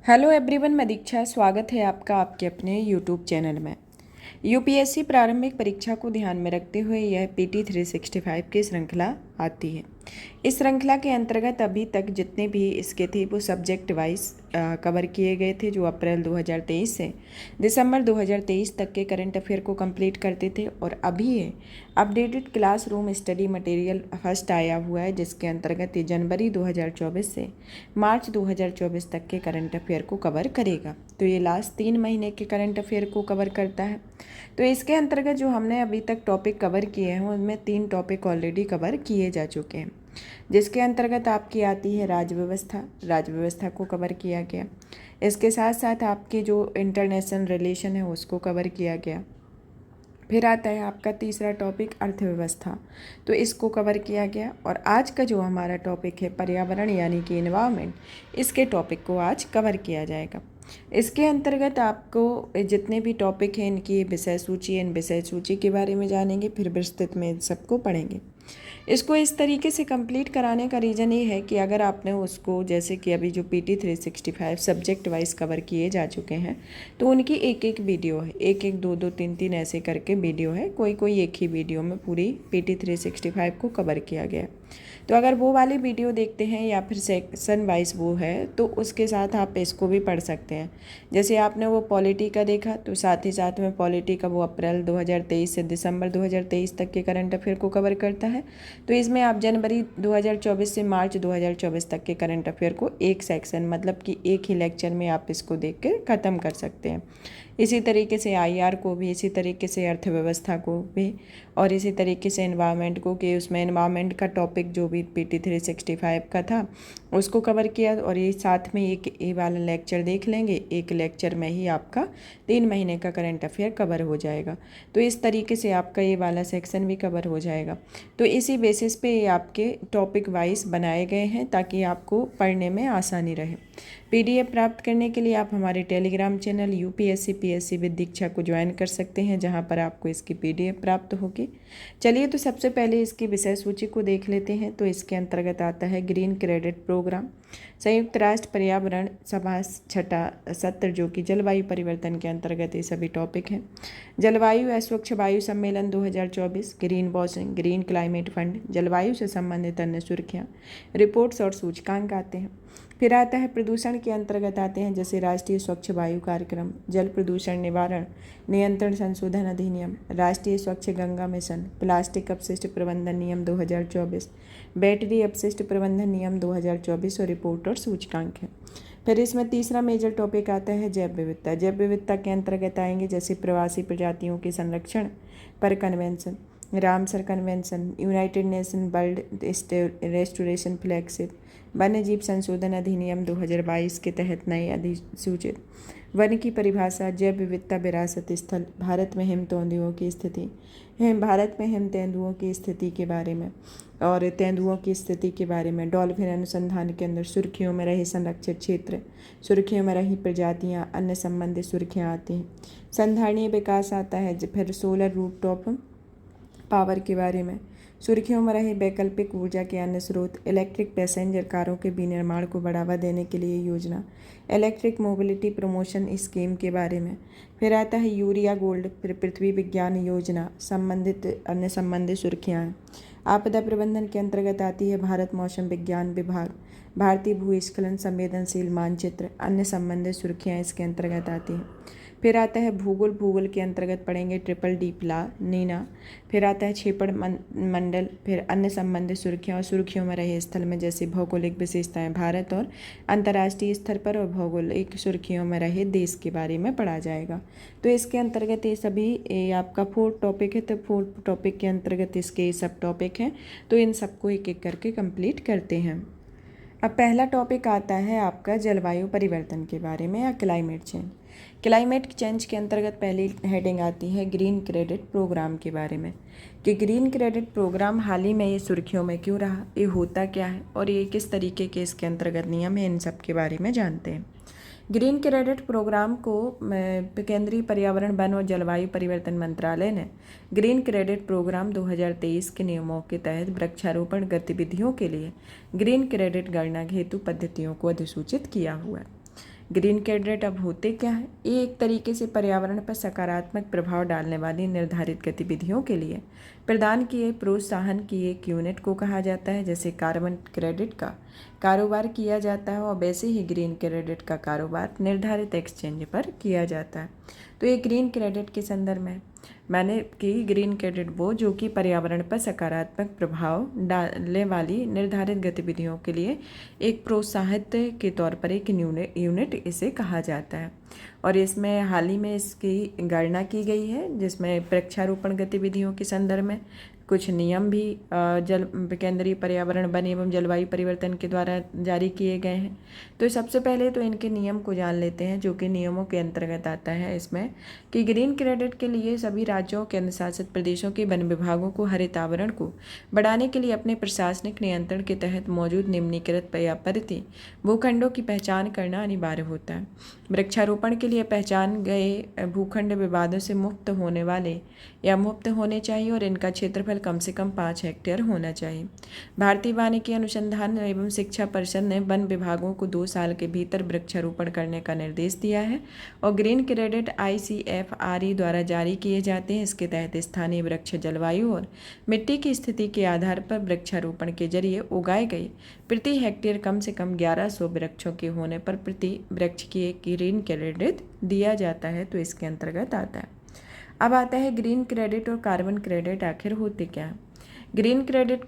Hello everyone, मैं दीक्षा। स्वागत है आपका आपके अपने यूट्यूब चैनल में। यूपीएससी प्रारंभिक परीक्षा को ध्यान में रखते हुए यह पीटी 365 की श्रृंखला आती है। इस श्रृंखला के अंतर्गत अभी तक जितने भी इसके थे वो सब्जेक्ट वाइज कवर किए गए थे, जो अप्रैल 2023 से दिसंबर 2023 तक के करंट अफेयर को कंप्लीट करते थे। और अभी ये updated classroom study material first आया हुआ है, जिसके अंतर्गत ये जनवरी 2024 से मार्च 2024 तक के करंट अफेयर को कवर करेगा। तो ये लास्ट 3 महीने के करंट अफेयर को कवर करता है। तो इसके अंतर्गत जो हमने अभी तक टॉपिक कवर किए हैं उनमें 3 टॉपिक ऑलरेडी कवर किए जा चुके हैं, जिसके अंतर्गत आपकी आती है राजव्यवस्था को कवर किया गया। इसके साथ साथ आपके जो इंटरनेशनल रिलेशन है उसको कवर किया गया। फिर आता है आपका तीसरा टॉपिक अर्थव्यवस्था, तो इसको कवर किया गया। और आज का जो हमारा टॉपिक है पर्यावरण यानी कि एनवायरनमेंट, इसके टॉपिक को आज कवर किया जाएगा। इसके अंतर्गत आपको जितने भी टॉपिक हैं इनकी विषय सूची, इन विषय सूची के बारे में जानेंगे, फिर विस्तृत में इन सबको पढ़ेंगे। इसको इस तरीके से कंप्लीट कराने का रीज़न ये है कि अगर आपने उसको, जैसे कि अभी जो पीटी 365 सब्जेक्ट वाइज कवर किए जा चुके हैं, तो उनकी एक एक वीडियो है, एक एक दो दो तीन तीन ऐसे करके वीडियो है, कोई कोई एक ही वीडियो में पूरी पीटी 365 को कवर किया गया। तो अगर वो वाली वीडियो देखते हैं या फिर सेक्शन वाइज वो है, तो उसके साथ आप इसको भी पढ़ सकते हैं। जैसे आपने वो पॉलिटी का देखा, तो साथ ही साथ में पॉलिटी का वो अप्रैल 2023 से दिसंबर 2023 तक के करंट अफेयर को कवर करता है। तो इसमें आप जनवरी 2024 से मार्च 2024 तक के करंट अफेयर को एक सेक्शन, मतलब कि एक ही लेक्चर में आप इसको देख कर ख़त्म कर सकते हैं। इसी तरीके से आईआर को भी, इसी तरीके से अर्थव्यवस्था को भी, और इसी तरीके से एनवायरनमेंट को, कि उसमें एनवायरनमेंट का टॉपिक जो भी पीटी 365 का था उसको कवर किया। और ये साथ में एक ये वाला लेक्चर देख लेंगे, एक लेक्चर में ही आपका 3 महीने का करंट अफेयर कवर हो जाएगा। तो इस तरीके से आपका ये वाला सेक्शन भी कवर हो जाएगा। तो इसी बेसिस पे ये आपके टॉपिक वाइज बनाए गए हैं ताकि आपको पढ़ने में आसानी रहे। पीडीएफ प्राप्त करने के लिए आप हमारे Telegram channel UPSC PSC with Diksha को ज्वाइन कर सकते हैं, जहां पर आपको इसकी पीडीएफ प्राप्त होगी। चलिए, तो सबसे पहले इसकी विषय सूची को देख लेते हैं। तो इसके अंतर्गत आता है ग्रीन क्रेडिट प्रोग्राम, संयुक्त राष्ट्र पर्यावरण सभा 6वां सत्र, जो कि जलवायु परिवर्तन के अंतर्गत ये सभी टॉपिक हैं। जलवायु व स्वच्छ वायु सम्मेलन 2024, green washing, green climate fund, जलवायु से संबंधित अन्य सुर्खियाँ, रिपोर्ट्स और सूचकांक आते हैं। फिर आता है प्रदूषण के अंतर्गत आते हैं जैसे राष्ट्रीय स्वच्छ वायु कार्यक्रम, जल प्रदूषण निवारण नियंत्रण संशोधन अधिनियम, राष्ट्रीय स्वच्छ गंगा मिशन, प्लास्टिक अपशिष्ट प्रबंधन नियम 2024, बैटरी अपशिष्ट प्रबंधन नियम 2024 और रिपोर्ट और सूचकांक है। फिर इसमें तीसरा मेजर टॉपिक आता है जैव विविधता। जैव विविधता के अंतर्गत आएंगे जैसे प्रवासी प्रजातियों के संरक्षण पर convention, Ramsar convention, United nation world restoration flagship, वन्य जीव संशोधन अधिनियम 2022 के तहत नए अधिसूचित वन की परिभाषा, जैव विविधता विरासत स्थल, भारत में हिम तेंदुओं की स्थिति, भारत में हिम तेंदुओं की स्थिति के बारे में और तेंदुओं की स्थिति के बारे में, डॉल्फिन अनुसंधान के अंदर सुर्खियों में रहे संरक्षित क्षेत्र, सुर्खियों में रही प्रजातियां, अन्य संबंधित सुर्खियां आती हैं। संधारणीय विकास आता है, फिर सोलर रूफटॉप पावर के बारे में, सुर्खियों में रहे वैकल्पिक ऊर्जा के अन्य स्रोत, इलेक्ट्रिक पैसेंजर कारों के विनिर्माण को बढ़ावा देने के लिए योजना, इलेक्ट्रिक मोबिलिटी प्रमोशन स्कीम के बारे में। फिर आता है यूरिया गोल्ड, फिर पृथ्वी विज्ञान योजना, संबंधित अन्य संबंधित सुर्खियाँ हैं। आपदा प्रबंधन के अंतर्गत आती है भारत मौसम विज्ञान विभाग, भारतीय भूस्खलन संवेदनशील मानचित्र, अन्य संबंधित सुर्खियाँ इसके अंतर्गत आती हैं। फिर आता है भूगोल, भूगोल के अंतर्गत पढ़ेंगे ट्रिपल डी प्ला नीना। फिर आता है क्षेपण मंडल, फिर अन्य संबंधित सुर्खियाँ और सुर्खियों में रहे स्थल में जैसे भौगोलिक विशेषताएं भारत और अंतर्राष्ट्रीय स्तर पर, और भौगोलिक सुर्खियों में रहे देश के बारे में पढ़ा जाएगा। तो इसके अंतर्गत ये सभी आपका 4 टॉपिक है, तो 4 टॉपिक के अंतर्गत इसके सब टॉपिक हैं, तो इन सबको एक एक करके कंप्लीट करते हैं। अब पहला टॉपिक आता है आपका जलवायु परिवर्तन के बारे में या क्लाइमेट चेंज। क्लाइमेट चेंज के अंतर्गत पहली हेडिंग आती है ग्रीन क्रेडिट प्रोग्राम के बारे में, कि ग्रीन क्रेडिट प्रोग्राम हाल ही में ये सुर्खियों में क्यों रहा, ये होता क्या है और ये किस तरीके के इसके अंतर्गत नियम है, इन सब के बारे में जानते हैं। ग्रीन क्रेडिट प्रोग्राम को केंद्रीय पर्यावरण, वन और जलवायु परिवर्तन मंत्रालय ने ग्रीन क्रेडिट प्रोग्राम 2023 के नियमों के तहत वृक्षारोपण गतिविधियों के लिए ग्रीन क्रेडिट गणना हेतु पद्धतियों को अधिसूचित किया हुआ है। ग्रीन कैडेट अब होते क्या हैं? ये एक तरीके से पर्यावरण पर सकारात्मक प्रभाव डालने वाली निर्धारित गतिविधियों के लिए प्रदान किए प्रोत्साहन की एक यूनिट को कहा जाता है। जैसे कार्बन क्रेडिट का कारोबार किया जाता है और वैसे ही ग्रीन क्रेडिट का कारोबार निर्धारित एक्सचेंज पर किया जाता है। तो ये ग्रीन क्रेडिट के संदर्भ में मैंने कि ग्रीन क्रेडिट वो जो कि पर्यावरण पर सकारात्मक प्रभाव डालने वाली निर्धारित गतिविधियों के लिए एक प्रोत्साहित के तौर पर एक यूनिट इसे कहा जाता है। और इसमें हाल ही में इसकी गणना की गई है, जिसमें वृक्षारोपण गतिविधियों के संदर्भ में कुछ नियम भी जल केंद्रीय पर्यावरण वन एवं जलवायु परिवर्तन के द्वारा जारी किए गए हैं। तो सबसे पहले तो इनके नियम को जान लेते हैं, जो कि नियमों के अंतर्गत आता है इसमें कि ग्रीन क्रेडिट के लिए सभी राज्यों केंद्र शासित प्रदेशों के वन विभागों को हरित आवरण को बढ़ाने के लिए अपने प्रशासनिक नियंत्रण के तहत मौजूद निम्नलिखित पर्यावृत्ति भूखंडों की पहचान करना अनिवार्य होता है। वृक्षारोपण के लिए पहचान गए भूखंड विवादों से मुक्त होने वाले या मुक्त होने चाहिए और इनका क्षेत्रफल कम से कम 5 हेक्टेयर होना चाहिए। भारतीय वानिकी अनुसंधान एवं शिक्षा परिषद ने वन विभागों को 2 साल के भीतर वृक्षारोपण करने का निर्देश दिया है और ग्रीन क्रेडिट ICFRE द्वारा जारी किए जाते हैं। इसके तहत स्थानीय वृक्ष जलवायु और मिट्टी की स्थिति के आधार पर वृक्षारोपण के जरिए उगाए गए प्रति हेक्टेयर कम से कम 1100 वृक्षों के होने पर प्रति वृक्ष की एक ग्रीन क्रेडिट दिया जाता है। तो इसके अंतर्गत आता है। अब आता है ग्रीन क्रेडिट और कार्बन क्रेडिट आखिर होते क्या हैं। ग्रीन क्रेडिट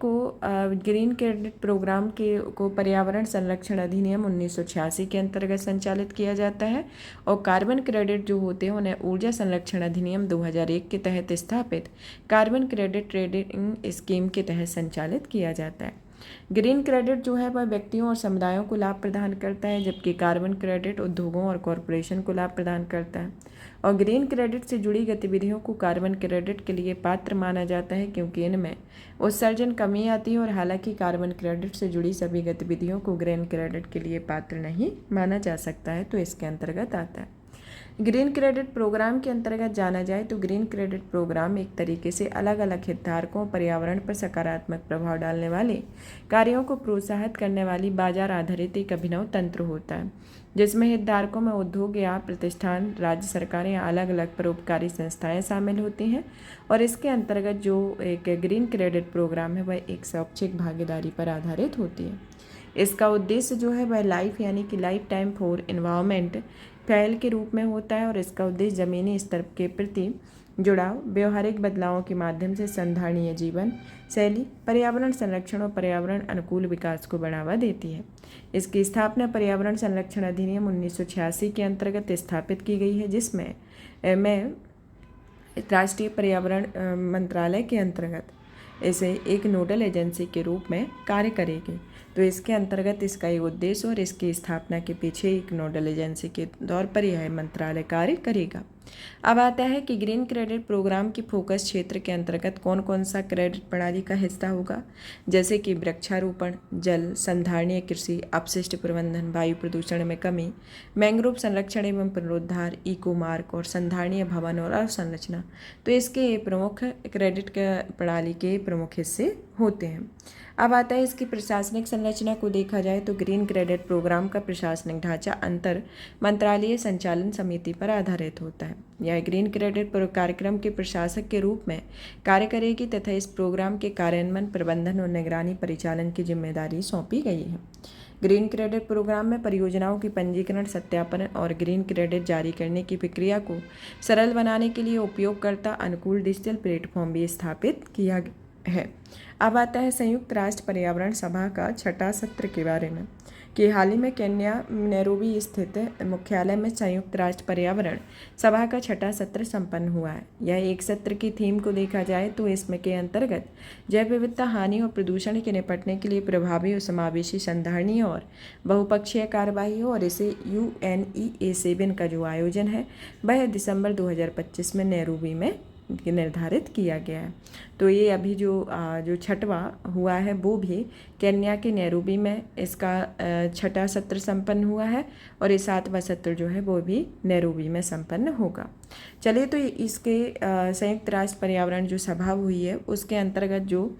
प्रोग्राम को पर्यावरण संरक्षण अधिनियम 1986 के अंतर्गत संचालित किया जाता है और कार्बन क्रेडिट जो होते हैं उन्हें ऊर्जा संरक्षण अधिनियम 2001 के तहत स्थापित कार्बन क्रेडिट ट्रेडिंग स्कीम के तहत संचालित किया जाता है। ग्रीन क्रेडिट जो है वह व्यक्तियों और समुदायों को लाभ प्रदान करता है, जबकि कार्बन क्रेडिट उद्योगों और कॉरपोरेशन को लाभ प्रदान करता है। और ग्रीन क्रेडिट से जुड़ी गतिविधियों को कार्बन क्रेडिट के लिए पात्र माना जाता है, क्योंकि इनमें उत्सर्जन कमी आती है। और हालांकि कार्बन क्रेडिट से जुड़ी सभी गतिविधियों को ग्रीन क्रेडिट के लिए पात्र नहीं माना जा सकता है, तो इसके अंतर्गत आता है। ग्रीन क्रेडिट प्रोग्राम के अंतर्गत जाना जाए तो ग्रीन क्रेडिट प्रोग्राम एक तरीके से अलग अलग हितधारकों पर्यावरण पर सकारात्मक प्रभाव डालने वाले कार्यों को प्रोत्साहित करने वाली बाजार आधारित एक अभिनव तंत्र होता है, जिसमें हितधारकों में उद्योग या प्रतिष्ठान, राज्य सरकारें या अलग अलग परोपकारी संस्थाएं शामिल होती हैं। और इसके अंतर्गत जो एक ग्रीन क्रेडिट प्रोग्राम है वह एक स्वैच्छिक भागीदारी पर आधारित होती है। इसका उद्देश्य जो है वह लाइफ यानी कि लाइफ टाइम फॉर एनवायरनमेंट पहल के रूप में होता है। और इसका उद्देश्य ज़मीनी स्तर के प्रति जुड़ाव, व्यवहारिक बदलावों के माध्यम से संधारणीय जीवन शैली, पर्यावरण संरक्षण और पर्यावरण अनुकूल विकास को बढ़ावा देती है। इसकी स्थापना पर्यावरण संरक्षण अधिनियम 1986 के अंतर्गत स्थापित की गई है, जिसमें राष्ट्रीय पर्यावरण मंत्रालय के अंतर्गत इसे एक नोडल एजेंसी के रूप में कार्य करेगी। तो इसके अंतर्गत इसका एक उद्देश्य और इसकी स्थापना के पीछे एक नोडल एजेंसी के तौर पर यह मंत्रालय कार्य करेगा। अब आता है कि ग्रीन क्रेडिट प्रोग्राम की फोकस क्षेत्र के अंतर्गत कौन कौन सा क्रेडिट प्रणाली का हिस्सा होगा, जैसे कि वृक्षारोपण, जल संधारणीय कृषि, अपशिष्ट प्रबंधन, वायु प्रदूषण में कमी, मैंग्रोव संरक्षण एवं पुनरुद्धार, इको मार्क और संधारणीय भवन और अवसंरचना। तो इसके प्रमुख क्रेडिट प्रणाली के प्रमुख हिस्से होते हैं। अब आता है इसकी प्रशासनिक संरचना को देखा जाए तो ग्रीन क्रेडिट प्रोग्राम का प्रशासनिक ढांचा अंतर मंत्रालय संचालन समिति पर आधारित होता है। यह ग्रीन क्रेडिट कार्यक्रम के प्रशासक के रूप में कार्य करेगी तथा इस प्रोग्राम के कार्यान्वयन, प्रबंधन और निगरानी परिचालन की जिम्मेदारी सौंपी गई है। ग्रीन क्रेडिट प्रोग्राम में परियोजनाओं की पंजीकरण, सत्यापन और ग्रीन क्रेडिट जारी करने की प्रक्रिया को सरल बनाने के लिए उपयोगकर्ता अनुकूल डिजिटल प्लेटफॉर्म भी स्थापित किया है। अब आता है संयुक्त राष्ट्र पर्यावरण सभा का 6वां सत्र के बारे में कि हाल ही में केन्या नैरोबी स्थित मुख्यालय में संयुक्त राष्ट्र पर्यावरण सभा का 6वां सत्र संपन्न हुआ है। यह एक सत्र की थीम को देखा जाए तो इसमें के अंतर्गत जैव विविधता हानि और प्रदूषण के निपटने के लिए प्रभावी और समावेशी, संधारणीय और बहुपक्षीय कार्यवाही हो। और इसे UNEA7 का जो आयोजन है वह दिसंबर 2025 में नैरोबी में निर्धारित किया गया है। तो ये अभी जो 6वां हुआ है वो भी केन्या के नैरोबी में इसका 6वां सत्र संपन्न हुआ है और ये 7वां सत्र जो है वो भी नैरोबी में संपन्न होगा। चलिए, तो इसके संयुक्त राष्ट्र पर्यावरण जो सभा हुई है उसके अंतर्गत जो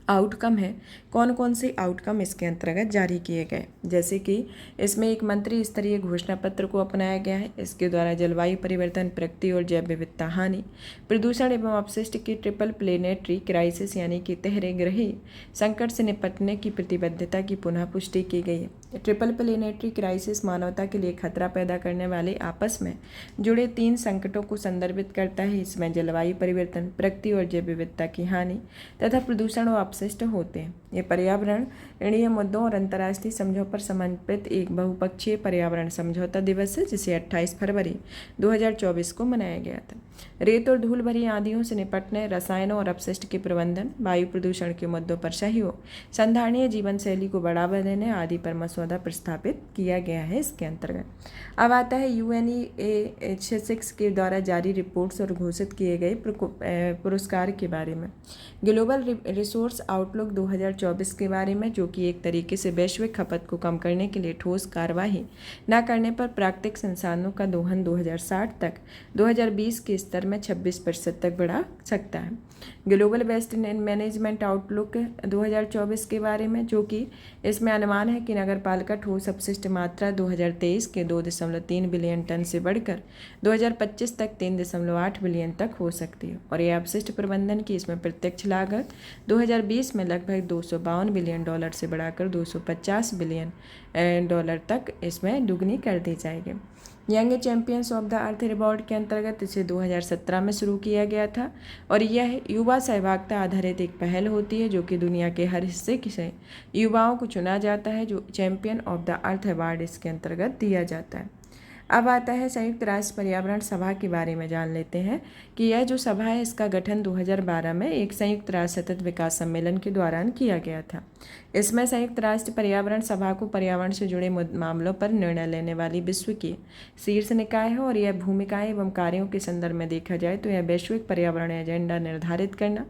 आउटकम है, कौन कौन से आउटकम इसके अंतर्गत जारी किए गए। जैसे कि इसमें एक मंत्री स्तरीय घोषणा पत्र को अपनाया गया है। इसके द्वारा जलवायु परिवर्तन, प्रकृति और जैव विविधता हानि, प्रदूषण एवं अपशिष्ट की ट्रिपल प्लेनेटरी क्राइसिस यानी कि तिहरे ग्रही संकट से निपटने की प्रतिबद्धता की पुनः पुष्टि की गई है। ट्रिपल प्लेनेटरी क्राइसिस मानवता के लिए खतरा पैदा करने वाले आपस में जुड़े 3 संकटों को संदर्भित करता है। इसमें जलवायु परिवर्तन, प्रकृति और जैव विविधता की हानि तथा प्रदूषण और अपशिष्ट होते हैं। ये पर्यावरणीय मुद्दों और अंतर्राष्ट्रीय समझौतों पर समर्पित एक बहुपक्षीय पर्यावरण समझौता दिवस है, जिसे 28 फरवरी 2024 को मनाया गया था। रेत और धूल भरी आंधियों से निपटने, रसायनों और अपशिष्ट के प्रबंधन, वायु प्रदूषण के मुद्दों पर सहयोग, संधारणीय जीवन शैली को बढ़ावा देने आदि पर मसौदा प्रस्तावित किया गया है इसके अंतर्गत। अब आता है UNECE के द्वारा जारी रिपोर्ट्स और घोषित किए गए पुरस्कार के बारे में। ग्लोबल रिसोर्स आउटलुक 2024 के बारे में, जो कि एक तरीके से वैश्विक खपत को कम करने के लिए ठोस कार्यवाही न करने पर प्राकृतिक संसाधनों का दोहन 2060 तक 2020 के स्तर में 26% तक बढ़ा सकता है। ग्लोबल वेस्ट मैनेजमेंट आउटलुक 2024 के बारे में, जो कि इसमें अनुमान है कि नगर पालिका ठोस अपशिष्ट मात्रा 2023 के 2.3 बिलियन टन से बढ़कर 2025 तक 3.8 बिलियन तक हो सकती है। और यह अपशिष्ट प्रबंधन की इसमें प्रत्यक्ष लागत 2020 में लगभग $252 बिलियन से बढ़ाकर $250 बिलियन तक इसमें दुगनी कर दी जाएगी। Young champions of the earth reward के अंतर्गत इसे 2017 में शुरू किया गया था और यह युवा सहभागिता आधारित एक पहल होती है, जो कि दुनिया के हर हिस्से से युवाओं को चुना जाता है, जो champion of the earth award इसके अंतर्गत दिया जाता है। अब आता है संयुक्त राष्ट्र पर्यावरण सभा के बारे में जान लेते हैं कि यह जो सभा है इसका गठन 2012 में एक संयुक्त राष्ट्र सतत विकास सम्मेलन के दौरान किया गया था। इसमें संयुक्त राष्ट्र पर्यावरण सभा को पर्यावरण से जुड़े मामलों पर निर्णय लेने वाली विश्व की शीर्ष निकाय है और यह भूमिकाएं एवं कार्यों के संदर्भ में देखा जाए तो यह वैश्विक पर्यावरण एजेंडा निर्धारित करना,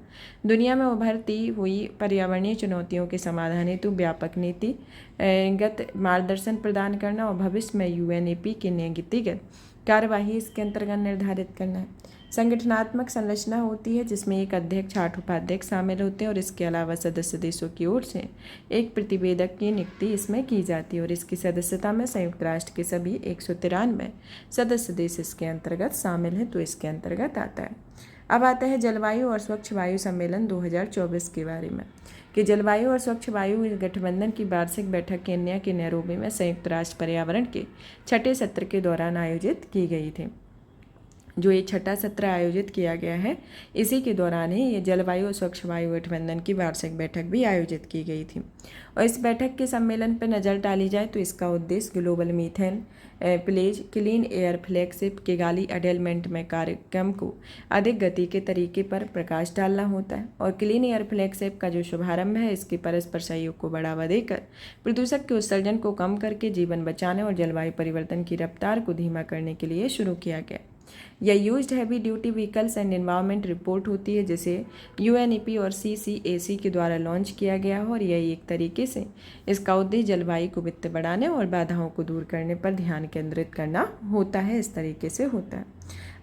दुनिया में उभरती हुई पर्यावरणीय चुनौतियों के समाधान हेतु व्यापक नीतिगत मार्गदर्शन प्रदान करना और भविष्य में UNEP की नीतिगत कार्यवाही इसके अंतर्गत निर्धारित करना है। संगठनात्मक संरचना होती है जिसमें एक अध्यक्ष, 8 उपाध्यक्ष शामिल होते हैं और इसके अलावा सदस्य देशों की ओर से एक प्रतिवेदक की नियुक्ति इसमें की जाती है और इसकी सदस्यता में संयुक्त राष्ट्र के सभी 193 सदस्य देश इसके अंतर्गत शामिल हैं, तो इसके अंतर्गत आता है। अब आता है जलवायु और स्वच्छ वायु सम्मेलन 2024 के बारे में कि जलवायु और स्वच्छ वायु गठबंधन की वार्षिक बैठक केन्या के नैरोबी में संयुक्त राष्ट्र पर्यावरण के 6ठे सत्र के दौरान आयोजित की गई थी। जो ये 6ठा सत्र आयोजित किया गया है, इसी के दौरान ही ये जलवायु और स्वच्छ वायु गठबंधन की वार्षिक बैठक भी आयोजित की गई थी। और इस बैठक के सम्मेलन पर नज़र डाली जाए तो इसका उद्देश्य global methane pledge clean air flagship Kigali amendment में कार्यक्रम को अधिक गति के तरीके पर प्रकाश डालना होता है और क्लीन एयर फ्लैगशिप का जो शुभारंभ है इसके परस्पर सहयोग को बढ़ावा देकर प्रदूषक के उत्सर्जन को कम करके जीवन बचाने और जलवायु परिवर्तन की रफ्तार को धीमा करने के लिए शुरू किया गया। यह used heavy duty vehicles and environment report होती है जिसे UNEP और CCAC के द्वारा लॉन्च किया गया है और यह एक तरीके से इसका उद्देश्य जलवायु को वित्त बढ़ाने और बाधाओं को दूर करने पर ध्यान केंद्रित करना होता है। इस तरीके से होता है।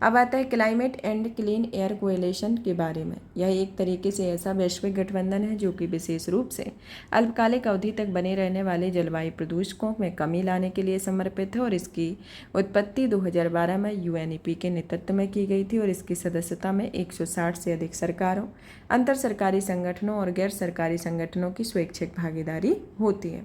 अब आता है climate and clean air coalition के बारे में। यह एक तरीके से ऐसा वैश्विक गठबंधन है जो कि विशेष रूप से अल्पकालिक अवधि तक बने रहने वाले जलवायु प्रदूषकों में कमी लाने के लिए समर्पित है और इसकी उत्पत्ति 2012 में UNEP के नेतृत्व में की गई थी और इसकी सदस्यता में 160 से अधिक सरकारों, अंतर सरकारी संगठनों और गैर सरकारी संगठनों की स्वैच्छिक भागीदारी होती है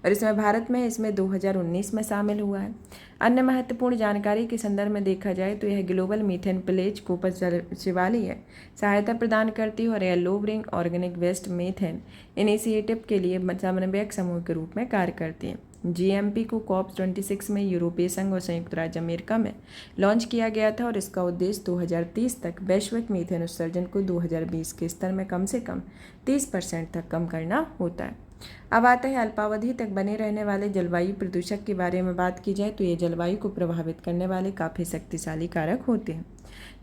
और इसमें भारत में इसमें 2019 में शामिल हुआ है। अन्य महत्वपूर्ण जानकारी के संदर्भ में देखा जाए तो यह ग्लोबल मीथेन प्लेज को सचिवालय सहायता प्रदान करती है और यह lowering organic waste methane initiative के लिए समन्वयक समूह के रूप में कार्य करती है। GMP को COP26 में यूरोपीय संघ और संयुक्त राज्य अमेरिका में लॉन्च किया गया था और इसका उद्देश्य 2030 तक वैश्विक मीथेन उत्सर्जन को 2020 के स्तर में कम से कम 30% तक कम करना होता है। अब आता है अल्पावधि तक बने रहने वाले जलवायु प्रदूषक के बारे में बात की जाए तो ये जलवायु को प्रभावित करने वाले काफ़ी शक्तिशाली कारक होते हैं।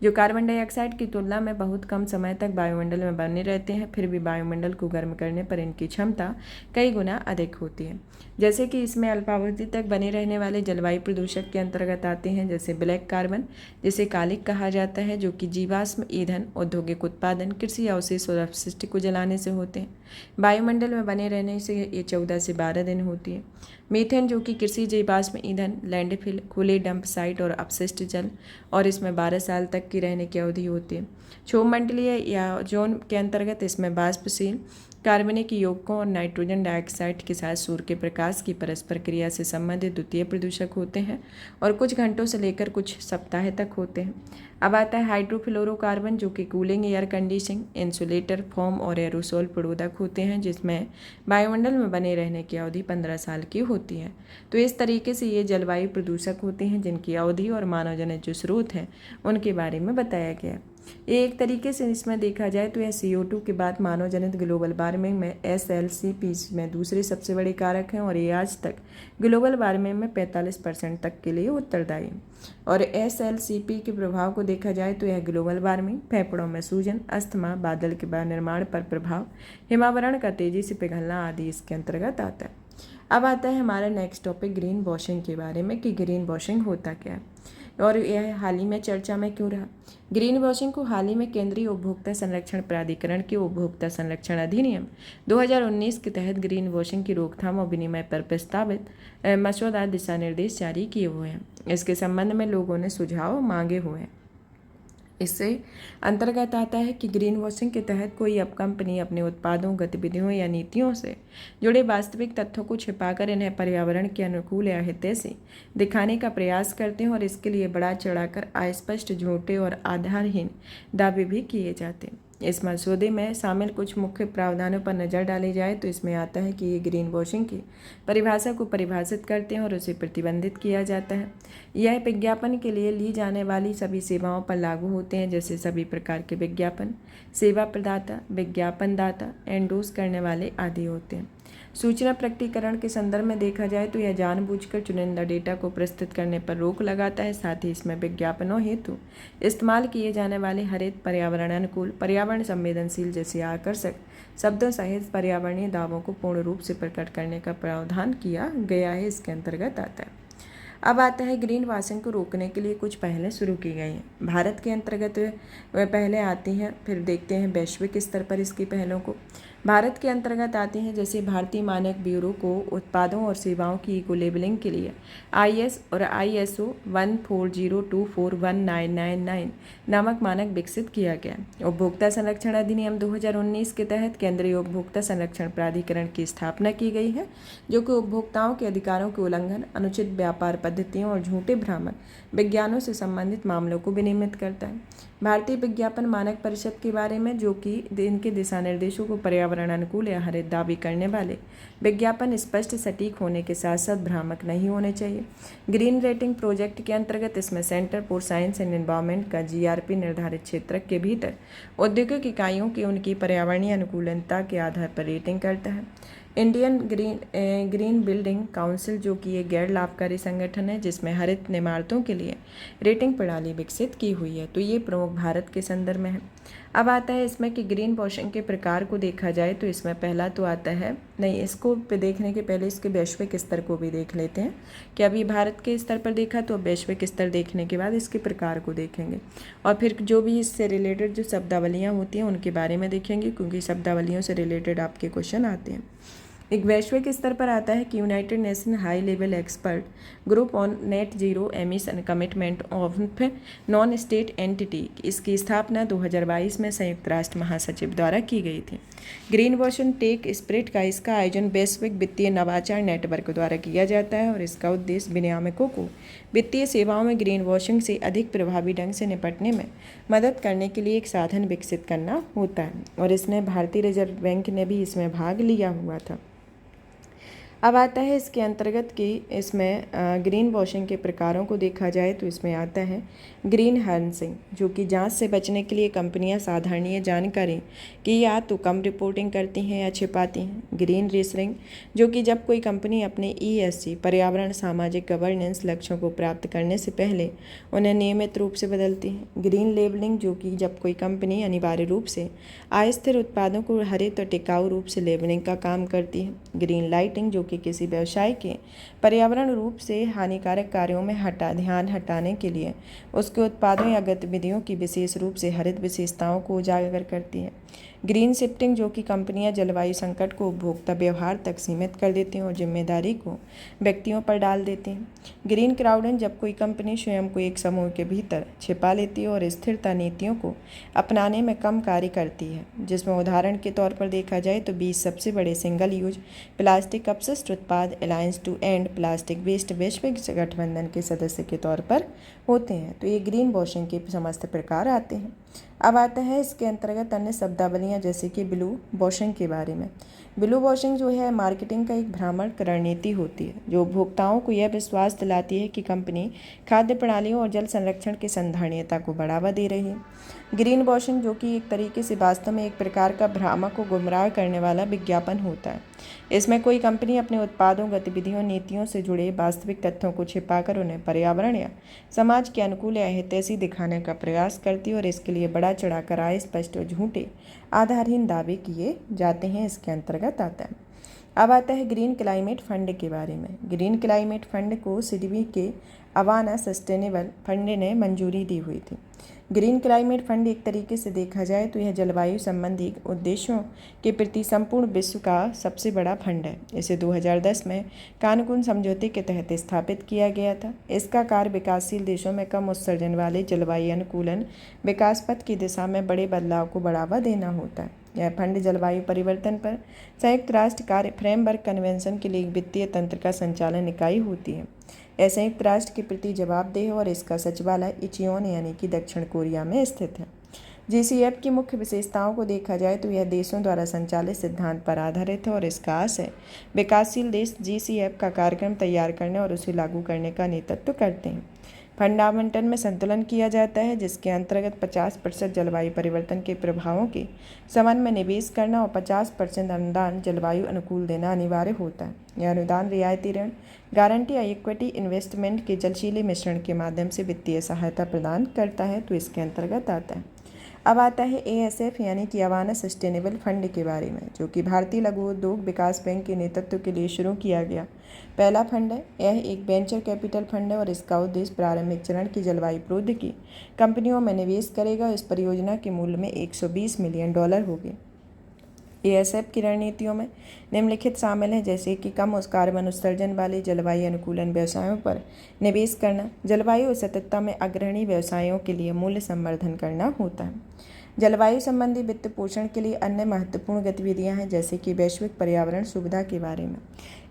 जो कार्बन डाइऑक्साइड की तुलना में बहुत कम समय तक वायुमंडल में बने रहते हैं, फिर भी वायुमंडल को गर्म करने पर इनकी क्षमता कई गुना अधिक होती है। जैसे कि इसमें अल्पावधि तक बने रहने वाले जलवायु प्रदूषक के अंतर्गत आते हैं, जैसे ब्लैक कार्बन, जिसे कालिक कहा जाता है, जो कि जीवाश्म ईंधन, औद्योगिक उत्पादन, कृषि अवशेष और अपशिष्ट को जलाने से होते हैं। वायुमंडल में बने रहने से ये 14 से 12 दिन होती है। मीथेन, जो कि कृषि जीवाश्म ईंधन, लैंडफिल, खुले डंप साइट और अपशिष्ट जल, और इसमें 12 साल तक की रहने की अवधि होती है। क्षोभमंडलीय या ओजोन के अंतर्गत इसमें वाष्पशील कार्बनिक यौगिकों और नाइट्रोजन डाइऑक्साइड के साथ सूर्य के प्रकाश की परस्पर क्रिया से संबंधित द्वितीय प्रदूषक होते हैं और कुछ घंटों से लेकर कुछ सप्ताह तक होते हैं। अब आता है हाइड्रोफ्लोरोकार्बन, जो कि cooling, air conditioning, insulator, foam और एरोसोल प्ररोधक होते हैं, जिसमें वायुमंडल में बने रहने की अवधि 15 साल की होती है। तो इस तरीके से ये जलवायु प्रदूषक होते हैं जिनकी अवधि और मानवजनित जो स्रोत हैं उनके बारे में बताया गया है। ये एक तरीके से इसमें देखा जाए तो यह CO2 के बाद मानव जनित ग्लोबल वार्मिंग में SLCP में दूसरे सबसे बड़े कारक हैं और ये आज तक ग्लोबल वार्मिंग में 45% तक के लिए उत्तरदायी है। और SLCP के प्रभाव को देखा जाए तो यह ग्लोबल वार्मिंग, फेफड़ों में सूजन, अस्थमा, बादल के बाद निर्माण पर प्रभाव, हिमावरण का तेजी से पिघलना आदि इसके अंतर्गत आता है। अब आता है हमारा नेक्स्ट टॉपिक ग्रीन वॉशिंग के बारे में कि ग्रीन वॉशिंग होता क्या है और यह हाल ही में चर्चा में क्यों रहा। ग्रीन वॉशिंग को हाल ही में केंद्रीय उपभोक्ता संरक्षण प्राधिकरण के उपभोक्ता संरक्षण अधिनियम 2019 के तहत ग्रीन वॉशिंग की रोकथाम और विनिमय पर प्रस्तावित मसौदा दिशा निर्देश जारी किए हुए हैं। इसके संबंध में लोगों ने सुझाव मांगे हुए हैं। इससे अंतर्गत आता है कि ग्रीन वॉशिंग के तहत कोई अब कंपनी अपने उत्पादों, गतिविधियों या नीतियों से जुड़े वास्तविक तथ्यों को छिपाकर इन्हें पर्यावरण के अनुकूल या हितैषी दिखाने का प्रयास करते हैं और इसके लिए बढ़ा चढ़ाकर अस्पष्ट, झूठे और आधारहीन दावे भी किए जाते हैं। इस मसौदे में शामिल कुछ मुख्य प्रावधानों पर नज़र डाली जाए तो इसमें आता है कि ये ग्रीन वॉशिंग की परिभाषा को परिभाषित करते हैं और उसे प्रतिबंधित किया जाता है। यह विज्ञापन के लिए ली जाने वाली सभी सेवाओं पर लागू होते हैं, जैसे सभी प्रकार के विज्ञापन, सेवा प्रदाता, विज्ञापन दाता, एंडोर्स करने वाले आदि होते हैं। सूचना प्रकटीकरण के संदर्भ में देखा जाए तो यह जानबूझकर चुनिंदा डेटा को प्रस्तुत करने पर रोक लगाता है। साथ ही इसमें विज्ञापनों हेतु इस्तेमाल किए जाने वाले हरित, पर्यावरण अनुकूल, पर्यावरण संवेदनशील जैसे आकर्षक शब्दों सहित पर्यावरणीय दावों को पूर्ण रूप से प्रकट करने का प्रावधान किया गया है, इसके अंतर्गत आता है। अब आता है ग्रीन वॉशिंग को रोकने के लिए कुछ पहलें शुरू की गई हैं। भारत के अंतर्गत वह पहले आती हैं, फिर देखते हैं वैश्विक स्तर पर इसकी पहलों को। भारत के अंतर्गत आते हैं जैसे भारतीय मानक ब्यूरो को उत्पादों और सेवाओं की इको लेबलिंग के लिए IS और ISO 140241999 नामक मानक विकसित किया गया। उपभोक्ता संरक्षण अधिनियम 2019 के तहत केंद्रीय उपभोक्ता संरक्षण प्राधिकरण की स्थापना की गई है, जो कि उपभोक्ताओं के अधिकारों के उल्लंघन, अनुचित व्यापार पद्धतियों और झूठे भ्रामक विज्ञानों से संबंधित मामलों को विनियमित करता है। भारतीय विज्ञापन मानक परिषद के बारे में, जो कि इनके दिशा निर्देशों को पर्यावरण अनुकूल या हरित दावी करने वाले विज्ञापन स्पष्ट, सटीक होने के साथ साथ भ्रामक नहीं होने चाहिए। ग्रीन रेटिंग प्रोजेक्ट के अंतर्गत इसमें centre for science and environment का GRP निर्धारित क्षेत्र के भीतर औद्योगिक इकाइयों की उनकी पर्यावरणीय अनुकूलता के आधार पर रेटिंग करता है। इंडियन ग्रीन बिल्डिंग काउंसिल, जो कि एक गैर लाभकारी संगठन है जिसमें हरित इमारतों के लिए रेटिंग प्रणाली विकसित की हुई है। तो ये प्रमुख भारत के संदर्भ में है। अब आता है इसमें कि ग्रीन वॉशिंग के प्रकार को देखा जाए तो इसमें पहला तो आता है, नहीं, इसको पे देखने के पहले इसके वैश्विक स्तर को भी देख लेते हैं कि अभी भारत के स्तर पर देखा तो वैश्विक स्तर देखने के बाद इसके प्रकार को देखेंगे और फिर जो भी इससे रिलेटेड जो शब्दावलियाँ होती हैं उनके बारे में देखेंगे, क्योंकि शब्दावलियों से रिलेटेड आपके क्वेश्चन आते हैं। एक वैश्विक स्तर पर आता है कि United nation high level expert group on net zero emission commitment of non state entity, इसकी स्थापना 2022 में संयुक्त राष्ट्र महासचिव द्वारा की गई थी। ग्रीन वॉशिंग टेक स्पिरिट का इसका आयोजन वैश्विक वित्तीय नवाचार नेटवर्क द्वारा किया जाता है और इसका उद्देश्य विनियामकों को वित्तीय सेवाओं में ग्रीन वॉशिंग से अधिक प्रभावी ढंग से निपटने में मदद करने के लिए एक साधन विकसित करना होता है और इसने भारतीय रिजर्व बैंक ने भी इसमें भाग लिया हुआ था। अब आता है इसके अंतर्गत कि इसमें ग्रीन वॉशिंग के प्रकारों को देखा जाए तो इसमें आता है ग्रीन हार्नेसिंग, जो कि जांच से बचने के लिए कंपनियां साधारणीय जानकारी की या तो कम रिपोर्टिंग करती हैं या छिपाती हैं। ग्रीन रीसरिंग, जो कि जब कोई कंपनी अपने ESG पर्यावरण सामाजिक गवर्नेंस लक्ष्यों को प्राप्त करने से पहले उन्हें नियमित रूप से बदलती है। ग्रीन लेबलिंग, जो कि जब कोई कंपनी अनिवार्य रूप से अस्थिर उत्पादों को हरित और टिकाऊ रूप से लेबलिंग का काम करती है। ग्रीन लाइटिंग, जो कि किसी व्यवसाय के पर्यावरण रूप से हानिकारक कार्यों में ध्यान हटाने के लिए उसके उत्पादों या गतिविधियों की विशेष रूप से हरित विशेषताओं को उजागर करती है। ग्रीन शिफ्टिंग, जो कि कंपनियां जलवायु संकट को उपभोक्ता व्यवहार तक सीमित कर देती हैं और जिम्मेदारी को व्यक्तियों पर डाल देती हैं। ग्रीन क्राउडिंग, जब कोई कंपनी स्वयं को एक समूह के भीतर छिपा लेती है और स्थिरता नीतियों को अपनाने में कम कार्य करती है, जिसमें उदाहरण के तौर पर देखा जाए तो 20 सबसे बड़े सिंगल यूज प्लास्टिक अपशिष्ट उत्पाद alliance to end plastic waste वैश्विक गठबंधन के सदस्य के तौर पर होते हैं। तो ये ग्रीन वॉशिंग के समस्त प्रकार आते हैं। अब आता है इसके अंतर्गत अन्य शब्दावलियाँ, जैसे कि ब्लू वॉशिंग के बारे में। ब्लू वॉशिंग जो है मार्केटिंग का एक भ्रामक रणनीति होती है, जो उपभोक्ताओं को यह विश्वास दिलाती है कि कंपनी खाद्य प्रणालियों और जल संरक्षण की संधारणीयता को बढ़ावा दे रही है। ग्रीन वॉशिंग, जो कि एक तरीके से वास्तव में एक प्रकार का भ्रामक को गुमराह करने वाला विज्ञापन होता है। इसमें कोई कंपनी अपने उत्पादों, गतिविधियों, नीतियों से जुड़े वास्तविक तथ्यों को छिपाकर उन्हें पर्यावरण या समाज के अनुकूल या हितैषी दिखाने का प्रयास करती है और इसके लिए बड़ा चढ़ाकर अस्पष्ट और झूठे आधारहीन दावे किए जाते हैं, इसके अंतर्गत आता है। अब आता है ग्रीन क्लाइमेट फंड के बारे में। ग्रीन क्लाइमेट फंड को सिडबी के अवाना सस्टेनेबल फंड ने मंजूरी दी हुई थी। ग्रीन क्लाइमेट फंड एक तरीके से देखा जाए तो यह जलवायु संबंधी उद्देश्यों के प्रति संपूर्ण विश्व का सबसे बड़ा फंड है। इसे 2010 में कानकून समझौते के तहत स्थापित किया गया था। इसका कार्य विकासशील देशों में कम उत्सर्जन वाले जलवायु अनुकूलन विकास पथ की दिशा में बड़े बदलाव को बढ़ावा देना होता है। यह फंड जलवायु परिवर्तन पर संयुक्त राष्ट्र कार्य फ्रेमवर्क कन्वेंशन के लिए एक वित्तीय तंत्र का संचालन इकाई होती है। यह संयुक्त राष्ट्र के प्रति जवाबदेह और इसका सचिवालय इचियोन यानी कि दक्षिण कोरिया में स्थित है। GCF की मुख्य विशेषताओं को देखा जाए तो यह देशों द्वारा संचालित सिद्धांत पर आधारित है और इसका आशय विकासशील देश GCF का कार्यक्रम तैयार करने और उसे लागू करने का नेतृत्व करते हैं। फंड आवंटन में संतुलन किया जाता है, जिसके अंतर्गत 50% जलवायु परिवर्तन के प्रभावों के समन में निवेश करना और 50% अनुदान जलवायु अनुकूल देना अनिवार्य होता है। यह अनुदान रियायती ऋण, गारंटी या इक्विटी इन्वेस्टमेंट के जलशीले मिश्रण के माध्यम से वित्तीय सहायता प्रदान करता है, तो इसके अंतर्गत आता है। अब आता है ASF यानी कि अवाना सस्टेनेबल फंड के बारे में, जो कि भारतीय लघु उद्योग विकास बैंक के नेतृत्व के लिए शुरू किया गया पहला फंड है। यह एक वेंचर कैपिटल फंड है और इसका उद्देश्य प्रारंभिक चरण की जलवायु प्रौद्योगिकी कंपनियों में निवेश करेगा। इस परियोजना के मूल्य में $120 मिलियन होगी। ASF की रणनीतियों में निम्नलिखित शामिल हैं, जैसे कि कम कार्बन उत्सर्जन वाले जलवायु अनुकूलन व्यवसायों पर निवेश करना, जलवायु सततता में अग्रणी व्यवसायों के लिए मूल्य संवर्धन करना होता है। जलवायु संबंधी वित्त पोषण के लिए अन्य महत्वपूर्ण गतिविधियां हैं, जैसे कि वैश्विक पर्यावरण सुविधा के बारे में।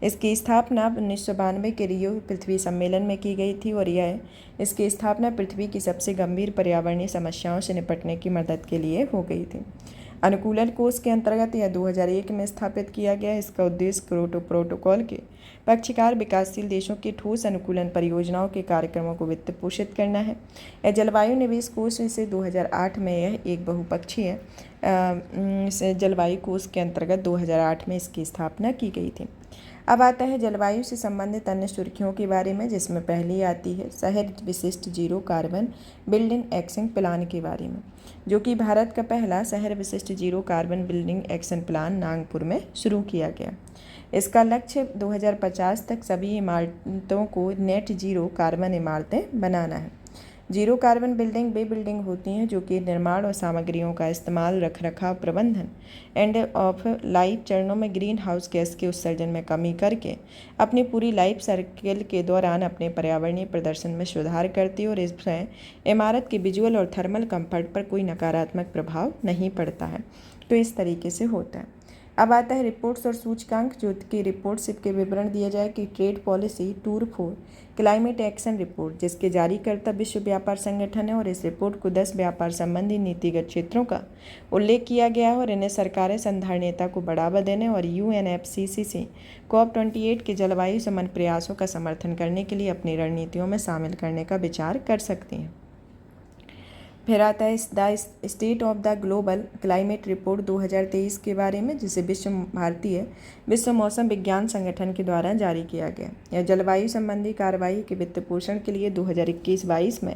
इसकी स्थापना 1992 के रियो पृथ्वी सम्मेलन में की गई थी और इसकी स्थापना पृथ्वी की सबसे गंभीर पर्यावरणीय समस्याओं से निपटने की मदद के लिए हो गई थी। अनुकूलन कोष के अंतर्गत यह 2001 में स्थापित किया गया। इसका उद्देश्य क्योटो प्रोटोकॉल के पक्षकार विकासशील देशों की ठोस अनुकूलन परियोजनाओं के कार्यक्रमों को वित्त पोषित करना है। यह जलवायु निवेश कोष से 2008 में यह एक बहुपक्षीय जलवायु कोष के अंतर्गत 2008 में इसकी स्थापना की गई थी। अब आता है जलवायु से संबंधित अन्य सुर्खियों के बारे में, जिसमें पहली आती है शहर विशिष्ट zero carbon building action plan के बारे में, जो कि भारत का पहला शहर विशिष्ट zero carbon building action plan Nagpur में शुरू किया गया। इसका लक्ष्य 2050 तक सभी इमारतों को नेट जीरो कार्बन इमारतें बनाना है। जीरो कार्बन बिल्डिंग वे बिल्डिंग होती हैं जो कि निर्माण और सामग्रियों का इस्तेमाल, रखरखाव, प्रबंधन, एंड ऑफ लाइफ चरणों में ग्रीन हाउस गैस के उत्सर्जन में कमी करके अपनी पूरी लाइफ साइकिल के दौरान अपने पर्यावरणीय प्रदर्शन में सुधार करती है और इससे इमारत के विजुअल और थर्मल कंफर्ट पर कोई नकारात्मक प्रभाव नहीं पड़ता है। तो इस तरीके से होता है। अब आता है रिपोर्ट्स और सूचकांक, जो कि रिपोर्ट्स के विवरण दिया जाए कि trade policy tour for climate action report, जिसके जारीकर्ता विश्व व्यापार संगठन है, और इस रिपोर्ट को 10 व्यापार संबंधी नीतिगत क्षेत्रों का उल्लेख किया गया है और इन्हें सरकारें संधारणीयता को बढ़ावा देने और UNFCCC से COP28 के जलवायु संबंध प्रयासों का समर्थन करने के लिए अपनी रणनीतियों में शामिल करने का विचार कर सकती हैं। फिर आता है the state of the global climate report 2023 के बारे में, जिसे विश्व मौसम विज्ञान संगठन के द्वारा जारी किया गया। यह जलवायु संबंधी कार्रवाई के वित्त पोषण के लिए 2021-22 में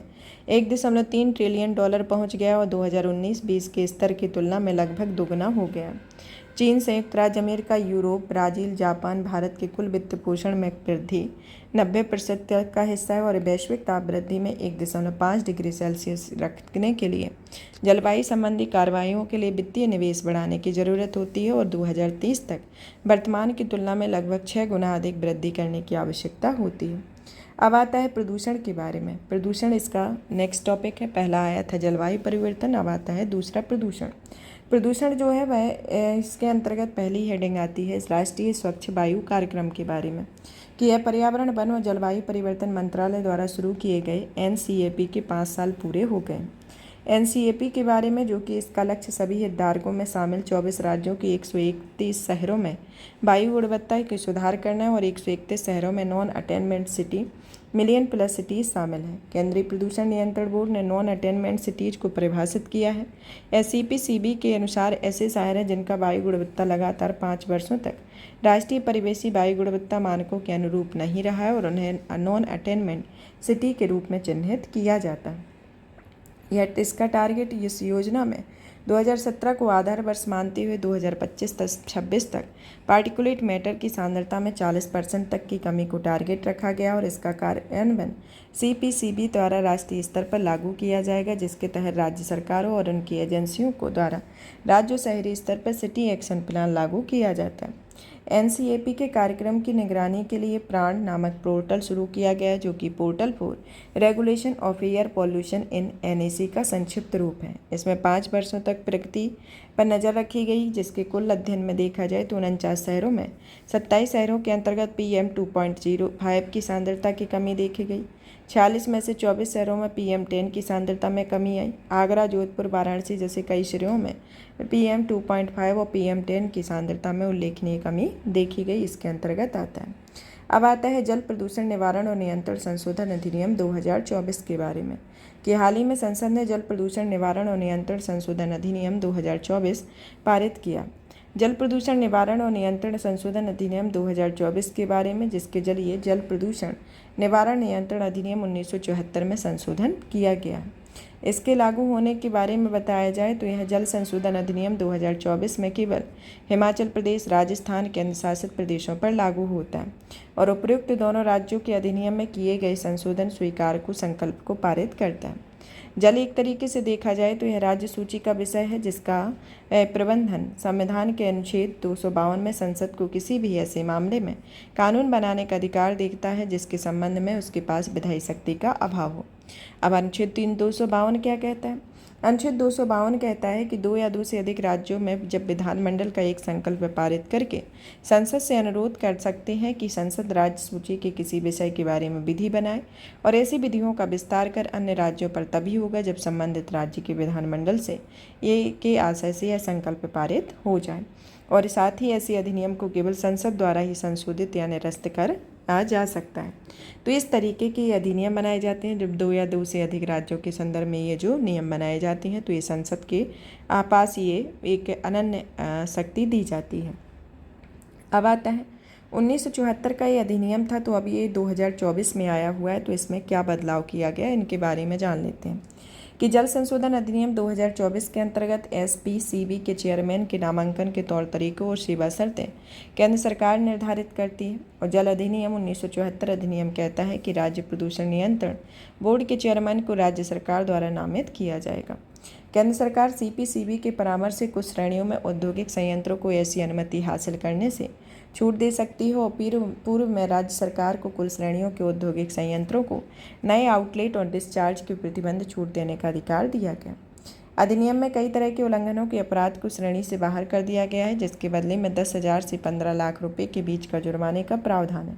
$1.3 ट्रिलियन पहुंच गया और 2019-20 के स्तर की तुलना में लगभग दोगुना हो गया। चीन, संयुक्त राज्य America, Europe, Brazil, Japan Bharat के कुल वित्त पोषण में वृद्धि 90% का हिस्सा है और वैश्विक ताप वृद्धि में 1.5 डिग्री सेल्सियस रखने के लिए जलवायु संबंधी कार्रवाइयों के लिए वित्तीय निवेश बढ़ाने की ज़रूरत होती है और 2030 तक वर्तमान की तुलना में लगभग 6 गुना अधिक वृद्धि करने की आवश्यकता होती है। अब आता है प्रदूषण के बारे में। प्रदूषण इसका नेक्स्ट टॉपिक है। पहला आया था जलवायु परिवर्तन, अब आता है दूसरा प्रदूषण। प्रदूषण जो है वह इसके अंतर्गत पहली हेडिंग आती है राष्ट्रीय स्वच्छ वायु कार्यक्रम के बारे में, कि यह पर्यावरण, वन और जलवायु परिवर्तन मंत्रालय द्वारा शुरू किए गए NCAP के 5 साल पूरे हो गए। NCAP के बारे में, जो कि इसका लक्ष्य सभी हितधारकों में शामिल 24 राज्यों के 131 शहरों में वायु गुणवत्ता के सुधार करना है और 131 शहरों में non attainment city million plus cities शामिल हैं। केंद्रीय प्रदूषण नियंत्रण बोर्ड ने नॉन अटेनमेंट सिटीज़ को परिभाषित किया है। SCPCB के अनुसार ऐसे शहर हैं जिनका वायु गुणवत्ता लगातार 5 वर्षों तक राष्ट्रीय परिवेशी वायु गुणवत्ता मानकों के अनुरूप नहीं रहा है और उन्हें नॉन अटेनमेंट सिटी के रूप में चिन्हित किया जाता है। यह इसका टारगेट इस योजना में 2017 को आधार वर्ष मानते हुए 2025-26 तक पार्टिकुलेट मैटर की सांद्रता में 40% तक की कमी को टारगेट रखा गया और इसका कार्यान्वयन CPCB द्वारा राष्ट्रीय स्तर पर लागू किया जाएगा, जिसके तहत राज्य सरकारों और उनकी एजेंसियों को द्वारा राज्य और शहरी स्तर पर सिटी एक्शन प्लान लागू किया जाता है। NCAP के कार्यक्रम की निगरानी के लिए प्राण नामक पोर्टल शुरू किया गया है, जो कि portal for regulation of air pollution in NEC का संक्षिप्त रूप है। इसमें 5 वर्षों तक प्रगति पर नज़र रखी गई, जिसके कुल अध्ययन में देखा जाए तो 49 शहरों में 27 शहरों के अंतर्गत PM 2.05 की सांद्रता की कमी देखी गई। 46 में से 24 शहरों में PM 10 की सांद्रता में कमी आई। आगरा, जोधपुर, वाराणसी जैसे कई शहरों में PM 2.5 और PM 10 की सांद्रता में उल्लेखनीय कमी देखी गई। इसके अंतर्गत आता है। अब आता है जल प्रदूषण निवारण और नियंत्रण संशोधन अधिनियम 2024 के बारे में, कि हाल ही में संसद ने जल प्रदूषण निवारण और नियंत्रण संशोधन अधिनियम 2024 पारित किया। जल प्रदूषण निवारण और नियंत्रण संशोधन अधिनियम 2024 के बारे में, जिसके जरिए जल प्रदूषण निवारण नियंत्रण अधिनियम 1974 में संशोधन किया गया है। इसके लागू होने के बारे में बताया जाए तो यह जल संशोधन अधिनियम 2024 में केवल हिमाचल प्रदेश, राजस्थान, केंद्र शासित प्रदेशों पर लागू होता है और उपयुक्त दोनों राज्यों के अधिनियम में किए गए संशोधन स्वीकार को संकल्प को पारित करता है। जल एक तरीके से देखा जाए तो यह राज्य सूची का विषय है, जिसका प्रबंधन संविधान के अनुच्छेद 252 में संसद को किसी भी ऐसे मामले में कानून बनाने का अधिकार देता है जिसके संबंध में उसके पास विधायी शक्ति का अभाव हो। अब अनुच्छेद 252 क्या कहता है? अनुच्छेद 252 कहता है कि 2 या 2 से अधिक राज्यों में जब विधानमंडल का एक संकल्प पारित करके संसद से अनुरोध कर सकते हैं कि संसद राज्य सूची के किसी विषय के बारे में विधि बनाए, और ऐसी विधियों का विस्तार कर अन्य राज्यों पर तभी होगा जब संबंधित राज्य के विधानमंडल से ये के आशय से यह संकल्प पारित हो जाए, और साथ ही ऐसे अधिनियम को केवल संसद द्वारा ही संशोधित या निरस्त कर जा सकता है। तो इस तरीके के अधिनियम बनाए जाते हैं जब 2 या 2 से अधिक राज्यों के संदर्भ में ये जो नियम बनाए जाते हैं, तो ये संसद के पास ये एक अनन्य शक्ति दी जाती है। अब आता है 1974 का ये अधिनियम था, तो अब ये 2024 में आया हुआ है, तो इसमें क्या बदलाव किया गया इनके बारे में जान लेते हैं। कि जल संशोधन अधिनियम 2024 के अंतर्गत SPCB के चेयरमैन के नामांकन के तौर तरीकों और सेवा शर्तें केंद्र सरकार निर्धारित करती है, और जल अधिनियम 1974 अधिनियम कहता है कि राज्य प्रदूषण नियंत्रण बोर्ड के चेयरमैन को राज्य सरकार द्वारा नामित किया जाएगा। केंद्र सरकार CPCB के परामर्श से कुछ श्रेणियों में औद्योगिक संयंत्रों को ऐसी अनुमति हासिल करने से छूट दे सकती है, और पूर्व में राज्य सरकार को कुल श्रेणियों के औद्योगिक संयंत्रों को नए आउटलेट और डिस्चार्ज के प्रतिबंध छूट देने का अधिकार दिया गया। अधिनियम में कई तरह के उल्लंघनों के अपराध को श्रेणी से बाहर कर दिया गया है, जिसके बदले में 10,000 से 15 लाख रुपए के बीच का जुर्माने का प्रावधान है।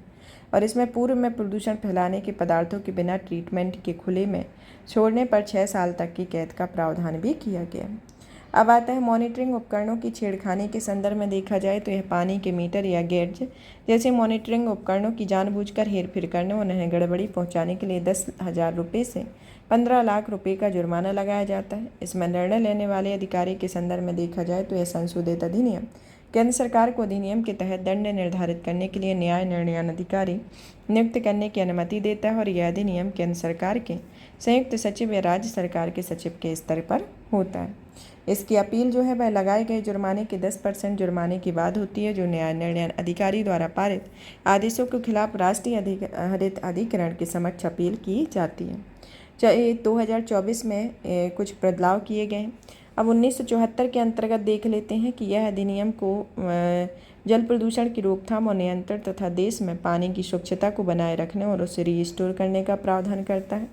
और इसमें पूर्व में प्रदूषण फैलाने के पदार्थों के बिना ट्रीटमेंट के खुले में छोड़ने पर 6 साल तक की कैद का प्रावधान भी किया गया है। अब आता है मॉनिटरिंग उपकरणों की छेड़खानी के संदर्भ में देखा जाए तो यह पानी के मीटर या गेज जैसे मॉनिटरिंग उपकरणों की जानबूझकर हेरफेर करने और उन्हें गड़बड़ी पहुंचाने के लिए 10,000 रुपये से 15 लाख रुपए का जुर्माना लगाया जाता है। इसमें निर्णय लेने वाले अधिकारी के संदर्भ में देखा जाए तो यह संशोधित अधिनियम केंद्र सरकार को अधिनियम के तहत दंड निर्धारित करने के लिए न्याय निर्णयन अधिकारी नियुक्त करने की अनुमति देता है और यह अधिनियम केंद्र सरकार के संयुक्त सचिव या राज्य सरकार के सचिव के स्तर पर होता है। इसकी अपील जो है वह लगाए गए जुर्माने के 10% जुर्माने की बाद होती है, जो न्याय निर्णयन अधिकारी द्वारा पारित आदेशों के खिलाफ राष्ट्रीय हरित अधिकरण के समक्ष अपील की जाती है। 2024 में कुछ बदलाव किए गए। अब 1974 के अंतर्गत देख लेते हैं कि यह अधिनियम को जल प्रदूषण की रोकथाम और नियंत्रण तथा देश में पानी की स्वच्छता को बनाए रखने और उसे रीस्टोर करने का प्रावधान करता है।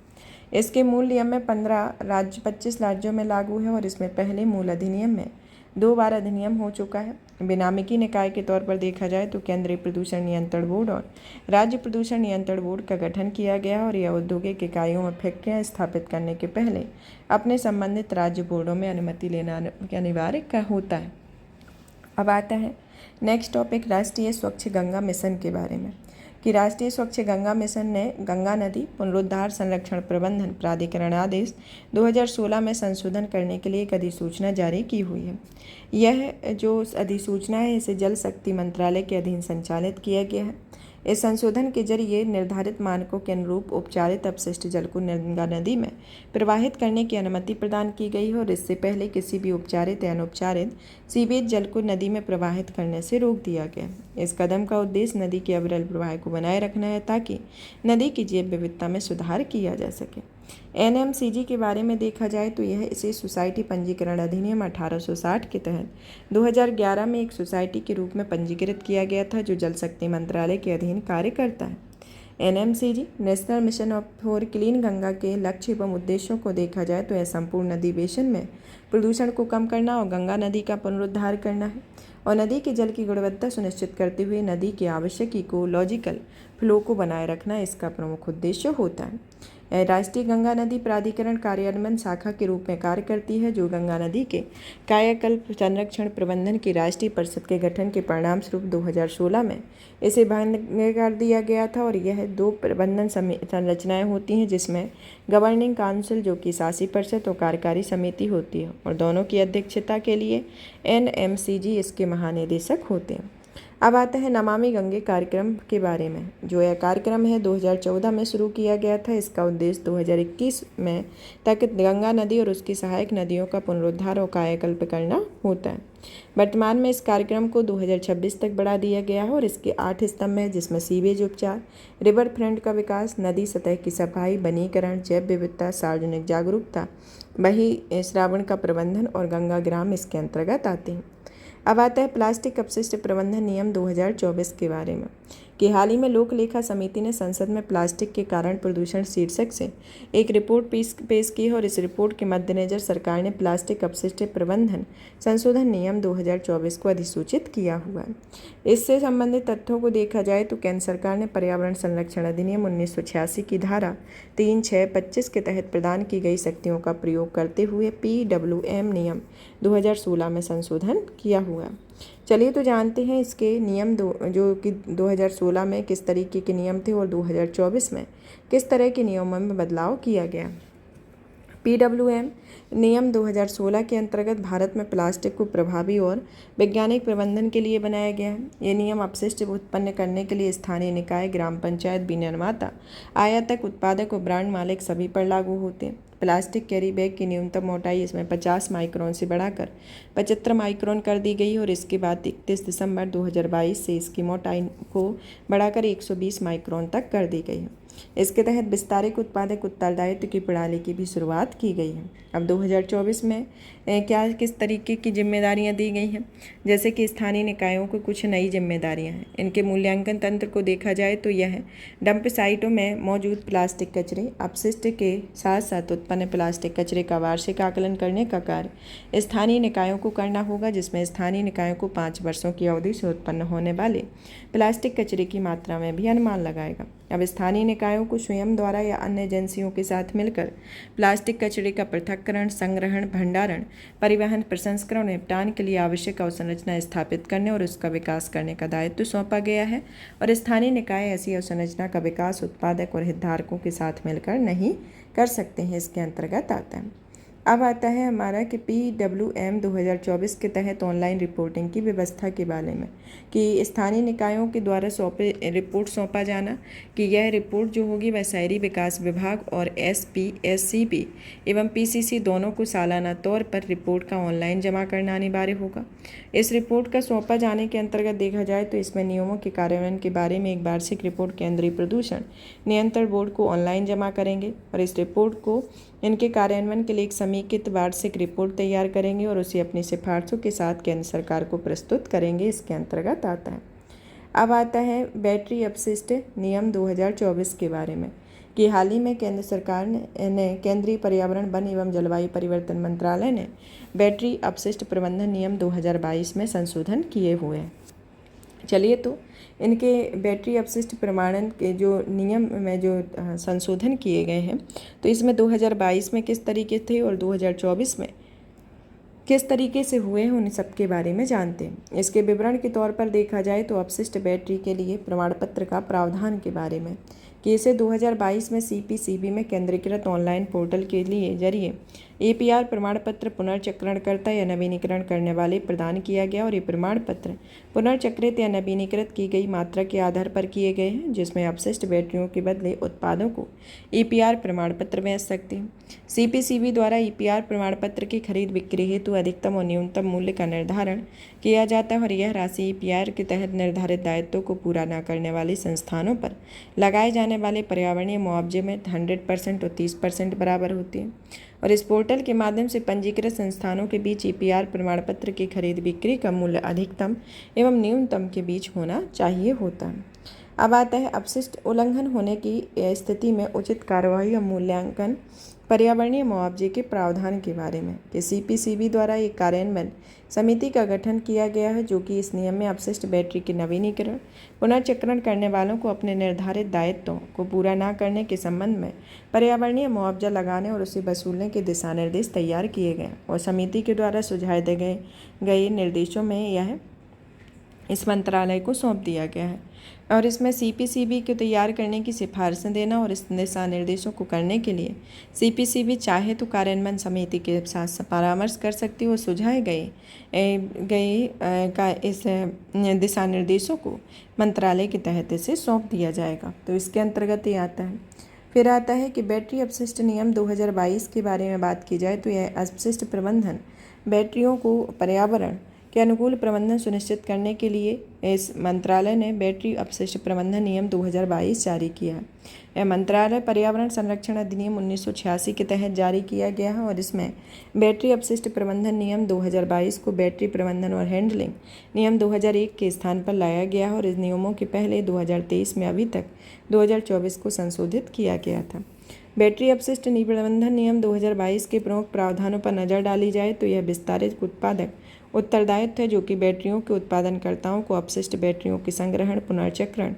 इसके मूल नियम में 25 राज्यों में लागू है और इसमें पहले मूल अधिनियम में 2 बार अधिनियम हो चुका है। विनामिकी निकाय के तौर पर देखा जाए तो केंद्रीय प्रदूषण नियंत्रण बोर्ड और राज्य प्रदूषण नियंत्रण बोर्ड का गठन किया गया और यह औद्योगिक इकाइयों में फैक्ट्रियां स्थापित करने के पहले अपने संबंधित राज्य बोर्डों में अनुमति लेना अनिवार्य होता है। अब आता है नेक्स्ट टॉपिक राष्ट्रीय स्वच्छ गंगा मिशन के बारे में कि राष्ट्रीय स्वच्छ गंगा मिशन ने गंगा नदी पुनरुद्धार संरक्षण प्रबंधन प्राधिकरण आदेश 2016 में संशोधन करने के लिए एक अधिसूचना जारी की हुई है। यह जो अधिसूचना है इसे जल शक्ति मंत्रालय के अधीन संचालित किया गया है। इस संशोधन के जरिए निर्धारित मानकों के अनुरूप उपचारित अपशिष्ट जल को गंगा नदी में प्रवाहित करने की अनुमति प्रदान की गई है और इससे पहले किसी भी उपचारित या अनुपचारित सीवेज जल को नदी में प्रवाहित करने से रोक दिया गया। इस कदम का उद्देश्य नदी के अविरल प्रवाह को बनाए रखना है ताकि नदी की जैव विविधता में सुधार किया जा सके। एनएमसीजी के बारे में देखा जाए तो यह इसे सोसाइटी पंजीकरण अधिनियम 1860 के तहत 2011 में एक सोसाइटी के रूप में पंजीकृत किया गया था, जो जल शक्ति मंत्रालय के अधीन कार्य करता है। NMCG national mission for clean Ganga के लक्ष्य एवं उद्देश्यों को देखा जाए तो यह संपूर्ण नदी बेसिन में प्रदूषण को कम करना और गंगा नदी का पुनरुद्धार करना है और नदी के जल की गुणवत्ता सुनिश्चित करते हुए नदी के आवश्यक इकोलॉजिकल फ्लो को बनाए रखना इसका प्रमुख उद्देश्य होता है। राष्ट्रीय गंगा नदी प्राधिकरण कार्यान्वयन शाखा के रूप में कार्य करती है, जो गंगा नदी के कायाकल्प संरक्षण प्रबंधन की राष्ट्रीय परिषद के गठन के परिणाम स्वरूप 2016 में इसे भंग कर दिया गया था और यह 2 प्रबंधन संरचनाएं होती हैं, जिसमें गवर्निंग काउंसिल जो कि शासी परिषद और कार्यकारी समिति होती है और दोनों की अध्यक्षता के लिए एनएमसीजी इसके महानिदेशक होते हैं। अब आते हैं नमामि गंगे कार्यक्रम के बारे में। जो यह कार्यक्रम है 2014 में शुरू किया गया था। इसका उद्देश्य 2021 में तक गंगा नदी और उसकी सहायक नदियों का पुनरुद्धार और कायाकल्प करना होता है। वर्तमान में इस कार्यक्रम को 2026 तक बढ़ा दिया गया है और इसके 8 स्तंभ हैं, जिसमें सीवेज उपचार, रिवर फ्रंट का विकास, नदी सतह की सफाई, वनीकरण, जैव विविधता, सार्वजनिक जागरूकता, बही श्रावण का प्रबंधन और गंगा ग्राम इसके अंतर्गत आते हैं। अब आता है प्लास्टिक अपशिष्ट प्रबंधन नियम 2024 के बारे में कि हाल ही में लोक लेखा समिति ने संसद में प्लास्टिक के कारण प्रदूषण शीर्षक से एक रिपोर्ट पेश की है और इस रिपोर्ट के मद्देनज़र सरकार ने प्लास्टिक अपशिष्ट प्रबंधन संशोधन नियम 2024 को अधिसूचित किया हुआ है। इससे संबंधित तथ्यों को देखा जाए तो केंद्र सरकार ने पर्यावरण संरक्षण अधिनियम 1986 की धारा 3(6)(25) के तहत प्रदान की गई शक्तियों का प्रयोग करते हुए PWM नियम 2016 में संशोधन किया हुआ है। चलिए तो जानते हैं इसके नियम जो कि 2016 में किस तरीके के नियम थे और 2024 में किस तरह के नियमों में बदलाव किया गया। PWM नियम 2016 के अंतर्गत भारत में प्लास्टिक को प्रभावी और वैज्ञानिक प्रबंधन के लिए बनाया गया है। ये नियम अपशिष्ट उत्पन्न करने के लिए स्थानीय निकाय, ग्राम पंचायत, विनिर्माता, आयातक, उत्पादक और ब्रांड मालिक सभी पर लागू होते हैं। प्लास्टिक कैरी बैग की न्यूनतम मोटाई इसमें 50 माइक्रोन से बढ़ाकर 75 माइक्रोन कर दी गई और इसके बाद 31 दिसंबर 2022 से इसकी मोटाई को बढ़ाकर 120 माइक्रोन तक कर दी गई है। इसके तहत विस्तारित उत्पादक उत्तरदायित्व की प्रणाली की भी शुरुआत की गई है। अब 2024 में क्या किस तरीके की जिम्मेदारियां दी गई हैं, जैसे कि स्थानीय निकायों को कुछ नई जिम्मेदारियां हैं। इनके मूल्यांकन तंत्र को देखा जाए तो यह डंप साइटों में मौजूद प्लास्टिक कचरे अपशिष्ट के साथ साथ उत्पन्न प्लास्टिक कचरे का वार्षिक आकलन करने का कार्य स्थानीय निकायों को करना होगा, जिसमें स्थानीय निकायों को 5 वर्षों की अवधि से उत्पन्न होने वाले प्लास्टिक कचरे की मात्रा में भी अनुमान लगाएगा। अब स्थानीय निकायों को स्वयं द्वारा या अन्य एजेंसियों के साथ मिलकर प्लास्टिक कचरे का पृथक्करण, संग्रहण, भंडारण, परिवहन, प्रसंस्करण और निपटान के लिए आवश्यक अवसंरचना स्थापित करने और उसका विकास करने का दायित्व सौंपा गया है। और स्थानीय निकाय ऐसी अवसंरचना का विकास उत्पादक और हितधारकों के साथ मिलकर नहीं कर सकते हैं, इसके अंतर्गत आता है। अब आता है हमारा कि PWM 2024 के तहत ऑनलाइन रिपोर्टिंग की व्यवस्था के बारे में, कि स्थानीय निकायों के द्वारा रिपोर्ट सौंपा जाना, कि यह रिपोर्ट जो होगी वह शहरी विकास विभाग और SPSCB एवं PCC दोनों को सालाना तौर पर रिपोर्ट का ऑनलाइन जमा करना अनिवार्य होगा। इस रिपोर्ट का सौंपा जाने के अंतर्गत देखा जाए तो इसमें नियमों के कार्यान्वयन के बारे में एक वार्षिक रिपोर्ट केंद्रीय प्रदूषण नियंत्रण बोर्ड को ऑनलाइन जमा करेंगे और इस रिपोर्ट को इनके कार्यान्वयन के लिए एक समेकित वार्षिक रिपोर्ट तैयार करेंगे और उसे अपनी सिफारिशों के साथ केंद्र सरकार को प्रस्तुत करेंगे, इसके अंतर्गत आता है। अब आता है बैटरी अपशिष्ट नियम 2024 के बारे में, कि हाल ही में केंद्र सरकार ने केंद्रीय पर्यावरण, वन एवं जलवायु परिवर्तन मंत्रालय ने बैटरी अपशिष्ट प्रबंधन नियम 2022 में संशोधन किए हुए हैं। चलिए, तो इनके बैटरी अपशिष्ट प्रमाणन के जो नियम में जो संशोधन किए गए हैं, तो इसमें 2022 में किस तरीके थे और 2024 में किस तरीके से हुए हैं, उन सब के बारे में जानते हैं। इसके विवरण के तौर पर देखा जाए तो अपशिष्ट बैटरी के लिए प्रमाण पत्र का प्रावधान के बारे में, कि इसे 2022 में CPCB में केंद्रीकृत ऑनलाइन पोर्टल के लिए जरिए APR प्रमाण पत्र पुनर्चक्रणकर्ता या नवीनीकरण करने वाले प्रदान किया गया और ये प्रमाण पत्र पुनर्चक्रित या नवीनीकृत की गई मात्रा के आधार पर किए गए हैं, जिसमें अपशिष्ट बैटरियों के बदले उत्पादों को APR प्रमाण पत्र बेच सकते हैं। CPCB द्वारा APR प्रमाण पत्र की खरीद बिक्री हेतु अधिकतम और न्यूनतम मूल्य का निर्धारण किया जाता है और यह राशि APR के तहत निर्धारित दायित्वों को पूरा न करने वाले संस्थानों पर लगाए जाने वाले पर्यावरणीय मुआवजे में 100% और 30% बराबर होती है। और इस पोर्टल के माध्यम से पंजीकृत संस्थानों के बीच APR प्रमाण पत्र की खरीद बिक्री का मूल्य अधिकतम एवं न्यूनतम के बीच होना चाहिए होता है। अब आता है अपशिष्ट उल्लंघन होने की स्थिति में उचित कार्रवाई और मूल्यांकन पर्यावरणीय मुआवजे के प्रावधान के बारे में, कि CPCB द्वारा एक कार्यान्वयन समिति का गठन किया गया है, जो कि इस नियम में अपशिष्ट बैटरी के नवीनीकरण पुनर्चक्रण करने वालों को अपने निर्धारित दायित्वों को पूरा न करने के संबंध में पर्यावरणीय मुआवजा लगाने और उसे वसूलने के दिशा निर्देश तैयार किए गए और समिति के द्वारा सुझाए गए निर्देशों में यह इस मंत्रालय को सौंप दिया गया है। और इसमें CPCB को तैयार करने की सिफारिशें देना और इस दिशा निर्देशों को करने के लिए CPCB चाहे तो कार्यान्वयन समिति के साथ परामर्श कर सकती है और सुझाए गए का इस दिशा निर्देशों को मंत्रालय के तहत इसे सौंप दिया जाएगा। तो इसके अंतर्गत ये आता है। फिर आता है कि बैटरी अपशिष्ट नियम 2022 के बारे में बात की जाए तो यह अपशिष्ट प्रबंधन बैटरियों को पर्यावरण के अनुकूल प्रबंधन सुनिश्चित करने के लिए इस मंत्रालय ने बैटरी अपशिष्ट प्रबंधन नियम 2022 जारी किया है। यह मंत्रालय पर्यावरण संरक्षण अधिनियम 1986 के तहत जारी किया गया है और इसमें बैटरी अपशिष्ट प्रबंधन नियम 2022 को बैटरी प्रबंधन और हैंडलिंग नियम 2001 के स्थान पर लाया गया है और इस नियमों के पहले 2023 में अभी तक 2024 को संशोधित किया गया था। बैटरी अपशिष्ट प्रबंधन नियम 2022 के प्रमुख प्रावधानों पर नज़र डाली जाए तो यह विस्तारित उत्पादक उत्तरदायित्व है, जो कि बैटरियों के उत्पादनकर्ताओं को अपशिष्ट बैटरियों के संग्रहण, पुनर्चक्रण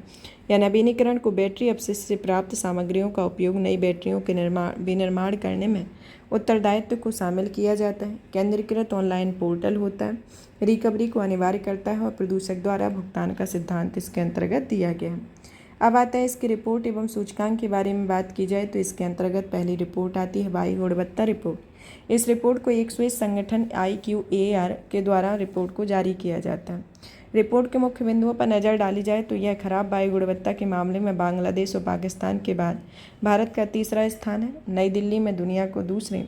या नवीनीकरण को बैटरी अपशिष्ट से प्राप्त सामग्रियों का उपयोग नई बैटरियों के विनिर्माण करने में उत्तरदायित्व को शामिल किया जाता है। केंद्रीकृत ऑनलाइन पोर्टल होता है, रिकवरी को अनिवार्य करता है और प्रदूषक द्वारा भुगतान का सिद्धांत इसके अंतर्गत दिया गया है। अब आता है इसकी रिपोर्ट एवं सूचकांक के बारे में बात की जाए तो इसके अंतर्गत पहली रिपोर्ट आती है वायु गुणवत्ता रिपोर्ट। इस रिपोर्ट को एक स्विस संगठन IQAR के द्वारा रिपोर्ट को जारी किया जाता है। रिपोर्ट के मुख्य बिंदुओं पर नज़र डाली जाए तो यह खराब वायु गुणवत्ता के मामले में बांग्लादेश और पाकिस्तान के बाद भारत का तीसरा स्थान है। नई दिल्ली में दुनिया को दूसरी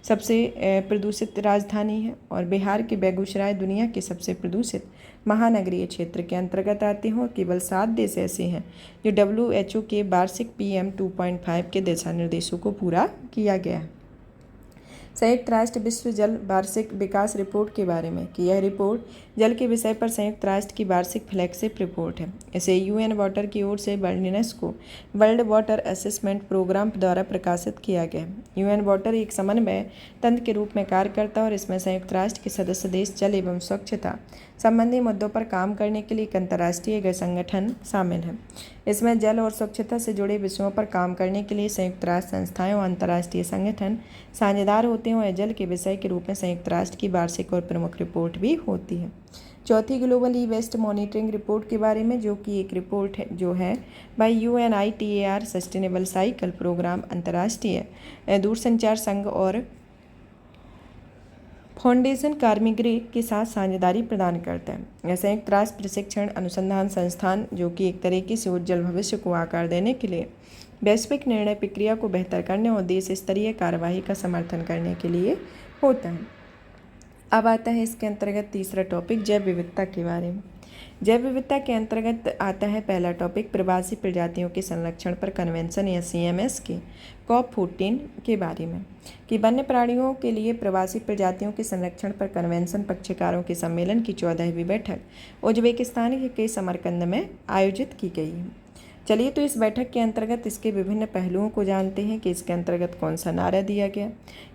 सबसे प्रदूषित राजधानी है और बिहार के बेगूसराय दुनिया की सबसे प्रदूषित महानगरीय क्षेत्र के अंतर्गत आते हैं और केवल 7 देश ऐसे हैं जो WHO के वार्षिक PM 2.5 के दिशा निर्देशों को पूरा किया गया है। संयुक्त राष्ट्र विश्व जल वार्षिक विकास रिपोर्ट के बारे में कि यह रिपोर्ट जल के विषय पर संयुक्त राष्ट्र की वार्षिक फ्लैगशिप रिपोर्ट है। इसे UN वाटर की ओर से UNESCO world water assessment programme द्वारा प्रकाशित किया गया। UN वाटर एक समन्वय तंत्र के रूप में कार्य करता है और इसमें संयुक्त राष्ट्र के सदस्य देश जल एवं स्वच्छता संबंधी मुद्दों पर काम करने के लिए एक अंतर्राष्ट्रीय संगठन शामिल है। इसमें जल और स्वच्छता से जुड़े विषयों पर काम करने के लिए संयुक्त राष्ट्र संस्थाएं और अंतर्राष्ट्रीय संगठन साझेदार होते हैं और जल के विषय के रूप में संयुक्त राष्ट्र की वार्षिक और प्रमुख रिपोर्ट भी होती है। चौथी global e waste monitoring report के बारे में, जो कि एक रिपोर्ट है जो है by UNITAR sustainable cycle programme अंतर्राष्ट्रीय दूरसंचार संघ और फाउंडेशन कार्मिग्रे के साथ साझेदारी प्रदान करता है। यह संयुक्त राष्ट्र प्रशिक्षण अनुसंधान संस्थान, जो कि एक तरीके से उज्जवल भविष्य को आकार देने के लिए वैश्विक निर्णय प्रक्रिया को बेहतर करने और देश स्तरीय कार्यवाही का समर्थन करने के लिए होता है। अब आता है इसके अंतर्गत तीसरा टॉपिक जैव विविधता के बारे में। जैव विविधता के अंतर्गत आता है पहला टॉपिक प्रवासी प्रजातियों के संरक्षण पर कन्वेंशन या CMS के COP14 के बारे में कि वन्य प्राणियों के लिए प्रवासी प्रजातियों के संरक्षण पर कन्वेंशन पक्षकारों के सम्मेलन की 14वीं बैठक उज्बेकिस्तान के समरकंद में आयोजित की गई है। चलिए तो इस बैठक के अंतर्गत इसके विभिन्न पहलुओं को जानते हैं कि इसके अंतर्गत कौन सा नारा दिया गया,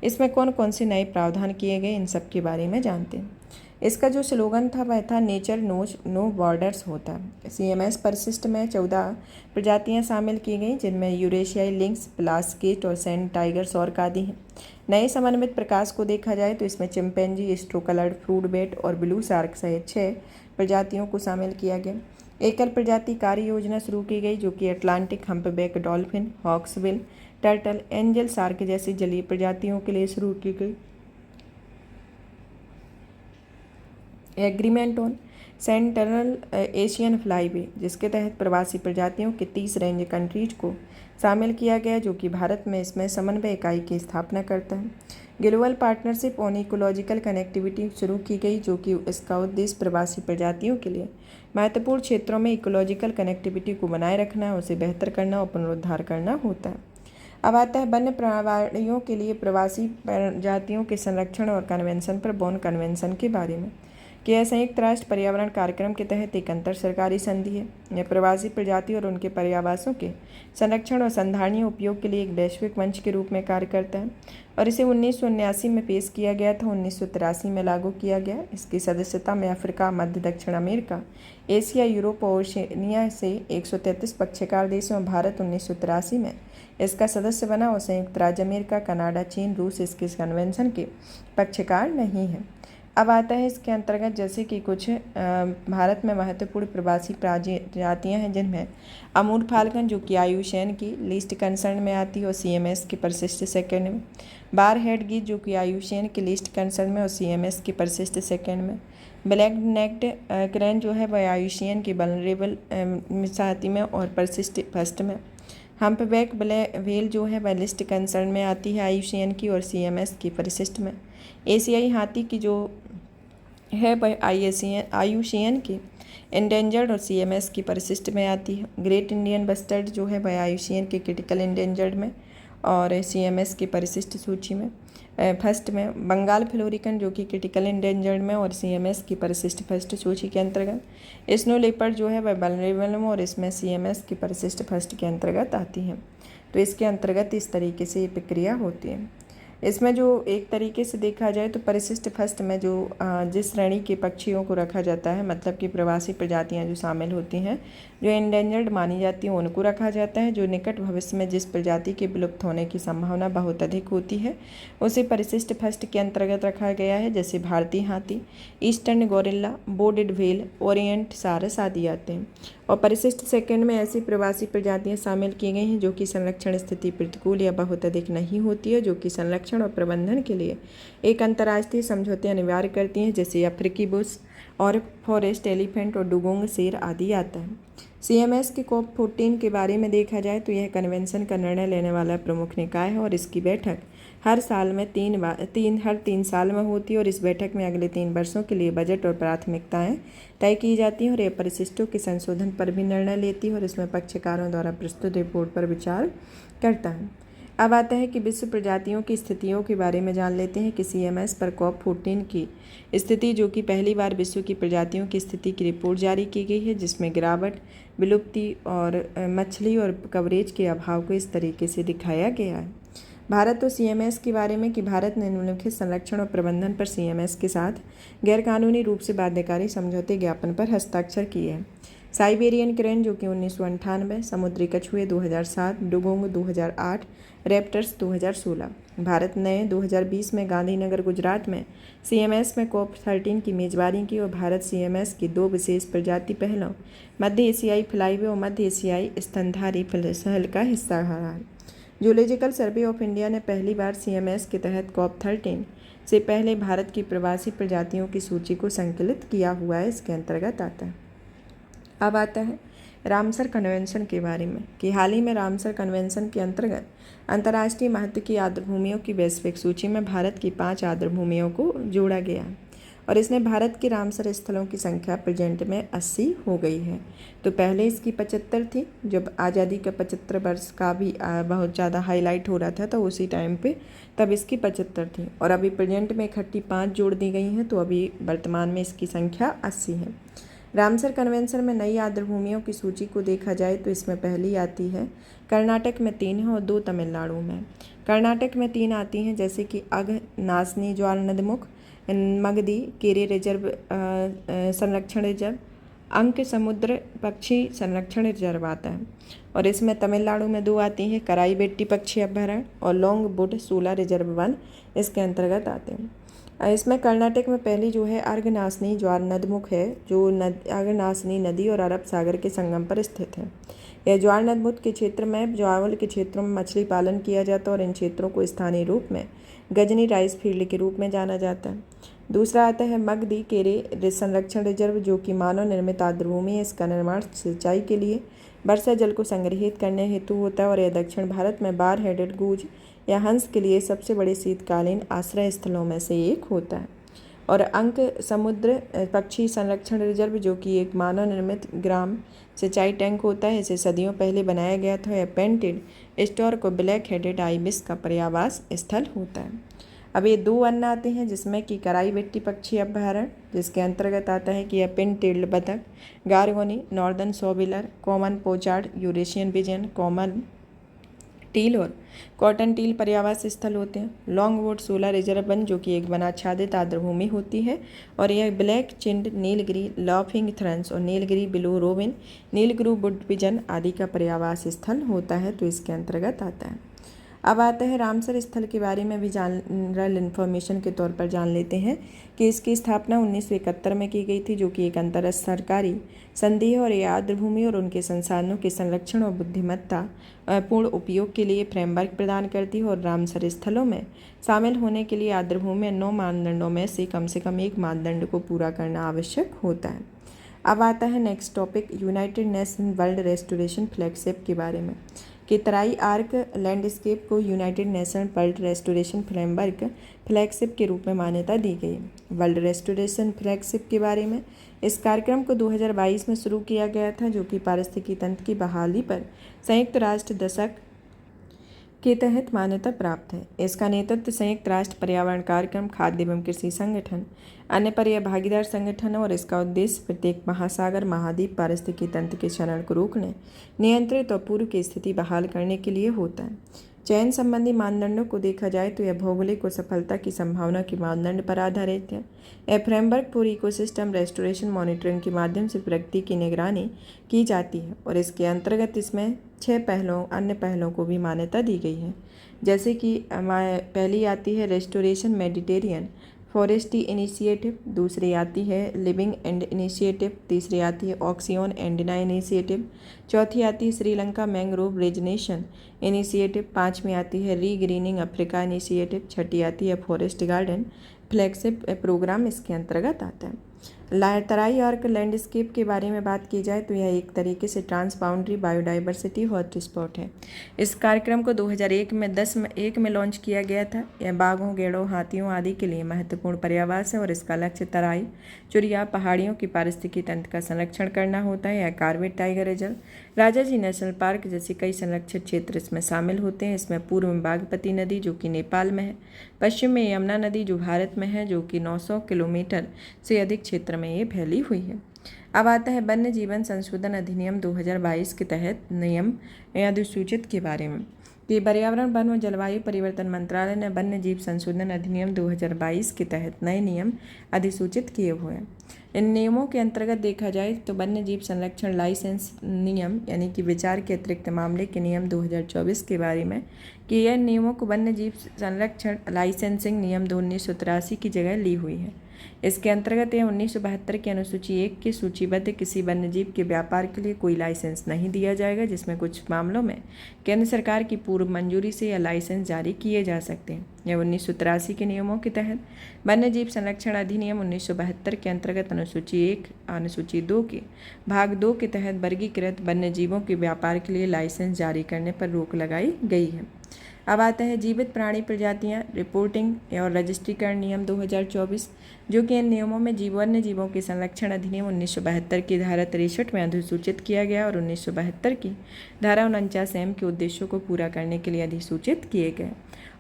इसमें कौन कौन से नए प्रावधान किए गए, इन सब के बारे में जानते हैं। इसका जो स्लोगन था वह था नेचर नोज नो बॉर्डर्स होता है। CMS परिशिष्ट में 14 प्रजातियां शामिल की गई, जिनमें यूरेशियाई लिंक्स, प्लास्केट और सैंड टाइगर्स और आदि हैं। नए समन्वित प्रकाश को देखा जाए तो इसमें चिंपैंजी, स्ट्रोकलर्ड, फ्रूट बेट और ब्लू शार्क सहित 6 प्रजातियों को शामिल किया गया। एकल प्रजाति कार्य योजना शुरू की गई, जो कि Atlantic humpback dolphin, hawksbill turtle, angel shark जैसी जलीय प्रजातियों के लिए शुरू की गई। Agreement on central Asian flyway, जिसके तहत प्रवासी प्रजातियों के 30 रेंज कंट्रीज को शामिल किया गया, जो कि भारत में इसमें समन्वय इकाई की स्थापना करता है। Global partnership on ecological connectivity शुरू की गई, जो कि इसका उद्देश्य प्रवासी प्रजातियों के लिए महत्वपूर्ण क्षेत्रों में इकोलॉजिकल कनेक्टिविटी को बनाए रखना, उसे बेहतर करना और पुनरुद्धार करना होता है। अब आता है वन्य प्राणियों के लिए प्रवासी प्रजातियों के संरक्षण और कन्वेंशन पर बॉन कन्वेंशन के बारे में कि यह संयुक्त राष्ट्र पर्यावरण कार्यक्रम के तहत एक अंतर सरकारी संधि है। यह प्रवासी प्रजाति और उनके पर्यावासों के संरक्षण और संधारणीय उपयोग के लिए एक वैश्विक मंच के रूप में कार्य करता है और इसे 1979 में पेश किया गया था, 1983 में लागू किया गया। इसकी सदस्यता में अफ्रीका, मध्य दक्षिण अमेरिका, एशिया, यूरोप और ओशिनिया से 133 पक्षकार देशों और भारत 1983 में इसका सदस्य बना और संयुक्त राज्य अमेरिका, कनाडा, चीन, रूस इसके कन्वेंशन के पक्षकार नहीं है। अब आता है इसके अंतर्गत जैसे कि कुछ भारत में महत्वपूर्ण प्रवासी प्रजातियां हैं, जिनमें अमूर फाल्कन, जो कि आयुषैन की लिस्ट कंसर्न में आती है और CMS के परिशिष्ट सेकंड में। बार हेड गीत, जो कि आयुषैन की लिस्ट कंसर्न में और CMS के परिशिष्ट सेकंड में। ब्लैक नेक्ड क्रेन जो है वह आयुषैन की वल्नरेबल साथी में और परिशिष्ट फर्स्ट में। हम्पबैक व्हेल जो है वह लिस्ट कंसर्न में आती है आयुषैन की और CMS की परिशिष्ट में। एशियाई हाथी की जो है वह आयुषैन की एंडेंजर्ड और CMS की परिशिष्ट में आती है। ग्रेट इंडियन बस्टर्ड जो है वह आयुषैन के क्रिटिकल एंडेंजर्ड में और CMS की परिशिष्ट सूची में फर्स्ट में। बंगाल फ्लोरिकन जो कि क्रिटिकल एंडेंजर्ड में और CMS की परिशिष्ट फर्स्ट सूची के अंतर्गत। स्नो लेपर्ड जो है वह वल्नरेबल में और इसमें CMS की परिशिष्ट फर्स्ट के अंतर्गत आती है। तो इसके अंतर्गत इस तरीके से ये प्रक्रिया होती है। इसमें जो एक तरीके से देखा जाए तो परिशिष्ट फर्स्ट में जो जिस श्रेणी के पक्षियों को रखा जाता है, मतलब कि प्रवासी प्रजातियां जो शामिल होती हैं, जो एंडेंजर्ड मानी जाती हैं, उनको रखा जाता है। जो निकट भविष्य में जिस प्रजाति के विलुप्त होने की संभावना बहुत अधिक होती है उसे परिशिष्ट फर्स्ट के अंतर्गत रखा गया है, जैसे भारतीय हाथी, eastern gorilla, boarded whale, Orient सारस आदि आते हैं। और परिशिष्ट सेकंड में ऐसी प्रवासी प्रजातियां शामिल की गई हैं जो कि संरक्षण स्थिति प्रतिकूल या बहुत अधिक नहीं होती है, जो कि संरक्षण और प्रबंधन के लिए एक अंतर्राष्ट्रीय समझौते अनिवार्य करती हैं, जैसे अफ्रीकी बुश और फॉरेस्ट एलिफेंट और डुगोंग शेर आदि आता है। CMS के COP14 के बारे में देखा जाए तो यह कन्वेंशन का निर्णय लेने वाला प्रमुख निकाय है और इसकी बैठक हर तीन साल में होती है और इस बैठक में अगले 3 वर्षों के लिए बजट और प्राथमिकताएं तय की जाती हैं और यह परिशिष्टों के संशोधन पर भी निर्णय लेती है और इसमें पक्षकारों द्वारा प्रस्तुत रिपोर्ट पर विचार करता है। अब आता है कि विश्व प्रजातियों की स्थितियों के बारे में जान लेते हैं कि CMS पर COP14 की स्थिति, जो कि पहली बार विश्व की प्रजातियों की स्थिति की रिपोर्ट जारी की गई है, जिसमें गिरावट, विलुप्ति और मछली और कवरेज के अभाव को इस तरीके से दिखाया गया है। भारत और CMS के बारे में कि भारत ने निम्नलिखित संरक्षण और प्रबंधन पर CMS के साथ गैरकानूनी रूप से बाध्यकारी समझौते ज्ञापन पर हस्ताक्षर किए हैं। साइबेरियन क्रेन जो कि 1998, समुद्री कछुए 2007, डुगोंग 2008, रैप्टर्स 2016। भारत ने 2020 में गांधीनगर गुजरात में CMS में COP13 की मेजबानी की और भारत CMS की 2 विशेष प्रजाति पहलों मध्य एशियाई फ्लाईवे और मध्य एशियाई स्तनधारी पहल का हिस्सा रहा है। जूलॉजिकल सर्वे ऑफ इंडिया ने पहली बार CMS के तहत COP13 से पहले भारत की प्रवासी प्रजातियों की सूची को संकलित किया हुआ है, इसके अंतर्गत आता है। अब आता है रामसर कन्वेंशन के बारे में कि हाल ही में रामसर कन्वेंशन के अंतर्गत अंतर्राष्ट्रीय महत्व की आर्द्रभूमियों की वैश्विक सूची में भारत की 5 आर्द्रभूमियों को जोड़ा गया है और इसने भारत के रामसर स्थलों की संख्या प्रेजेंट में 80 हो गई है। तो पहले इसकी 75 थी, जब आज़ादी का 75 वर्ष का भी बहुत ज़्यादा हाईलाइट हो रहा था तो उसी टाइम पे तब इसकी 75 थी और अभी प्रेजेंट में इकट्ठी 5 जोड़ दी गई हैं, तो अभी वर्तमान में इसकी संख्या 80 है। रामसर कन्वेंशन में नई आर्द्रभूमियों की सूची को देखा जाए तो इसमें पहली आती है कर्नाटक में 3 है और 2 तमिलनाडु में। कर्नाटक में 3 आती हैं जैसे कि अघ नासनी ज्वाल नदमुख, मगधी केरे रिजर्व संरक्षण रिजर्व, अंक समुद्र पक्षी संरक्षण रिजर्व आता है और इसमें तमिलनाडु में 2 आती हैं कराईबेट्टी पक्षी अभ्यारण्य और लॉन्ग बुड सूला रिजर्व वन इसके अंतर्गत आते हैं। इसमें कर्नाटक में पहली जो है अर्घनासनी ज्वार नदमुख है, जो अर्घनासनी नदी और अरब सागर के संगम पर स्थित है। यह ज्वार नदमुख के क्षेत्र में ज्वावल के क्षेत्रों में मछली पालन किया जाता है और इन क्षेत्रों को स्थानीय रूप में गजनी राइस फील्ड के रूप में जाना जाता है। दूसरा आता है मगधी केरे संरक्षण रिजर्व, जो कि मानव निर्मित आर्द्रभूमि है। इसका निर्माण सिंचाई के लिए वर्षा जल को संग्रहित करने हेतु होता है और यह दक्षिण भारत में बार हेडेड गूज या हंस के लिए सबसे बड़े शीतकालीन आश्रय स्थलों में से एक होता है। और अंक समुद्र पक्षी संरक्षण रिजर्व, जो कि एक मानव निर्मित ग्राम सिंचाई टैंक होता है, इसे सदियों पहले बनाया गया था। यह पेंटेड स्टॉर्क और ब्लैक हेडेड आइबिस का पर्यावास स्थल होता है। अब ये 2 अन्य आते हैं जिसमें कि कराईबेट्टी पक्षी अभ्यारण्य, जिसके अंतर्गत आता है कि यह पिन टेल्ड बतख, garganey, northern shoveler, common pochard, Eurasian pigeon, common teal और कॉटन टील पर्यावास स्थल होते हैं। लॉन्ग वुड सोलर रिजर्व वन, जो कि एक वनाच्छादित आर्द्रभूमि होती है और यह black chinned, Nilgiri, laughing thrushes और Nilgiri blue robin, Nilgiri wood pigeon आदि का पर्यावास स्थल होता है, तो इसके अंतर्गत आता है। अब आता है रामसर स्थल के बारे में भी जनरल इन्फॉर्मेशन के तौर पर जान लेते हैं कि इसकी स्थापना 1971 में की गई थी, जो कि एक अंतर सरकारी संधि है और ये आर्द्रभूमि और उनके संसाधनों के संरक्षण और बुद्धिमत्ता पूर्ण उपयोग के लिए फ्रेमवर्क प्रदान करती है और रामसर स्थलों में शामिल होने के लिए आर्द्रभूमि में 9 मानदंडों में से कम 1 मानदंड को पूरा करना आवश्यक होता है। अब आता है next topic United nation world restoration flagship के बारे में कि तराई आर्क लैंडस्केप को United nation world restoration framework flagship के रूप में मान्यता दी गई। वर्ल्ड रेस्टोरेशन फ्लैगशिप के बारे में इस कार्यक्रम को 2022 में शुरू किया गया था, जो कि पारिस्थितिकी तंत्र की बहाली पर संयुक्त राष्ट्र दशक के तहत मान्यता प्राप्त है। इसका नेतृत्व संयुक्त राष्ट्र पर्यावरण कार्यक्रम, खाद्य एवं कृषि संगठन, अन्य पर्याय भागीदार संगठन और इसका उद्देश्य प्रत्येक महासागर महाद्वीप पारिस्थितिकी तंत्र के क्षरण को रोकने, नियंत्रित और पूर्व की स्थिति बहाल करने के लिए होता है। चयन संबंधी मानदंडों को देखा जाए तो यह भौगोलिक और सफलता की संभावना के मानदंड पर आधारित है। यह फ्रेमवर्क पूरी इकोसिस्टम रेस्टोरेशन मॉनिटरिंग के माध्यम से प्रगति की निगरानी की जाती है और इसके अंतर्गत इसमें 6 अन्य पहलों को भी मान्यता दी गई है, जैसे कि पहली आती है रेस्टोरेशन मेडिटेरियन फॉरेस्टी इनिशिएटिव, दूसरी आती है लिविंग एंड इनिशिएटिव, तीसरी आती है ऑक्सियन एंडिना इनिशिएटिव, चौथी आती है श्रीलंका मैंग्रोव रिजनेशन इनिशिएटिव, 5वीं आती है रीग्रीनिंग अफ्रीका इनिशिएटिव, 6ठी आती है फॉरेस्ट गार्डन फ्लैगशिप प्रोग्राम इसके अंतर्गत आता है। तराई और लैंडस्केप के बारे में बात की जाए तो यह एक तरीके से ट्रांस बाउंड्री बायोडाइवर्सिटी हॉटस्पॉट है। इस कार्यक्रम को 2001 में लॉन्च किया गया था। यह बाघों, गेड़ों, हाथियों आदि के लिए महत्वपूर्ण पर्यावास है और इसका लक्ष्य तराई, चुरिया, पहाड़ियों की पारिस्थितिकी तंत्र का संरक्षण करना होता है। यह Corbett tiger reserve, Rajaji national park जैसे कई संरक्षित क्षेत्र इसमें शामिल होते हैं। इसमें पूर्व में बागमती नदी जो कि नेपाल में है, पश्चिम में यमुना नदी जो भारत में है, जो कि 900 किलोमीटर से अधिक क्षेत्र में ये फैली हुई है। अब आता है वन्य जीवन संशोधन अधिनियम 2022 के तहत नियम या अधिसूचित के बारे में। कि पर्यावरण, वन व जलवायु परिवर्तन मंत्रालय ने वन्य जीव संशोधन अधिनियम 2022 के तहत नए नियम अधिसूचित किए हुए हैं। इन नियमों के अंतर्गत देखा जाए तो वन्य जीव संरक्षण लाइसेंस नियम यानी कि विचार के अतिरिक्त मामले के नियम 2024 के बारे में कि यह नियमों को वन्य जीव संरक्षण लाइसेंसिंग नियम 1983 की जगह ली हुई है। इसके अंतर्गत यह 1972 की अनुसूची 1 की सूचीबद्ध किसी वन्यजीव के व्यापार के लिए कोई लाइसेंस नहीं दिया जाएगा, जिसमें कुछ मामलों में केंद्र सरकार की पूर्व मंजूरी से यह लाइसेंस जारी किए जा सकते हैं। यह 1983 के नियमों के तहत वन्यजीव संरक्षण अधिनियम 1972 के अंतर्गत अनुसूची 1 अनुसूची 2 के भाग 2 के तहत वर्गीकृत वन्यजीवों के व्यापार के लिए लाइसेंस जारी करने पर रोक लगाई गई है। अब आता है जीवित प्राणी प्रजातियां रिपोर्टिंग और रजिस्ट्रीकरण नियम 2024, जो कि इन नियमों में वन्य जीवों के संरक्षण अधिनियम 1972 की धारा 63 में अधिसूचित किया गया और 1972 की धारा 49M के उद्देश्यों को पूरा करने के लिए अधिसूचित किए गए।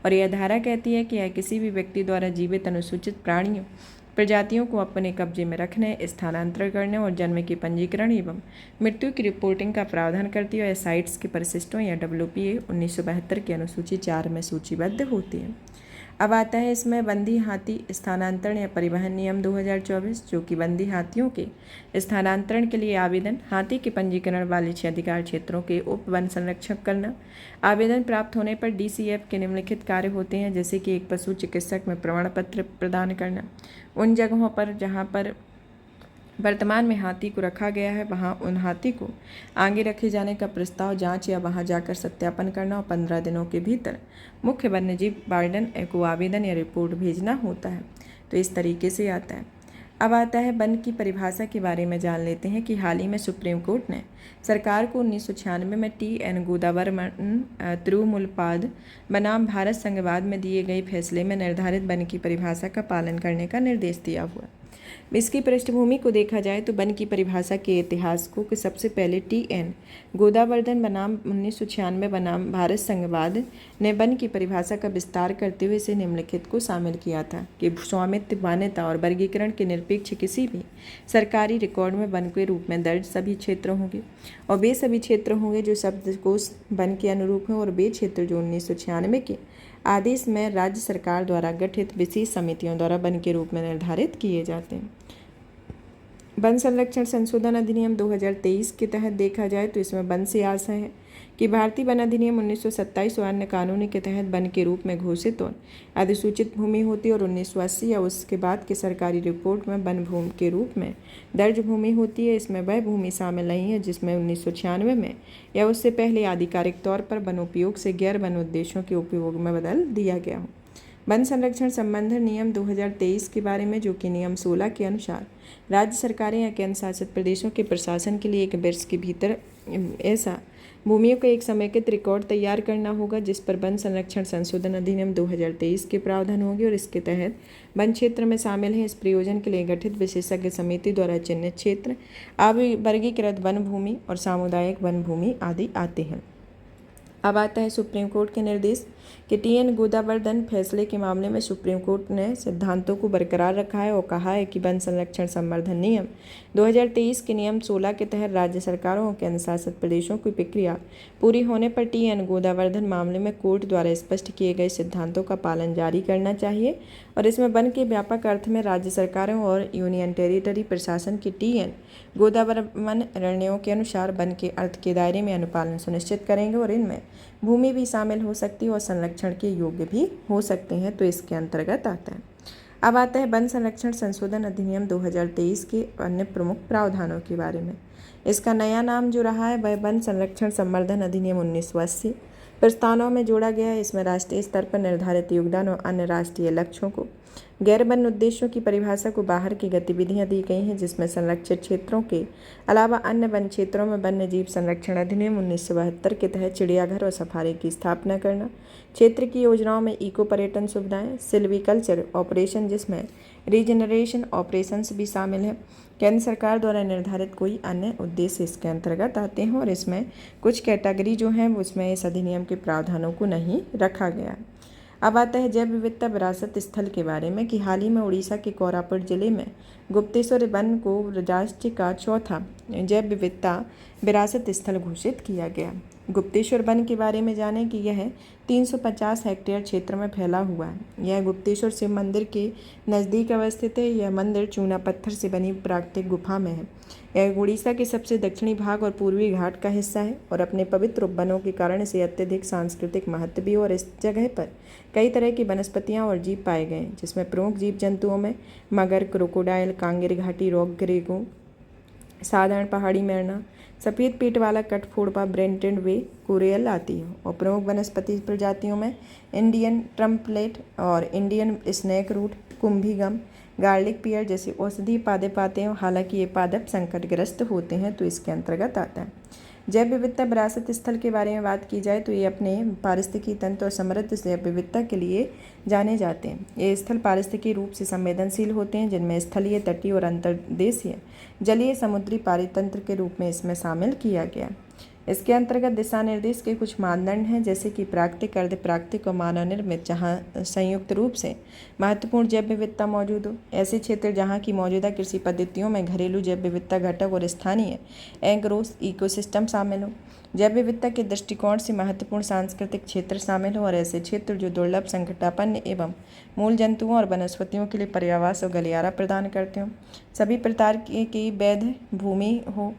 और यह धारा कहती है कि यह किसी भी व्यक्ति द्वारा जीवित अनुसूचित प्राणियों प्रजातियों को अपने कब्जे में रखने, स्थानांतरण करने और जन्म के पंजीकरण एवं मृत्यु की रिपोर्टिंग का प्रावधान करती है। साइट्स के परिशिष्टों या WPA 1972 की अनुसूची 4 में सूचीबद्ध होती है। अब आता है इसमें बंदी हाथी स्थानांतरण या परिवहन नियम 2024, जो कि बंदी हाथियों के स्थानांतरण के लिए आवेदन, हाथी के पंजीकरण वाले अधिकार क्षेत्रों के उप वन संरक्षक करना। आवेदन प्राप्त होने पर DCF के निम्नलिखित कार्य होते हैं, जैसे कि एक पशु चिकित्सक में प्रमाण पत्र प्रदान करना, उन जगहों पर जहाँ पर वर्तमान में हाथी को रखा गया है वहां उन हाथी को आगे रखे जाने का प्रस्ताव जांच या वहां जाकर सत्यापन करना और 15 दिनों के भीतर मुख्य वन्यजीव वार्डन को आवेदन या रिपोर्ट भेजना होता है। तो इस तरीके से आता है। अब आता है वन की परिभाषा के बारे में जान लेते हैं कि हाल ही में सुप्रीम कोर्ट ने सरकार को 1996 में TN गोदावरमन तिरुमुलपाद बनाम भारत संघवाद में दिए गए फैसले में निर्धारित वन की परिभाषा का पालन करने का निर्देश दिया हुआ। इसकी पृष्ठभूमि को देखा जाए तो वन की परिभाषा के इतिहास को कि सबसे पहले TN गोदावर्धन बनाम 1996 बनाम भारत संघवाद ने वन की परिभाषा का विस्तार करते हुए इसे निम्नलिखित को शामिल किया था कि स्वामित्व, मान्यता और वर्गीकरण के निरपेक्ष किसी भी सरकारी रिकॉर्ड में वन के रूप में दर्ज सभी क्षेत्र होंगे और वे सभी क्षेत्र होंगे जो शब्दकोश वन के अनुरूप हैं और वे क्षेत्र जो 1996 के आदेश में राज्य सरकार द्वारा गठित विशेष समितियों द्वारा वन के रूप में निर्धारित किए जाते हैं। वन संरक्षण संशोधन अधिनियम 2023 के तहत देखा जाए तो इसमें वन से आशा है कि भारतीय वन अधिनियम 1927 और अन्य कानूनों के तहत वन के रूप में घोषित और अधिसूचित भूमि होती है और 1980 या उसके बाद के सरकारी रिपोर्ट में वन भूमि के रूप में दर्ज भूमि होती है। इसमें वह भूमि शामिल नहीं है जिसमें 1996 में या उससे पहले आधिकारिक तौर पर वन उपयोग से गैर वन उद्देश्यों के उपयोग में बदल दिया गया हो। वन संरक्षण संबंधी नियम 2023 के बारे में, जो कि नियम 16 के अनुसार राज्य सरकारें या केंद्र शासित प्रदेशों के प्रशासन के लिए 1 वर्ष के भीतर ऐसा भूमियों का एक समेकित रिकॉर्ड तैयार करना होगा जिस पर वन संरक्षण संशोधन अधिनियम 2023 के प्रावधान होंगे और इसके तहत वन क्षेत्र में शामिल हैं इस प्रयोजन के लिए गठित विशेषज्ञ समिति द्वारा चिन्हित क्षेत्र, वर्गीकृत वन भूमि और सामुदायिक वन भूमि आदि आते हैं। अब आता है सुप्रीम कोर्ट के निर्देश कि TN गोदावर्धन फैसले के मामले में सुप्रीम कोर्ट ने सिद्धांतों को बरकरार रखा है और कहा है कि वन संरक्षण संवर्धन नियम 2023 के नियम 16 के तहत राज्य सरकारों और केंद्र शासित प्रदेशों की प्रक्रिया पूरी होने पर TN गोदावर्धन मामले में कोर्ट द्वारा स्पष्ट किए गए सिद्धांतों का पालन जारी करना चाहिए और इसमें वन के व्यापक अर्थ में राज्य सरकारों और यूनियन टेरिटरी प्रशासन की TN गोदावर्धन निर्णयों के अनुसार वन के अर्थ के दायरे में अनुपालन सुनिश्चित करेंगे और इनमें भूमि भी शामिल हो सकती है और संरक्षण के योग्य भी हो सकते हैं। तो इसके अंतर्गत आता है। अब आता है वन संरक्षण संशोधन अधिनियम 2023 के अन्य प्रमुख प्रावधानों के बारे में। इसका नया नाम जो रहा है वह वन संरक्षण संवर्धन अधिनियम 1980 प्रस्तावनाओं में जोड़ा गया है। इसमें राष्ट्रीय स्तर पर निर्धारित योगदान और अन्य राष्ट्रीय लक्ष्यों को, गैर वन उद्देश्यों की परिभाषा को बाहर की गतिविधियां दी गई हैं, जिसमें संरक्षित क्षेत्रों के अलावा अन्य वन क्षेत्रों में वन्य जीव संरक्षण अधिनियम 1972 के तहत चिड़ियाघर और सफारी की स्थापना करना, क्षेत्र की योजनाओं में इको पर्यटन सुविधाएं, सिल्वीकल्चर ऑपरेशन जिसमें रीजनरेशन ऑपरेशंस भी शामिल है। केंद्र सरकार द्वारा निर्धारित कोई अन्य उद्देश्य इसके अंतर्गत आते हैं और इसमें कुछ कैटेगरी जो हैं उसमें इस अधिनियम के प्रावधानों को नहीं रखा गया है। अब आता है जैव विविधता विरासत स्थल के बारे में कि हाल ही में उड़ीसा के कोरापुट जिले में गुप्तेश्वर वन को राज्य का चौथा जैव विविधता विरासत स्थल घोषित किया गया। गुप्तेश्वर वन के बारे में जानें कि यह 350 हेक्टेयर क्षेत्र में फैला हुआ है। यह गुप्तेश्वर शिव मंदिर के नज़दीक अवस्थित है। यह मंदिर चूना पत्थर से बनी प्राकृतिक गुफा में है। यह उड़ीसा के सबसे दक्षिणी भाग और पूर्वी घाट का हिस्सा है और अपने पवित्र वनों के कारण इसे अत्यधिक सांस्कृतिक महत्व भी, और इस जगह पर कई तरह की वनस्पतियां और जीव पाए गए, जिसमें प्रमुख जीव जंतुओं में मगर, क्रोकोडाइल, कांगेर घाटी रॉक ग्रेगो, साधारण पहाड़ी मैना, सफ़ेद पेट वाला कठफोड़वा, ब्रेंटेड वे कोरियल आती है। और प्रमुख वनस्पति प्रजातियों में इंडियन ट्रम्पलेट और इंडियन स्नेक रूट, कुंभीगम, गार्लिक पियर जैसे औषधीय पादप आते हैं। हालांकि ये पादप संकटग्रस्त होते हैं तो इसके अंतर्गत आता है। जैव विविधता विरासत स्थल के बारे में बात की जाए तो ये अपने पारिस्थितिकी तंत्र और समृद्ध जैव विविधता के लिए जाने जाते हैं। ये स्थल पारिस्थितिकी रूप से संवेदनशील होते हैं, जिनमें स्थलीय, तटीय और अंतर्देशीय जलीय समुद्री पारितंत्र के रूप में इसमें शामिल किया गया। इसके अंतर्गत दिशा निर्देश के कुछ मानदंड हैं, जैसे कि प्राकृतिक, अर्ध प्राकृतिक और मानव निर्मित, जहाँ संयुक्त रूप से महत्वपूर्ण जैव विविधता मौजूद हो। ऐसे क्षेत्र जहाँ की मौजूदा कृषि पद्धतियों में घरेलू जैव विविधता घटक और स्थानीय एग्रोस इकोसिस्टम शामिल हो। जैव विविधता के दृष्टिकोण से महत्वपूर्ण सांस्कृतिक क्षेत्र शामिल हो और ऐसे क्षेत्र जो दुर्लभ, संकटापन्न एवं मूल जंतुओं और वनस्पतियों के लिए पर्यावास और गलियारा प्रदान करते हों। सभी प्रकार की वैध भूमि हो।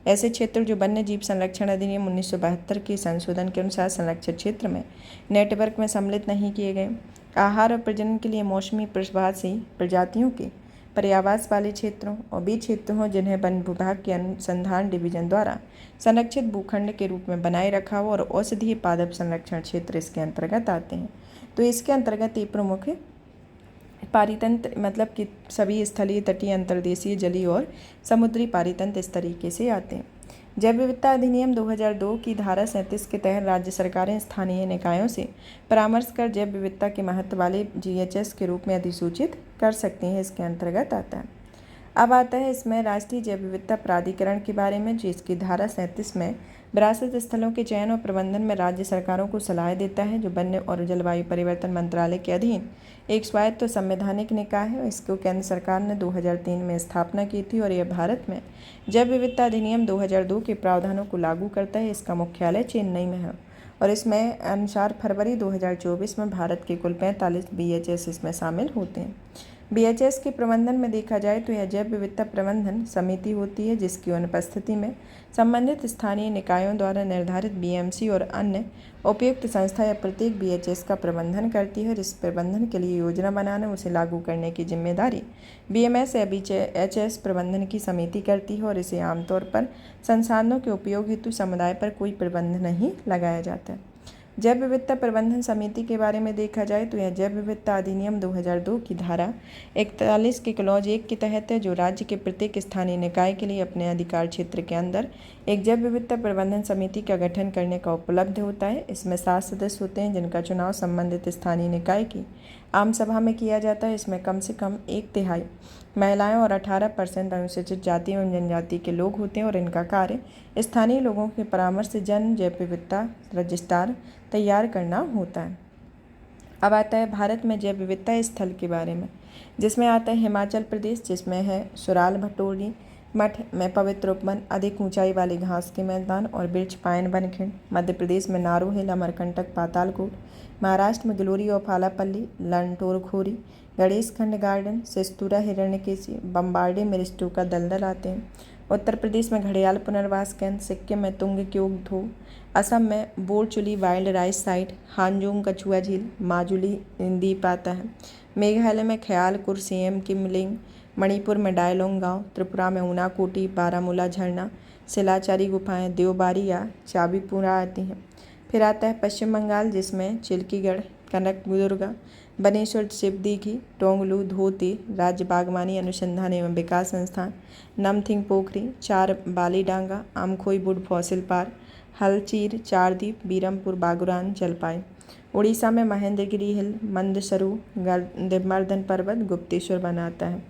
ऐसे क्षेत्र जो वन्य जीव संरक्षण अधिनियम 1972 के संशोधन के अनुसार संरक्षित क्षेत्र में नेटवर्क में सम्मिलित नहीं किए गए। आहार और प्रजनन के लिए मौसमी प्रवासी प्रजातियों के पर्यावास वाले क्षेत्रों और भी क्षेत्र हों जिन्हें वन विभाग के अनुसंधान डिवीजन द्वारा संरक्षित भूखंड के रूप में बनाए रखा हो, और औषधीय पादप संरक्षण क्षेत्र इसके अंतर्गत आते हैं। तो इसके अंतर्गत ये प्रमुख पारितंत्र मतलब कि सभी स्थलीय, तटीय, अंतर्देशीय, जलीय और समुद्री पारितंत्र इस तरीके से आते हैं। जैव विविधता अधिनियम 2002 की धारा 37 के तहत राज्य सरकारें स्थानीय निकायों से परामर्श कर जैव विविधता के महत्व वाले GHS के रूप में अधिसूचित कर सकती हैं। इसके अंतर्गत आता है। अब आता है इसमें राष्ट्रीय जैव विविधता प्राधिकरण के बारे में, जिसकी धारा 37 में विरासत स्थलों के चयन और प्रबंधन में राज्य सरकारों को सलाह देता है, जो वन्य और जलवायु परिवर्तन मंत्रालय के अधीन एक स्वायत्त तो संवैधानिक निकाय है। इसको केंद्र सरकार ने 2003 में स्थापना की थी और यह भारत में जैव विविधता अधिनियम 2002 के प्रावधानों को लागू करता है। इसका मुख्यालय चेन्नई में है और इसमें अनुसार फरवरी 2024 में भारत के कुल 45 BHS इसमें शामिल होते हैं। BHS के प्रबंधन में देखा जाए तो यह जैव विविधता प्रबंधन समिति होती है, जिसकी अनुपस्थिति में संबंधित स्थानीय निकायों द्वारा निर्धारित BMC और अन्य उपयुक्त संस्था या प्रत्येक BHS का प्रबंधन करती है। इस प्रबंधन के लिए योजना बनाने, उसे लागू करने की जिम्मेदारी BMS या BHS प्रबंधन की समिति करती है और इसे आमतौर पर संसाधनों के उपयोग हेतु समुदाय पर कोई प्रतिबंध नहीं लगाया जाता है। जैव विविधता प्रबंधन समिति के बारे में देखा जाए तो यह जैव विविधता अधिनियम 2002 की धारा 41 के क्लॉज 1 के तहत है, जो राज्य के प्रत्येक स्थानीय निकाय के लिए अपने अधिकार क्षेत्र के अंदर एक जैव विविधता प्रबंधन समिति का गठन करने का उपलब्ध होता है। इसमें 7 सदस्य होते हैं, जिनका चुनाव संबंधित स्थानीय निकाय की आम सभा में किया जाता है। इसमें कम से कम 1/3 महिलाएं और 18% अनुसूचित जाति एवं जनजाति के लोग होते हैं और इनका कार्य स्थानीय लोगों के परामर्श से जन जैव विविधता रजिस्टर तैयार करना होता है। अब आता है भारत में जैव विविधता स्थल के बारे में, जिसमें आता है हिमाचल प्रदेश, जिसमें है सुराल भटोली मठ में पवित्र उपवन, अधिक ऊंचाई वाले घास के मैदान और वृक्ष पायन वनखंड। मध्य प्रदेश में नारू हिल, अमरकंटक, पातालकोट। महाराष्ट्र में ग्लोरी ऑफ आलापल्ली, लंटोरखोरी, गणेश खंड गार्डन, सिस्तूरा, हिरण्यकेशी, बम्बार्डे, मिरिस्टू का दलदल आते हैं। उत्तर प्रदेश में घड़ियाल पुनर्वास केंद्र, सिक्किम में तुंगक्योक धो, असम में बोरचुली वाइल्ड राइस साइट, हांजोंग कछुआ झील, माजुली द्वीप आता है। मेघालय में ख्यालकुर, सिएम किमलिंग, मणिपुर में डायलोंग गांव, त्रिपुरा में ऊनाकोटी, बारामूला झरना, सिलाचारी गुफाएं, देवबारी या चाबीपुरा आती हैं। फिर आता है पश्चिम बंगाल, जिसमें चिल्कीगढ़, कनकदुर्गा, बनेश्वर शिवदीघी, टोंगलू, धोती, राज्य बागवानी अनुसंधान एवं विकास संस्थान, नमथिंग पोखरी, चार बालीडांगा, आमखोई वुड फॉसिल पार्क, हलचीर, चारदीप, बीरमपुर, बागुरान, जलपाई। उड़ीसा में महेंद्रगिरी हिल, मंदसरू, देवमर्दन पर्वत, गुप्तेश्वर वन आता है,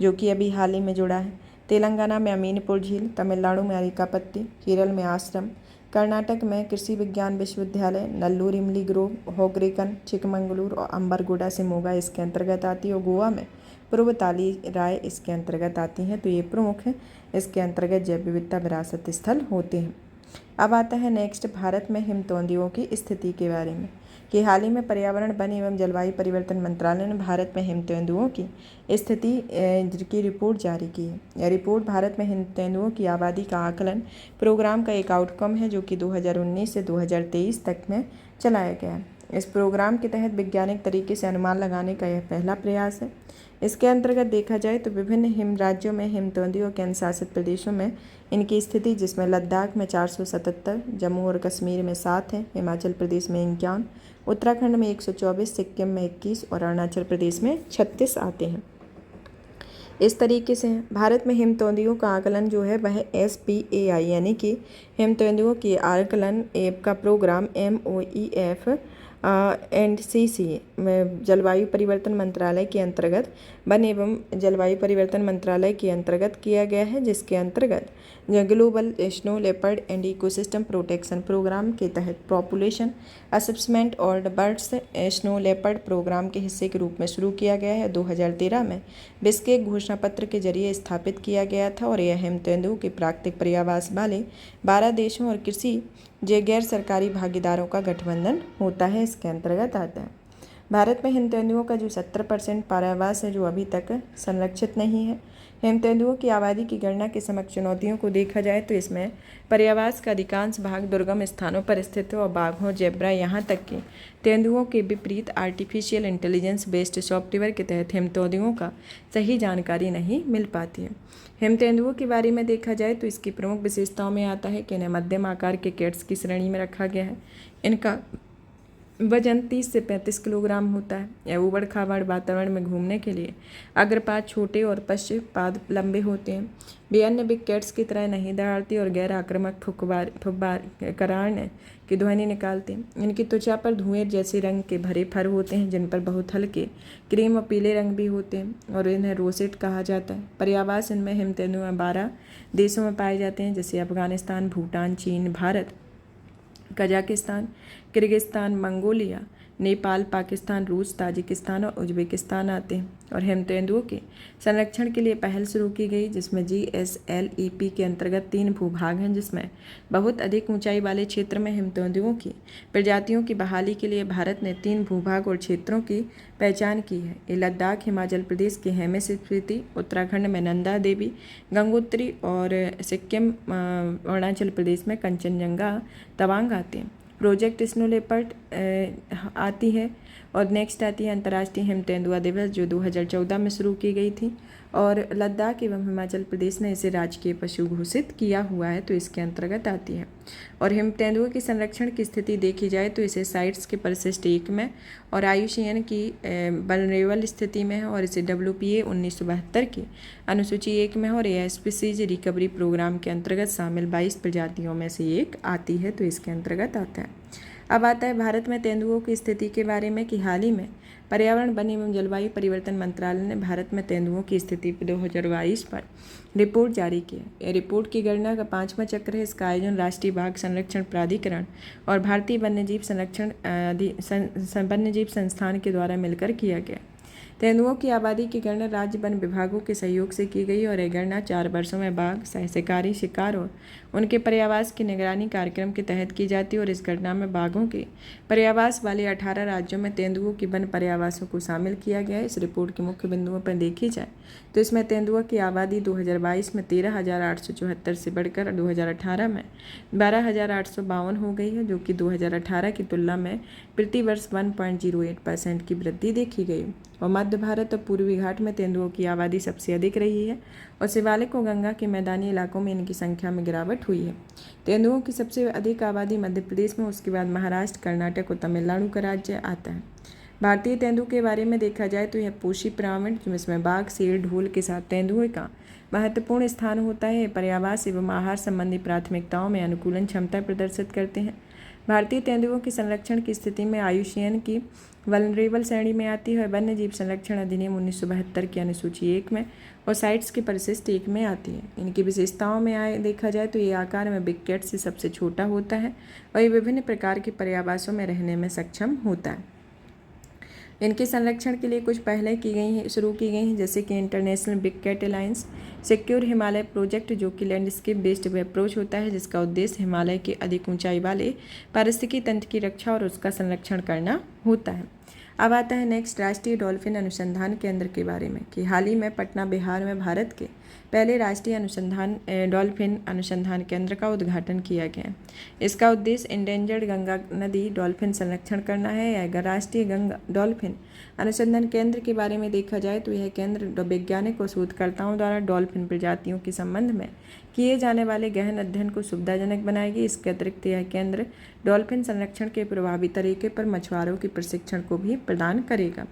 जो कि अभी हाल ही में जुड़ा है। तेलंगाना में अमीनपुर झील, तमिलनाडु में अरिकापत्ती, केरल में आश्रम, कर्नाटक में कृषि विज्ञान विश्वविद्यालय, नल्लूर इमली ग्रोव, होगरेकन, चिकमंगलूर और अंबरगोड़ा शिमोगा इसके अंतर्गत आती है। और गोवा में पूर्वताली राय इसके अंतर्गत आती हैं। तो ये प्रमुख इसके अंतर्गत जैव विविधता विरासत स्थल होते हैं। अब आता है नेक्स्ट भारत में हिमतौंदियों की स्थिति के बारे में, कि हाल ही में पर्यावरण, वन एवं जलवायु परिवर्तन मंत्रालय ने भारत में हिमतेंदुओं की स्थिति की रिपोर्ट जारी की है। यह रिपोर्ट भारत में हिमतेंदुओं की आबादी का आकलन प्रोग्राम का एक आउटकम है, जो कि 2019 से 2023 तक में चलाया गया है। इस प्रोग्राम के तहत वैज्ञानिक तरीके से अनुमान लगाने का यह पहला प्रयास है। इसके अंतर्गत देखा जाए तो विभिन्न हिम राज्यों में हिमतेंदुओं के अनुशासित प्रदेशों में इनकी स्थिति, जिसमें लद्दाख में 477, जम्मू और कश्मीर में 7 है, हिमाचल प्रदेश में 51, उत्तराखंड में 124, सिक्किम में 21 और अरुणाचल प्रदेश में 36 आते हैं। इस तरीके से भारत में हिमतौंदियों का आकलन जो है वह SPAI यानी कि हिमतौंदियों की आकलन ऐप का प्रोग्राम MOEF एंड CC में जलवायु परिवर्तन मंत्रालय के अंतर्गत, वन एवं जलवायु परिवर्तन मंत्रालय के अंतर्गत किया गया है, जिसके अंतर्गत global snow leopard and ecosystem protection programme के तहत पॉपुलेशन असेसमेंट और बर्ड्स स्नो लेपर्ड प्रोग्राम के हिस्से के रूप में शुरू किया गया है। 2013 में बिश्केक घोषणा पत्र के जरिए स्थापित किया गया था और यह हिमतेंदुओं के प्राकृतिक पर्यावास वाले 12 देशों और कृषि गैर सरकारी भागीदारों का गठबंधन होता है, इसके अंतर्गत आता है। भारत में हिमतेंदुओं का जो 70% पर्यावास है जो अभी तक संरक्षित नहीं है। हिमतेंदुओं की आबादी की गणना के समक्ष चुनौतियों को देखा जाए तो इसमें पर्यावास का अधिकांश भाग दुर्गम स्थानों पर स्थित है और बाघों, जेब्रा, यहाँ तक कि तेंदुओं के विपरीत आर्टिफिशियल इंटेलिजेंस बेस्ड सॉफ्टवेयर के तहत हिमतेंदुओं का सही जानकारी नहीं मिल पाती है। हिमतेंदुओं के बारे में देखा जाए तो इसकी प्रमुख विशेषताओं में आता है कि इन्हें मध्यम आकार के कैट्स की श्रेणी में रखा गया है। इनका वजन 30 से 35 किलोग्राम होता है। यह उबड़ खाबड़ वातावरण में घूमने के लिए अग्रपाद छोटे और पश्चपाद लंबे होते हैं। वे अन्य बिग कैट्स की तरह नहीं दहाड़ती और गैर आक्रामक फुब्बार करारने की ध्वनि निकालते हैं। इनकी त्वचा पर धुएं जैसे रंग के भरे फर होते हैं, जिन पर बहुत हल्के क्रीम और पीले रंग भी होते हैं और इन्हें रोसेट कहा जाता है। पर्यावास इनमें हिमतेंदुए 12 देशों में पाए जाते हैं, जैसे अफगानिस्तान, भूटान, चीन, Bharat, Kazakhstan, Kyrgyzstan, Mongolia, Nepal, Pakistan, रूस, ताजिकिस्तान और उज्बेकिस्तान आते हैं। और हिमतेंदुओं के संरक्षण के लिए पहल शुरू की गई, जिसमें GSLEP के अंतर्गत 3 भूभाग हैं, जिसमें बहुत अधिक ऊंचाई वाले क्षेत्र में हिमतेंदुओं की प्रजातियों की बहाली के लिए भारत ने 3 भूभाग और क्षेत्रों की पहचान की है। ये लद्दाख, हिमाचल प्रदेश के हेमस स्फीति, उत्तराखंड में नंदा देवी, गंगोत्री और सिक्किम, अरुणाचल प्रदेश में कंचनजंगा, तवांग आते हैं। प्रोजेक्ट स्नो लेपर्ड आती है और नेक्स्ट आती है अंतर्राष्ट्रीय हिमतेंदुआ दिवस, जो 2014 में शुरू की गई थी और लद्दाख एवं हिमाचल प्रदेश ने इसे राजकीय पशु घोषित किया हुआ है, तो इसके अंतर्गत आती है। और हिमतेंदुओं की संरक्षण की स्थिति देखी जाए तो इसे साइट्स के परिशिष्ट 1 में और IUCN की वल्नरेबल स्थिति में है और इसे WPA 1972 की अनुसूची 1 में है और यह स्पीसीज रिकवरी प्रोग्राम के अंतर्गत शामिल 22 प्रजातियों में से एक आती है, तो इसके अंतर्गत आता है। अब आता है भारत में तेंदुओं की स्थिति के बारे में, कि हाल ही में पर्यावरण, वन एवं जलवायु परिवर्तन मंत्रालय ने भारत में तेंदुओं की स्थिति 2022 पर रिपोर्ट जारी की है। रिपोर्ट की गणना का 5वां चक्र है। इसका आयोजन राष्ट्रीय बाघ संरक्षण प्राधिकरण और भारतीय वन्यजीव संस्थान के द्वारा मिलकर किया गया। तेंदुओं की आबादी की गणना राज्य वन विभागों के सहयोग से की गई और यह गणना 4 वर्षों में बाघ, शिकारी, शिकार और उनके पर्यावास की निगरानी कार्यक्रम के तहत की जाती है और इस गणना में बाघों के पर्यावास वाले 18 राज्यों में तेंदुओं की वन पर्यावासों को शामिल किया गया है। इस रिपोर्ट के मुख्य बिंदुओं पर देखी जाए तो इसमें तेंदुओं की आबादी 2022 में 13,874 से बढ़कर 2018 में 12,852 हो गई है, जो कि 2018 की तुलना में प्रति वर्ष 1.08% की वृद्धि देखी गई। और मध्य भारत और पूर्वी घाट में तेंदुओं की आबादी सबसे अधिक रही है और शिवालिक और गंगा के मैदानी इलाकों में इनकी संख्या में गिरावट हुई है। तेंदुओं की सबसे अधिक आबादी मध्य प्रदेश में, उसके बाद महाराष्ट्र, कर्नाटक और तमिलनाडु का राज्य आता है। भारतीय तेंदुओं के बारे में देखा जाए तो यह पोषी पिरामिड, जिसमें बाघ, शेर, ढोल के साथ तेंदुओं का महत्वपूर्ण स्थान होता है, पर्यावास एवं आहार संबंधी प्राथमिकताओं में अनुकूलन क्षमता प्रदर्शित करते हैं। भारतीय तेंदुओं के संरक्षण की स्थिति में आयुष्यन की वल्नरेबल श्रेणी में आती है और वन्य जीव संरक्षण अधिनियम 1972 की अनुसूची 1 में और साइट्स की परिशिष्ट 1 में आती है। इनकी विशेषताओं में देखा जाए तो ये आकार में बिग कैट से सबसे छोटा होता है और ये विभिन्न प्रकार के पर्यावासों में रहने में सक्षम होता है। इनके संरक्षण के लिए कुछ पहले शुरू की गई हैं, जैसे कि international big cat alliance, secure Himalaya project, जो कि लैंडस्केप बेस्ड अप्रोच होता है, जिसका उद्देश्य हिमालय के अधिक ऊंचाई वाले पारिस्थितिकी तंत्र की रक्षा और उसका संरक्षण करना होता है। अब आता है नेक्स्ट राष्ट्रीय डॉल्फिन अनुसंधान केंद्र के बारे में, कि हाल ही में पटना, बिहार में भारत के पहले राष्ट्रीय डॉल्फिन अनुसंधान केंद्र का उद्घाटन किया गया। इसका उद्देश्य इंडेंजर्ड गंगा नदी डॉल्फिन संरक्षण करना है। यह राष्ट्रीय गंगा डॉल्फिन अनुसंधान केंद्र के बारे में देखा जाए तो यह केंद्र वैज्ञानिक और शोधकर्ताओं द्वारा डॉल्फिन प्रजातियों के संबंध में किए जाने वाले गहन अध्ययन को सुविधाजनक बनाएगी। इसके अतिरिक्त यह केंद्र डॉल्फिन संरक्षण के प्रभावी तरीके पर मछुआरों के प्रशिक्षण को भी प्रदान करेगा।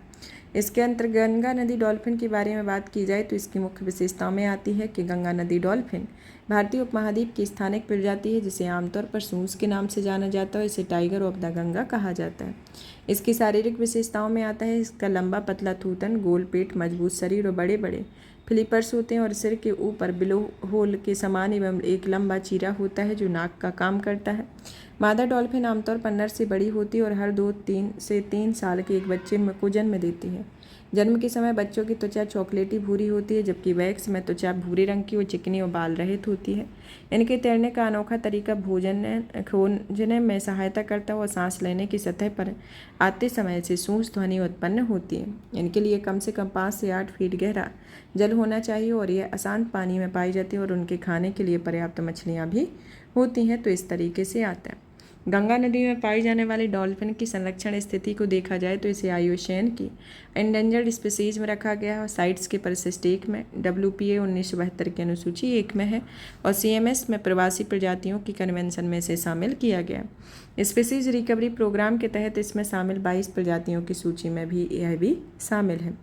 इसके अंतर्गत गंगा नदी डॉल्फिन के बारे में बात की जाए तो इसकी मुख्य विशेषताओं में आती है कि गंगा नदी डॉल्फिन भारतीय उपमहाद्वीप की स्थानिक प्रजाति है, जिसे आमतौर पर सूस के नाम से जाना जाता है। इसे टाइगर ऑफ द गंगा कहा जाता है। इसकी शारीरिक विशेषताओं में आता है इसका लंबा पतला थूथन, गोल पेट, मजबूत शरीर और बड़े बड़े फ्लिपर्स होते हैं और सिर के ऊपर बिलो होल के समान एवं एक लंबा चीरा होता है जो नाक का काम करता है। मादा डॉल्फिन आमतौर पर नर से बड़ी होती है और हर 2 से 3 साल के एक बच्चे को जन्म देती है। जन्म के समय बच्चों की त्वचा चॉकलेटी भूरी होती है, जबकि वयस्क में त्वचा भूरे रंग की और चिकनी और बाल रहित होती है। इनके तैरने का अनोखा तरीका खोजने में सहायता करता है और सांस लेने की सतह पर आते समय से सूंस ध्वनि उत्पन्न होती है। इनके लिए कम से कम 5 से 8 फीट गहरा जल होना चाहिए और यह अशांत पानी में पाई जाती है और उनके खाने के लिए पर्याप्त मछलियाँ भी होती हैं। तो इस तरीके से आता है। गंगा नदी में पाई जाने वाली डॉल्फिन की संरक्षण स्थिति को देखा जाए तो इसे IUCN की एंडेंजर्ड स्पीसीज में रखा गया है और साइट्स के परिशिष्ट 1 में, WPA 1972 की अनुसूची 1 में है और CMS में प्रवासी प्रजातियों की कन्वेंशन में इसे शामिल किया गया। स्पीसीज रिकवरी प्रोग्राम के तहत इसमें शामिल 22 प्रजातियों की सूची में भी यह भी शामिल है।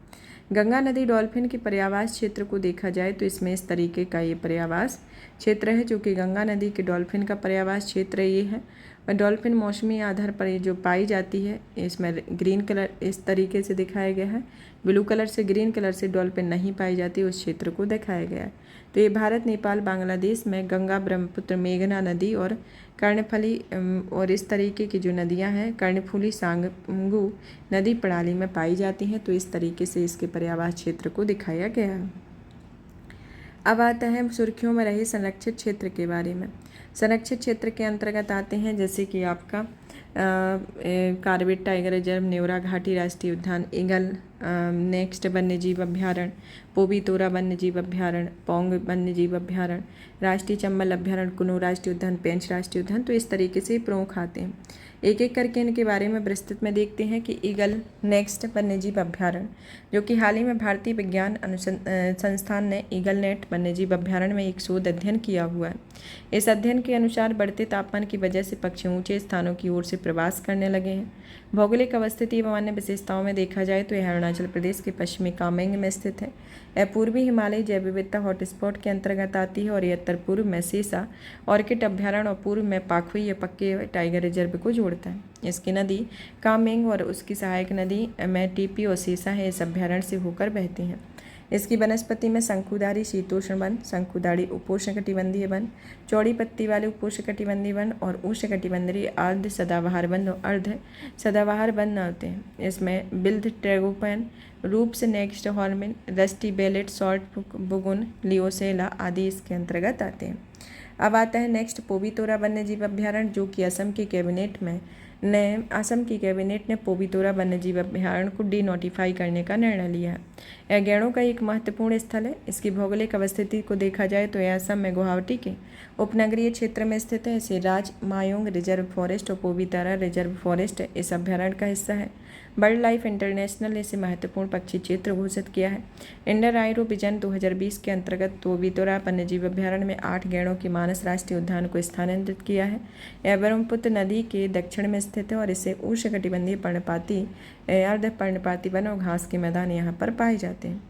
गंगा नदी डॉल्फिन के पर्यावास क्षेत्र को देखा जाए तो इसमें इस तरीके का ये पर्यावास क्षेत्र है, जो कि गंगा नदी के डॉल्फिन का पर्यावास क्षेत्र ये है। और डॉल्फिन मौसमी आधार पर ये जो पाई जाती है, इसमें ग्रीन कलर इस तरीके से दिखाया गया है। ब्लू कलर से, ग्रीन कलर से डॉल्फिन नहीं पाई जाती, उस क्षेत्र को दिखाया गया है। तो ये भारत, नेपाल, बांग्लादेश में गंगा, ब्रह्मपुत्र, मेघना नदी और कर्णफली और इस तरीके की जो नदियां हैं, कर्णफुली, सांगू नदी प्रणाली में पाई जाती हैं। तो इस तरीके से इसके पर्यावास क्षेत्र को दिखाया गया है। अब आता है सुर्खियों में रहे संरक्षित क्षेत्र के बारे में। संरक्षित क्षेत्र के अंतर्गत आते हैं जैसे कि आपका कार्बेट टाइगर रिजर्व, नेवरा घाटी राष्ट्रीय उद्यान, ईगल नेक्स्ट वन्यजीव अभ्यारण्य, पोबीतोरा वन्यजीव अभ्यारण्य, पोंग वन्यजीव अभ्यारण्य, राष्ट्रीय चंबल अभ्यारण्य, कुनो राष्ट्रीय उद्यान, पेंच राष्ट्रीय उद्यान। तो इस तरीके से प्रमुख आते हैं। एक एक करके इनके बारे में विस्तृत में देखते हैं कि ईगल नेक्स्ट वन्यजीव अभ्यारण्य, जो कि हाल ही में भारतीय विज्ञान संस्थान ने ईगल नेट वन्यजीव अभ्यारण्य में एक शोध अध्ययन किया हुआ है। इस अध्ययन के अनुसार बढ़ते तापमान की वजह से पक्षी ऊंचे स्थानों की ओर से प्रवास करने लगे हैं। भौगोलिक अवस्थिति एवं अन्य विशेषताओं में देखा जाए तो यह अरुणाचल प्रदेश के पश्चिमी कामेंग में स्थित है। यह पूर्वी हिमालयी जैव विविधता हॉटस्पॉट के अंतर्गत आती है और यह उत्तर पूर्व में सेसा ऑर्किड अभ्यारण्य और पूर्व में पाखुई या पक्के टाइगर रिजर्व को जोड़ता है। इसकी नदी कामेंग और उसकी सहायक नदी में टीपी और सेसा है, इस अभ्यारण्य से होकर बहती हैं। इसकी वनस्पति में शंकुधारी शीतोष्ण वन, शंकुधारी उपोष्णकटिबंधीय वन, चौड़ी पत्ती वाले उपोष्णकटिबंधीय वन और उष्णकटिबंधीय अर्ध सदाबहार वन और अर्ध सदाबहार वन होते हैं। इसमें Blyth's tragopan, rufous necked hornbill, rusty bellied, short Bugun, liocichla आदि इसके अंतर्गत आते हैं। अब आता है नेक्स्ट पोबीतोरा वन्यजीव अभ्यारण्य, जो कि असम की कैबिनेट ने पोबीतोरा वन्यजीव अभ्यारण्य को डीनोटिफाई करने का निर्णय लिया है। यह गैंडों का एक महत्वपूर्ण स्थल है। इसकी भौगोलिक अवस्थिति को देखा जाए तो यह असम में गुवाहाटी के उपनगरीय क्षेत्र में स्थित है। इसे राज मायोंग रिजर्व फॉरेस्ट और पोबीतोरा रिजर्व फॉरेस्ट इस अभ्यारण्य का हिस्सा है बर्ड लाइफ इंटरनेशनल ने इसे महत्वपूर्ण पक्षी क्षेत्र घोषित किया है। इंडर आयरो विजन 2020 के अंतर्गत तोबीतोरा वन्यजीव अभ्यारण्य में 8 गैंडों की मानस राष्ट्रीय उद्यान को स्थानांतरित किया है। यह ब्रह्मपुत्र नदी के दक्षिण में स्थित है और इसे उष्णकटिबंधीय पर्णपाती, अर्ध पर्णपाती वन और घास के मैदान यहाँ पर पाए जाते हैं।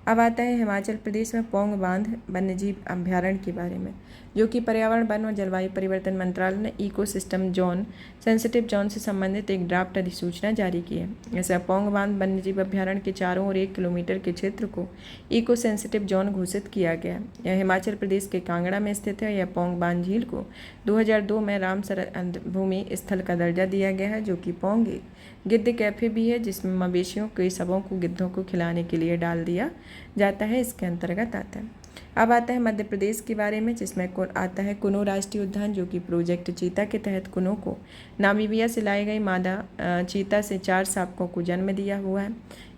अब आता है हिमाचल प्रदेश में पौंग बांध वन्यजीव अभ्यारण्य के बारे में, जो कि पर्यावरण, वन और जलवायु परिवर्तन मंत्रालय ने इकोसिस्टम जोन, सेंसिटिव जोन से संबंधित एक ड्राफ्ट अधिसूचना जारी की है। ऐसा पौंग बांध वन्यजीव अभ्यारण्य के चारों ओर 1 किलोमीटर के क्षेत्र को इको सेंसिटिव जोन घोषित किया गया। यह हिमाचल प्रदेश के कांगड़ा में स्थित है। यह पौंग बांध झील को 2002 में रामसर भूमि स्थल का दर्जा दिया गया है, जो कि पौंग एक गिद्ध कैफे भी है, जिसमें मवेशियों के शवों को गिद्धों को खिलाने के लिए डाल दिया जाता है, इसके अंतर्गत आता है। अब आता है मध्य प्रदेश के बारे में, जिसमें आता है कुनो राष्ट्रीय उद्यान, जो कि प्रोजेक्ट चीता के तहत कुनो को नामीबिया से लाई गई मादा चीता से 4 शावकों को जन्म दिया हुआ है।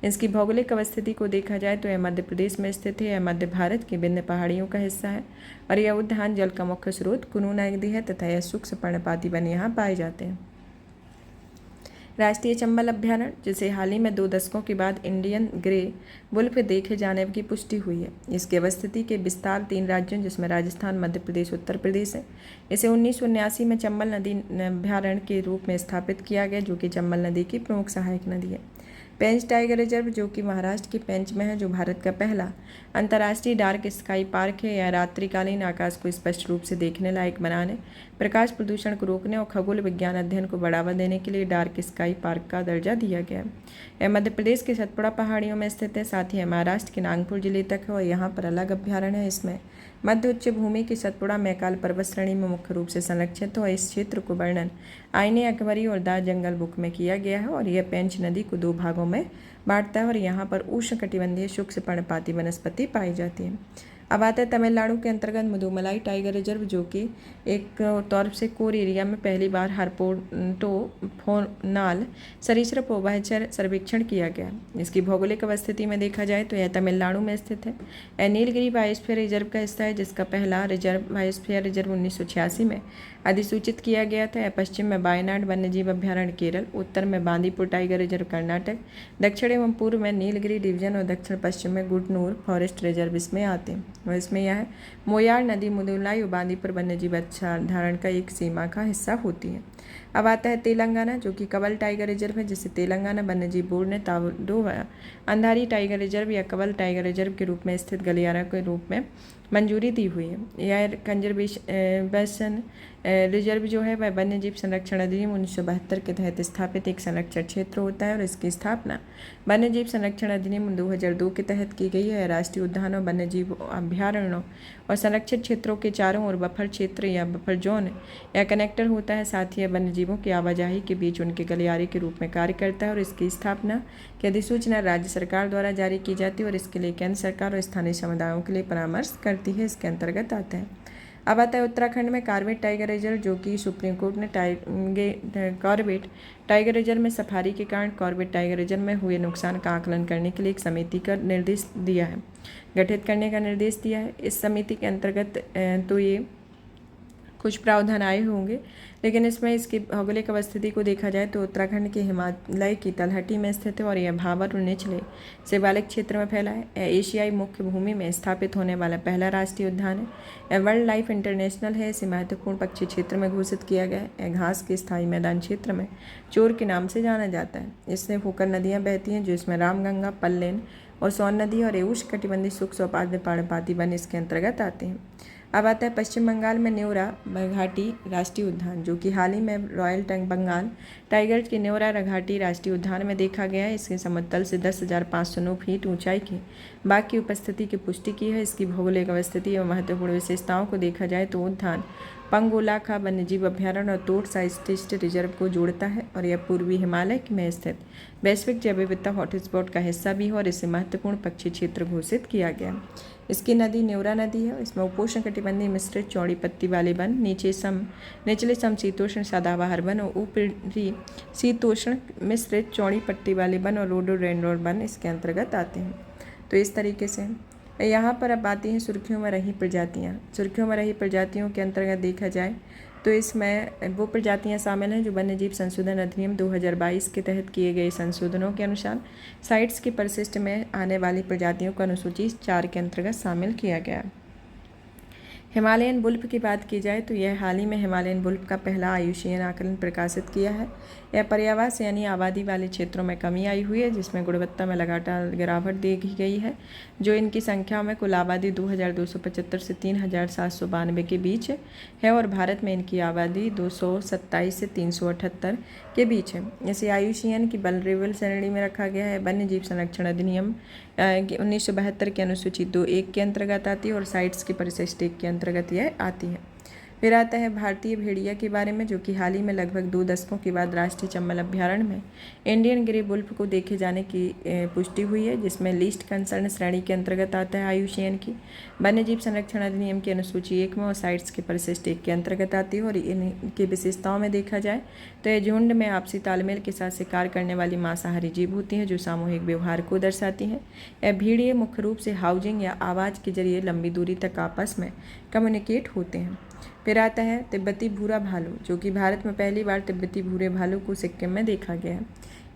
इसकी भौगोलिक अवस्थिति को देखा जाए तो यह मध्य प्रदेश में स्थित है। यह मध्य भारत की विंध्य पहाड़ियों का हिस्सा है और यह उद्यान जल का मुख्य स्रोत कुनो नदी है तथा यह सूक्ष्म पर्णपाती वन यहाँ पाए जाते हैं। राष्ट्रीय चंबल अभ्यारण्य, जिसे हाल ही में 2 दशकों के बाद इंडियन ग्रे वुल्फ देखे जाने की पुष्टि हुई है। इसकी अवस्थिति के विस्तार 3 राज्यों, जिसमें राजस्थान, मध्य प्रदेश, उत्तर प्रदेश है। इसे 1979 में चंबल नदी अभ्यारण्य के रूप में स्थापित किया गया, जो कि चंबल नदी की प्रमुख सहायक नदी है। पेंच टाइगर रिजर्व, जो कि महाराष्ट्र के पेंच में है, जो भारत का पहला अंतर्राष्ट्रीय डार्क स्काई पार्क है। यह रात्रिकालीन आकाश को स्पष्ट रूप से देखने लायक बनाने, प्रकाश प्रदूषण को रोकने और खगोल विज्ञान अध्ययन को बढ़ावा देने के लिए डार्क स्काई पार्क का दर्जा दिया गया है। यह मध्य प्रदेश के सतपुड़ा पहाड़ियों में स्थित है। साथ ही महाराष्ट्र के नागपुर जिले तक है और यहाँ पर अलग अभ्यारण्य है। इसमें मध्य उच्च भूमि की सतपुड़ा मैकाल पर्वत श्रेणी में मुख्य रूप से संरक्षित है और इस क्षेत्र को वर्णन आईने अकबरी और द जंगल बुक में किया गया है और यह पेंच नदी को 2 भागों में बांटता है और यहाँ पर उष्णकटिबंधीय सूक्ष्म पर्णपाती वनस्पति पाई जाती है। अब आता है तमिलनाडु के अंतर्गत मुदुमलाई टाइगर रिजर्व, जो कि एक तौर से कोर एरिया में पहली बार हर्पोटोफोनाल सरीसृप उभयचर सर्वेक्षण किया गया। इसकी भौगोलिक अवस्थिति में देखा जाए तो यह तमिलनाडु में स्थित है। यह नीलगिरी बायोस्फीयर रिजर्व का हिस्सा है, जिसका पहला रिजर्व बायोस्फीयर रिजर्व 1986 में अधिसूचित किया गया था। यह पश्चिम में वायनाड वन्यजीव अभ्यारण्य केरल, उत्तर में बांदीपुर टाइगर रिजर्व कर्नाटक, दक्षिण एवं पूर्व में नीलगिरी डिवीजन और दक्षिण पश्चिम में गुडनूर फॉरेस्ट रिजर्व इसमें आते हैं। और इसमें यह मोयार नदी मुदुलाई और बांदीपुर वन्यजीव अभ्यारण्य का एक सीमा का हिस्सा होती है। अब आता है तेलंगाना, जो कि कवल टाइगर रिजर्व है, जिसे तेलंगाना वन्यजीव बोर्ड ने तावडोवा अंधारी टाइगर रिजर्व या कवल टाइगर रिजर्व के रूप में स्थित गलियारा के रूप में मंजूरी दी हुई है। यह कंजर्वेशन रिजर्व जो है वह वन्यजीव संरक्षण अधिनियम 1972 के तहत स्थापित एक संरक्षण क्षेत्र होता है और इसकी स्थापना वन्यजीव संरक्षण अधिनियम 2002 के तहत की गई है। राष्ट्रीय उद्यानों, वन्यजीव अभ्यारण्यों और संरक्षित क्षेत्रों के चारों ओर बफर क्षेत्र या बफर जोन या कनेक्टर होता है। साथ ही यह वन्यजीवों की आवाजाही के बीच उनके गलियारे के रूप में कार्य करता है और इसकी स्थापना की अधिसूचना राज्य सरकार द्वारा जारी की जाती है और इसके लिए केंद्र सरकार और स्थानीय समुदायों के लिए परामर्श करती है। इसके अंतर्गत आता है। अब आता है उत्तराखंड में कॉर्बेट टाइगर रिजर्व, जो कि सुप्रीम कोर्ट ने कॉर्बेट टाइगर रिजर्व में सफारी के कारण कॉर्बेट टाइगर रिजर्व में हुए नुकसान का आकलन करने के लिए एक समिति का निर्देश दिया है, गठित करने का निर्देश दिया है। इस समिति के अंतर्गत तो ये कुछ प्रावधान आए होंगे, लेकिन इसमें इसकी भौगोलिक अवस्थिति को देखा जाए तो उत्तराखंड के हिमालय की तलहटी में स्थित है और यह भावर और निचले शिवालिक क्षेत्र में फैला है। यह एशियाई मुख्य भूमि में स्थापित होने वाला पहला राष्ट्रीय उद्यान है। यह वर्ल्ड लाइफ इंटरनेशनल है। इसे महत्वपूर्ण पक्षी क्षेत्र में घोषित किया गया है। यह घास के स्थायी मैदान क्षेत्र में चोर के नाम से जाना जाता है। इससे होकर नदियाँ बहती हैं, जो इसमें रामगंगा, पल्लेन और सोन नदी और उष्णकटिबंधीय शुष्क और पर्णपाती वन इसके अंतर्गत आते हैं। अब आता है पश्चिम बंगाल में नेवरा घाटी राष्ट्रीय उद्यान, जो कि हाल ही में रॉयल बंगाल टाइगर के नेवरा घाटी राष्ट्रीय उद्यान में देखा गया है। इसके समुद्र से 10,509 फीट ऊंचाई के बाघ की उपस्थिति की पुष्टि की है। इसकी भौगोलिक अवस्थिति एवं महत्वपूर्ण विशेषताओं को देखा जाए तो उद्यान पंगोलाखा वन्यजीव अभ्यारण्य और तोट साइट रिजर्व को जोड़ता है और यह पूर्वी हिमालय में स्थित वैश्विक जैव विविधता हॉटस्पॉट का हिस्सा भी है और इसे महत्वपूर्ण पक्षी क्षेत्र घोषित किया गया। इसकी नदी नेवरा नदी है। इसमें उपोष्ण कटिबंधीय मिश्रित चौड़ी पत्ती वाले वन, निचले समशीतोष्ण सदाबहार वन और ऊपरी शीतोष्ण मिश्रित चौड़ी पट्टी वाले वन और रोडोडेंड्रॉन वन इसके अंतर्गत आते हैं। तो इस तरीके से यहाँ पर अब आती हैं सुर्खियों में रही प्रजातियाँ। सुर्खियों में रही प्रजातियों के अंतर्गत देखा जाए तो इसमें वो प्रजातियां शामिल हैं जो वन्यजीव संशोधन अधिनियम 2022 के तहत किए गए संशोधनों के अनुसार साइट्स की परिशिष्ट में आने वाली प्रजातियों को अनुसूची 4 के अंतर्गत शामिल किया गया। हिमालयन वुल्फ की बात की जाए तो यह हाल ही में हिमालयन वुल्फ का पहला आयुषीयन आकलन प्रकाशित किया है। यह पर्यावास यानी आबादी वाले क्षेत्रों में कमी आई हुई है, जिसमें गुणवत्ता में लगातार गिरावट देखी गई है, जो इनकी संख्या में कुल आबादी 2275 से 3792 के बीच है और भारत में इनकी आबादी 227 से 378 के बीच है। इसे आयुषीयन की वल्नरेबल श्रेणी में रखा गया है। वन्य जीव संरक्षण अधिनियम 1972 के अनुसूची 2(1) के अंतर्गत आती है और साइट्स की परिशिष्ट 1 के अंतर्गत यह आती है। फिर आता है भारतीय भेड़िया के बारे में, जो कि हाल ही में लगभग 2 दशकों के बाद राष्ट्रीय चंबल अभ्यारण्य में इंडियन ग्रे वुल्फ को देखे जाने की पुष्टि हुई है, जिसमें लीस्ट कंसर्न श्रेणी के अंतर्गत आता है आयुषीयन की वन्यजीव संरक्षण अधिनियम की अनुसूची 1 में और साइट्स की परिशिष्ट 1 के अंतर्गत आती है। और इनकी विशेषताओं में देखा जाए तो ये झुंड में आपसी तालमेल के साथ शिकार करने वाली मांसाहारी जीव होती हैं, जो सामूहिक व्यवहार को दर्शाती हैं। यह भेड़िए मुख्य रूप से हाउजिंग या आवाज़ के जरिए लंबी दूरी तक आपस में कम्युनिकेट होते हैं। फिर आता है तिब्बती भूरा भालू, जो कि भारत में पहली बार तिब्बती भूरे भालू को सिक्किम में देखा गया है।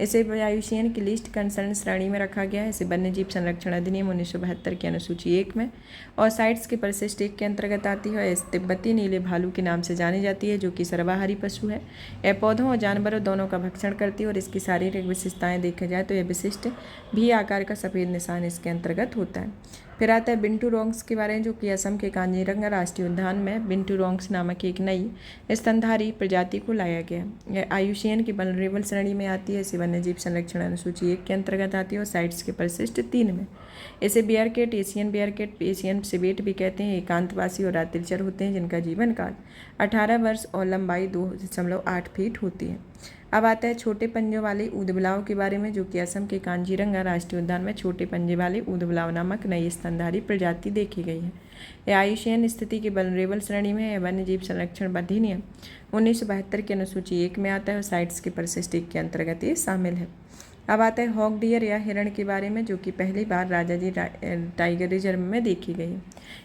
इसे आयुषीयन की लिस्ट कंसर्न श्रेणी में रखा गया है। इसे वन्यजीव संरक्षण अधिनियम 1972 की अनुसूची 1 में और साइट्स की परिशिष्ट 1 के अंतर्गत आती है। इस तिब्बती नीले भालू के नाम से जानी जाती है, जो कि सर्वाहारी पशु है। यह पौधों और जानवरों दोनों का भक्षण करती है और इसकी शारीरिक विशेषताएं देखा जाए तो यह विशिष्ट भी आकार का सफ़ेद निशान इसके अंतर्गत होता है। फिर आता है बिंटूरोंग्स के बारे में, जो कि असम के कांजीरंगा राष्ट्रीय उद्यान में बिंटूरोंग्स नामक एक नई स्तनधारी प्रजाति को लाया गया। यह आयुषीयन की वल्नरेबल श्रेणी में आती है। इसे वन्यजीव संरक्षण अनुसूची 1 के अंतर्गत आती है और साइट्स के परिशिष्ट 3 में। इसे बेयरकेट, एशियन सिवेट भी कहते हैं। एकांतवासी और रात्रिचर होते हैं, जिनका जीवन काल 18 वर्ष और लंबाई 2.8 फीट होती है। अब आता है छोटे पंजों वाले ऊदबिलाव के बारे में, जो कि असम के कांजीरंगा राष्ट्रीय उद्यान में छोटे पंजे वाले ऊदबिलाव नामक नई स्तनधारी प्रजाति देखी गई है। यह आयुषीयन स्थिति की वल्नरेबल श्रेणी में है। वन्यजीव संरक्षण अधिनियम 1972 की अनुसूची 1 में आता है और साइट्स के परिशिष्ट 1 के अंतर्गत ये शामिल है। अब आता है हॉग डियर या हिरण के बारे में, जो कि पहली बार राजाजी टाइगर रिजर्व में देखी गई है।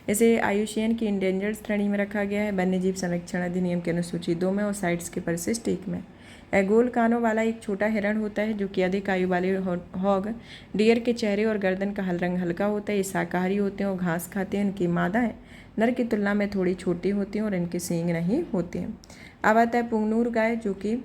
इसे आयुषीयन की इंडेंजर्ड श्रेणी में रखा गया है वन्यजीव संरक्षण अधिनियम की अनुसूची 2 में और साइट्स के परिशिष्ट 1 में। गोल कानों वाला एक छोटा हिरण होता है, जो कि अधिक आयु वाले हॉग डियर के चेहरे और गर्दन का रंग हल्का होता है। ये शाकाहारी होते हैं और घास खाते हैं। इनकी मादाएं नर की तुलना में थोड़ी छोटी होती हैं और इनके सींग नहीं होते हैं। अब आता है पुंगनूर गाय, जो कि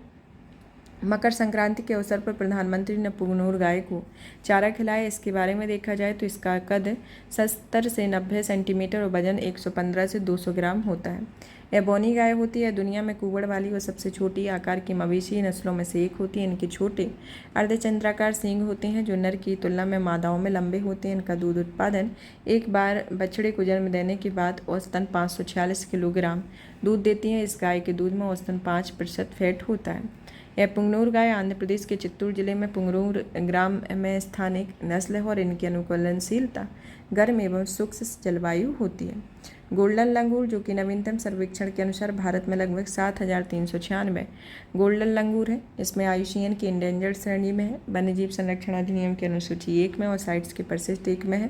मकर संक्रांति के अवसर पर प्रधानमंत्री ने पुंगनूर गाय को चारा खिलाया। इसके बारे में देखा जाए तो इसका कद 70 से 90 सेंटीमीटर और वजन 115 से 200 ग्राम होता है। यह बौनी गाय होती है। दुनिया में कुबड़ वाली व सबसे छोटी आकार की मवेशी नस्लों में से एक होती है। इनके छोटे अर्धचंद्राकार सींग होते हैं, जो नर की तुलना में मादाओं में लंबे होते हैं। इनका दूध उत्पादन एक बार बछड़े को जन्म देने के बाद औसतन 546 किलोग्राम दूध देती है। इस गाय के दूध में औसतन 5% फैट होता है। यह पुंगनूर गाय आंध्र प्रदेश के चित्तूर जिले में पुंगनूर ग्राम में स्थानिक नस्ल है और इनकी अनुकूलनशीलता गर्म एवं शुष्क जलवायु होती है। गोल्डन लंगूर, जो कि नवीनतम सर्वेक्षण के अनुसार भारत में लगभग 7396 गोल्डन लंगूर है। इसमें आयुषीयन की इंडेंजर्ड श्रेणी में है। वन्यजीव संरक्षण अधिनियम की अनुसूची 1 में और साइट्स के परिशिष्ट 1 में है।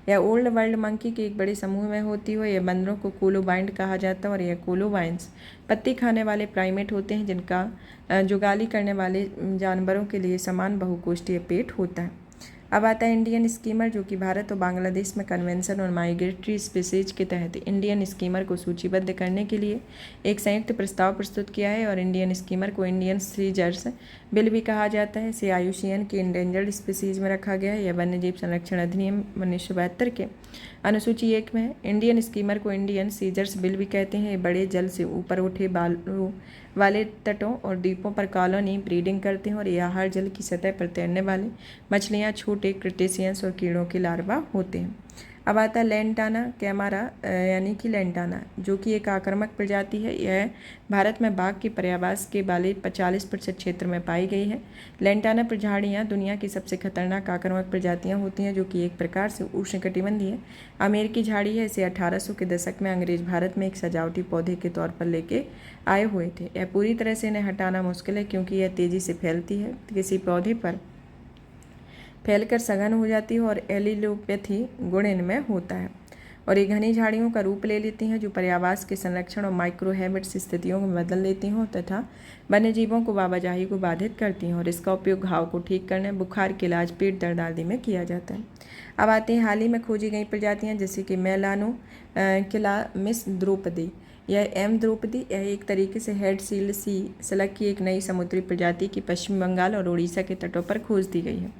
यह ओल्ड वर्ल्ड मंकी के एक बड़े समूह में होती है। यह बंदरों को कोलोबाइंड कहा जाता है और यह कोलोबाइंस पत्ती खाने वाले प्राइमेट होते हैं, जिनका जुगाली करने वाले जानवरों के लिए समान बहुकोष्ठीय पेट होता है। अब आता है इंडियन स्कीमर, जो कि भारत और बांग्लादेश में कन्वेंशन और माइग्रेटरी स्पीसीज के तहत इंडियन स्कीमर को सूचीबद्ध करने के लिए एक संयुक्त प्रस्ताव प्रस्तुत किया है। और इंडियन स्कीमर को इंडियन सीजर्स बिल भी कहा जाता है। इसे आयुषीयन की इंडेंजर्ड स्पीसीज में रखा गया है। यह वन्यजीव संरक्षण अधिनियम 1972 के अनुसूची 1 में है। इंडियन स्कीमर को इंडियन सीजर्स बिल भी कहते हैं। ये बड़े जल से ऊपर उठे बालू वाले तटों और द्वीपों पर कॉलोनी ब्रीडिंग करते हैं और यह हर जल की सतह पर तैरने वाले मछलियाँ, छोटे क्रिटेशियंस और कीड़ों के लार्वा होते हैं। अब आता है लेंटाना कैमारा यानी कि लेंटाना, जो कि एक आक्रामक प्रजाति है। यह भारत में बाघ के पर्यावास के वाले 40% क्षेत्र में पाई गई है। लेंटाना प्रजातियाँ दुनिया की सबसे खतरनाक आक्रामक प्रजातियाँ होती हैं, जो कि एक प्रकार से उष्णकटिबंधीय अमेरिकी झाड़ी है। इसे 1800 के दशक में अंग्रेज भारत में एक सजावटी पौधे के तौर पर लेके आए हुए थे। यह पूरी तरह से इन्हें हटाना मुश्किल है, क्योंकि यह तेज़ी से फैलती है। किसी पौधे पर फैलकर सघन हो जाती है और एलिलोपैथी गुण इनमें होता है। और ये घनी झाड़ियों का रूप ले लेती हैं जो पर्यावास के संरक्षण और माइक्रो हैबिट्स स्थितियों को बदल देती हों तथा वन्य जीवों को आवाजाही को बाधित करती हैं, और इसका उपयोग घाव को ठीक करने, बुखार के इलाज, पेट दर्द आदि में किया जाता है। अब आते हैं हाल ही में खोजी गई प्रजातियां, जैसे कि मेलानो किलामिस द्रौपदी, यह एम द्रौपदी, यह एक तरीके से हेड सील्ड सी स्लग की एक नई समुद्री प्रजाति की पश्चिम बंगाल और उड़ीसा के तटों पर खोज दी गई है।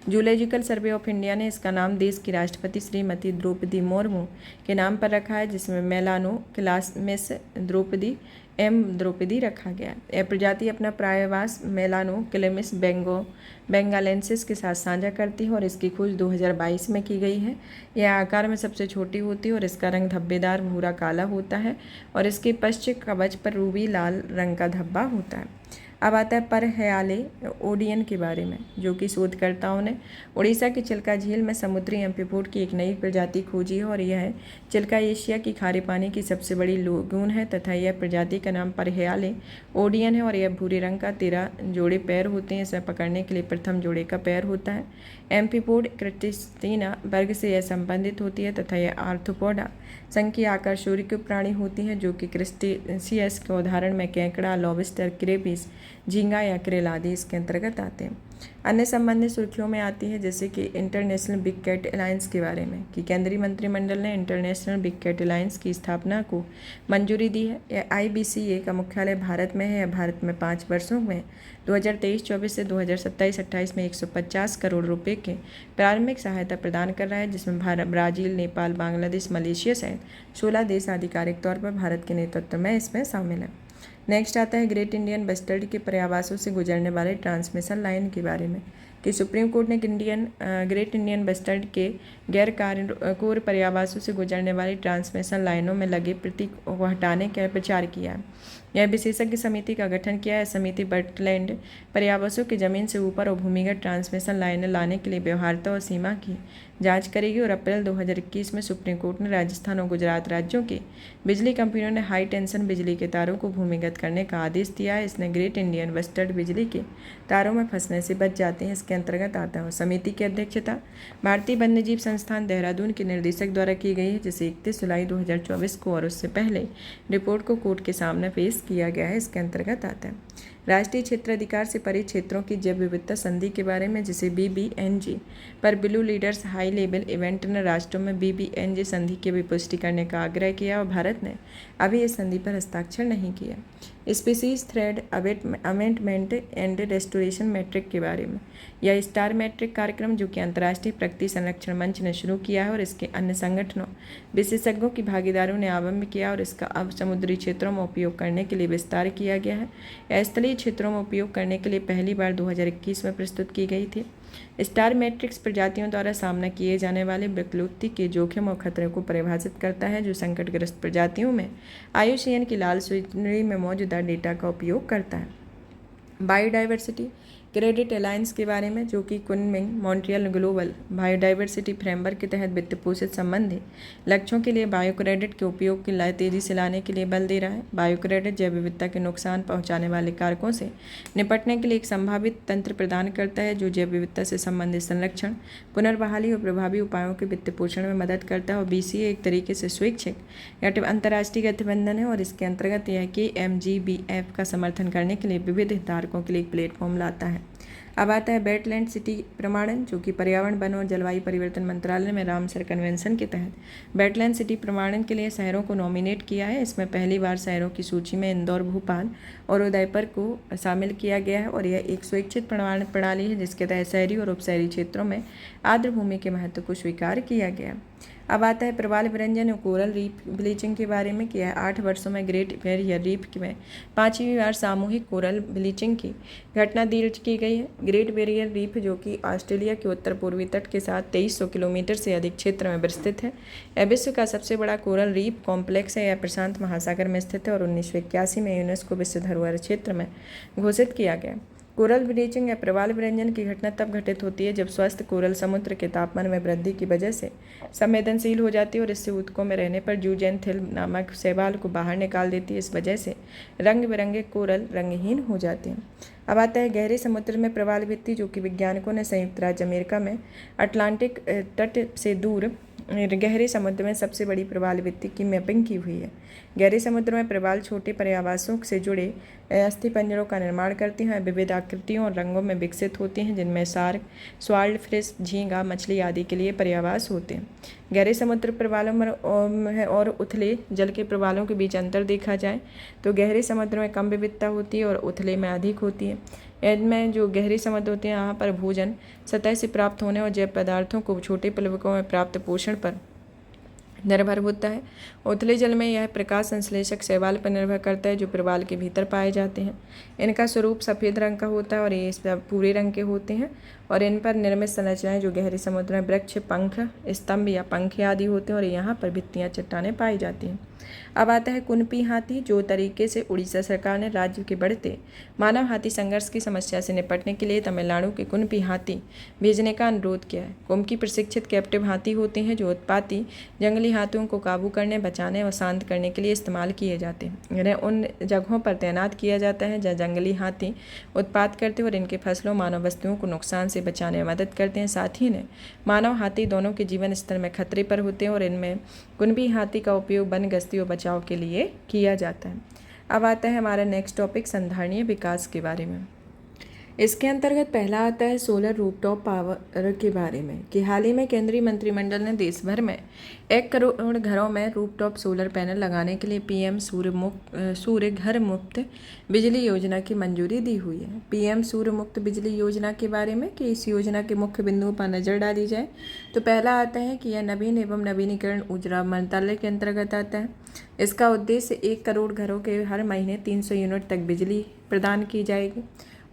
जूलॉजिकल सर्वे ऑफ इंडिया ने इसका नाम देश की राष्ट्रपति श्रीमती द्रौपदी मुर्मू के नाम पर रखा है, जिसमें मेलानो किलामिस द्रौपदी एम द्रौपदी रखा गया है। यह प्रजाति अपना प्रायवास मेलानो किलामिस बेंगालेंसिस के साथ साझा करती है और इसकी खोज 2022 में की गई है। यह आकार में सबसे छोटी होती है और इसका रंग धब्बेदार भूरा काला होता है और इसके पश्च कवच पर रूबी लाल रंग का धब्बा होता है। अब आता है परहयाले ओडियन के बारे में, जो कि शोधकर्ताओं ने उड़ीसा की चिल्का झील में समुद्री एम्फीपोड की एक नई प्रजाति खोजी है और यह चिल्का एशिया की खारे पानी की सबसे बड़ी लूगून है तथा यह प्रजाति का नाम परहयाले ओडियन है और यह भूरे रंग का 13 जोड़े पैर होते हैं। इसे पकड़ने के लिए प्रथम जोड़े का पैर होता है। एम्फीपोड क्रिस्टीना वर्ग से यह संबंधित होती है तथा यह आर्थ्रोपोडा संघ की आकर्षक प्राणी होती हैं, जो कि क्रिस्टेशियस के उदाहरण में केकड़ा, लॉबस्टर, क्रेफिश, झींगा या क्रेल आदि इसके अंतर्गत आते हैं। अन्य संबंधित सुर्खियों में आती है जैसे कि इंटरनेशनल बिग कैट अलायंस के बारे में, कि केंद्रीय मंत्रिमंडल ने इंटरनेशनल बिग कैट अलायंस की स्थापना को मंजूरी दी है। यह IBCA का मुख्यालय भारत में है। यह भारत में 5 वर्षों में 2023-24 से 2027-28 में 150 करोड़ रुपए के प्रारंभिक सहायता प्रदान कर रहा है, जिसमें भारत, ब्राज़ील, नेपाल, बांग्लादेश, मलेशिया सहित 16 देश आधिकारिक तौर पर भारत के नेतृत्व में इसमें शामिल है। नेक्स्ट आता है ग्रेट इंडियन बस्टर्ड के पर्यावासों से गुजरने वाले ट्रांसमिशन लाइन के बारे में, कि सुप्रीम कोर्ट ने ग्रेट इंडियन बस्टर्ड के गैर कार्यकोर पर्यावासों से गुजरने वाली ट्रांसमिशन लाइनों में लगे प्रतीक को हटाने का विचार किया है। यह विशेषज्ञ समिति का गठन किया है। समिति बटलैंड पर्यावासों की जमीन से ऊपर और भूमिगत ट्रांसमिशन लाइनें लाने के लिए व्यवहार्यता और सीमा की जांच करेगी और अप्रैल 2021 में सुप्रीम कोर्ट ने राजस्थान और गुजरात राज्यों के बिजली कंपनियों ने हाई टेंशन बिजली के तारों को भूमिगत करने का आदेश दिया है। इसने ग्रेट इंडियन बस्टर्ड बिजली के तारों में फंसने से बच जाते हैं, इसके अंतर्गत आता है। समिति की अध्यक्षता भारतीय वन्यजीव संस्थान देहरादून के निर्देशक द्वारा की गई है, जिसे 31 जुलाई 2024 को और उससे पहले रिपोर्ट को कोर्ट के सामने पेश किया गया है। इसके अंतर्गत आता है राष्ट्रीय क्षेत्राधिकार से परे क्षेत्रों की जैव विविधता संधि के बारे में, जिसे BBNJ पर blue leaders high level event ने राष्ट्रों में BBNJ संधि की भी पुष्टि करने का आग्रह किया और भारत ने अभी इस संधि पर हस्ताक्षर नहीं किया। Species threat amendment and restoration metric के बारे में, यह स्टार मैट्रिक कार्यक्रम जो कि अंतर्राष्ट्रीय प्रगति संरक्षण मंच ने शुरू किया है और इसके अन्य संगठनों विशेषज्ञों की भागीदारों ने आरंभ किया और इसका अब समुद्री क्षेत्रों में उपयोग करने के लिए विस्तार किया गया है। स्थलीय क्षेत्रों में उपयोग करने के लिए पहली बार 2021 में प्रस्तुत की गई थी। स्टार मैट्रिक्स प्रजातियों द्वारा सामना किए जाने वाले विकलुप्ति के जोखिम और खतरे को परिभाषित करता है, जो संकटग्रस्त प्रजातियों में IUCN की लाल श्रेणी में मौजूदा डेटा का उपयोग करता है। बायोडाइवर्सिटी क्रेडिट अलायंस के बारे में, जो कि Kunming Montreal global biodiversity framework के तहत वित्त पोषित संबंधी लक्ष्यों के लिए बायो क्रेडिट के उपयोग की तेजी से लाने के लिए बल दे रहा है। बायो क्रेडिट जैव विविधता के नुकसान पहुंचाने वाले कारकों से निपटने के लिए एक संभावित तंत्र प्रदान करता है, जो जैव विविधता से संबंधित संरक्षण, पुनर्बहाली और प्रभावी उपायों के वित्त पोषण में मदद करता है। और BCA एक तरीके से स्वैच्छिक अंतर्राष्ट्रीय गठबंधन है और इसके अंतर्गत यह KMGBF का समर्थन करने के लिए विविध हितधारकों के लिए एक प्लेटफॉर्म लाता है। अब आता है वेटलैंड सिटी प्रमाणन, जो कि पर्यावरण, वन और जलवायु परिवर्तन मंत्रालय में रामसर कन्वेंशन के तहत वेटलैंड सिटी प्रमाणन के लिए शहरों को नॉमिनेट किया है। इसमें पहली बार शहरों की सूची में इंदौर, भोपाल और उदयपुर को शामिल किया गया है और यह एक स्वैच्छिक प्रणाली है जिसके तहत शहरी और उपशहरी क्षेत्रों में आर्द्र भूमि के महत्व को स्वीकार किया गया। अब आता है प्रवाल विरंजन और कोरल रीफ ब्लीचिंग के बारे में, कि यह 8 वर्षों में ग्रेट बैरियर रीफ में 5वीं बार सामूहिक कोरल ब्लीचिंग की घटना दर्ज की गई है। ग्रेट बैरियर रीफ, जो कि ऑस्ट्रेलिया के उत्तर पूर्वी तट के साथ 2300 किलोमीटर से अधिक क्षेत्र में विस्तृत है, यह विश्व का सबसे बड़ा कोरल रीफ कॉम्प्लेक्स है। यह प्रशांत महासागर में स्थित है और 1981 में यूनेस्को विश्व धरोहर क्षेत्र में घोषित किया गया। कोरल ब्लीचिंग या प्रवाल विरंजन की घटना तब घटित होती है जब स्वस्थ कोरल समुद्र के तापमान में वृद्धि की वजह से संवेदनशील हो जाती है और इससे ऊतकों में रहने पर जूजेंथिल नामक शैवाल को बाहर निकाल देती है। इस वजह से रंग बिरंगे कोरल रंगहीन हो जाते हैं। अब आता है गहरे समुद्र में प्रवाल भित्ति, जो कि वैज्ञानिकों ने संयुक्त राज्य अमेरिका में अटलांटिक तट से दूर गहरे समुद्र में सबसे बड़ी प्रवाल भित्ति की मैपिंग की हुई है। गहरे समुद्र में प्रवाल छोटे पर्यावासों से जुड़े अस्थिपंजरों का निर्माण करते हैं, विविध आकृतियों और रंगों में विकसित होते हैं, जिनमें शार्क, स्वार्ड फिश, झींगा, मछली आदि के लिए पर्यावास होते हैं। गहरे समुद्र प्रवालों में और उथले जल के प्रवालों के बीच अंतर देखा जाए तो गहरे समुद्र में कम विविधता होती है और उथले में अधिक होती है। इनमें जो गहरे समुद्र होते हैं यहाँ पर भोजन सतह से प्राप्त होने और जैव पदार्थों को छोटे प्लवकों में प्राप्त पोषण पर निर्भर होता है। उथले जल में यह प्रकाश संश्लेषक शैवाल पर निर्भर करता है जो प्रवाल के भीतर पाए जाते हैं। इनका स्वरूप सफ़ेद रंग का होता है और ये पूरे रंग के होते हैं और इन पर निर्मित संरचनाएं जो गहरे समुद्र में वृक्ष, पंख, स्तंभ या पंख आदि होते हैं और यहाँ पर भित्तियाँ चट्टानें पाई जाती हैं। अब आता है कुनपी हाथी। जो तरीके से उड़ीसा सरकार ने राज्य के बढ़ते मानव हाथी संघर्ष की समस्या से निपटने के लिए तमिलनाडु के कुनपी हाथी भेजने का अनुरोध किया है। कुनपी प्रशिक्षित कैप्टिव हाथी होते हैं जो उत्पाती जंगली हाथियों को काबू करने, बचाने और शांत करने के लिए इस्तेमाल किए जाते हैं। इन्हें उन जगहों पर तैनात किया जाता है जहाँ जंगली हाथी उत्पात करते हैं और इनके फसलों, मानव वस्तुओं को नुकसान से बचाने में मदद करते हैं। साथ ही इन्हें मानव हाथी दोनों के जीवन स्तर में खतरे पर होते हैं और इनमें कुनपी हाथी का उपयोग वन गश्ती और बचाव के लिए किया जाता है। अब आता है हमारा नेक्स्ट टॉपिक संधारणीय विकास के बारे में। इसके अंतर्गत पहला आता है सोलर रूफटॉप पावर के बारे में कि हाल ही में केंद्रीय मंत्रिमंडल ने देश भर में 1 करोड़ घरों में रूफटॉप सोलर पैनल लगाने के लिए पीएम सूर्य घर मुफ्त बिजली योजना की मंजूरी दी हुई है। पीएम सूर्य मुफ्त बिजली योजना के बारे में कि इस योजना के मुख्य बिंदुओं पर नज़र डाली जाए तो पहला आता है कि यह नवीन एवं नवीनीकरण ऊर्जा मंत्रालय के अंतर्गत आता है। इसका उद्देश्य 1 करोड़ घरों के हर महीने 300 यूनिट तक बिजली प्रदान की जाएगी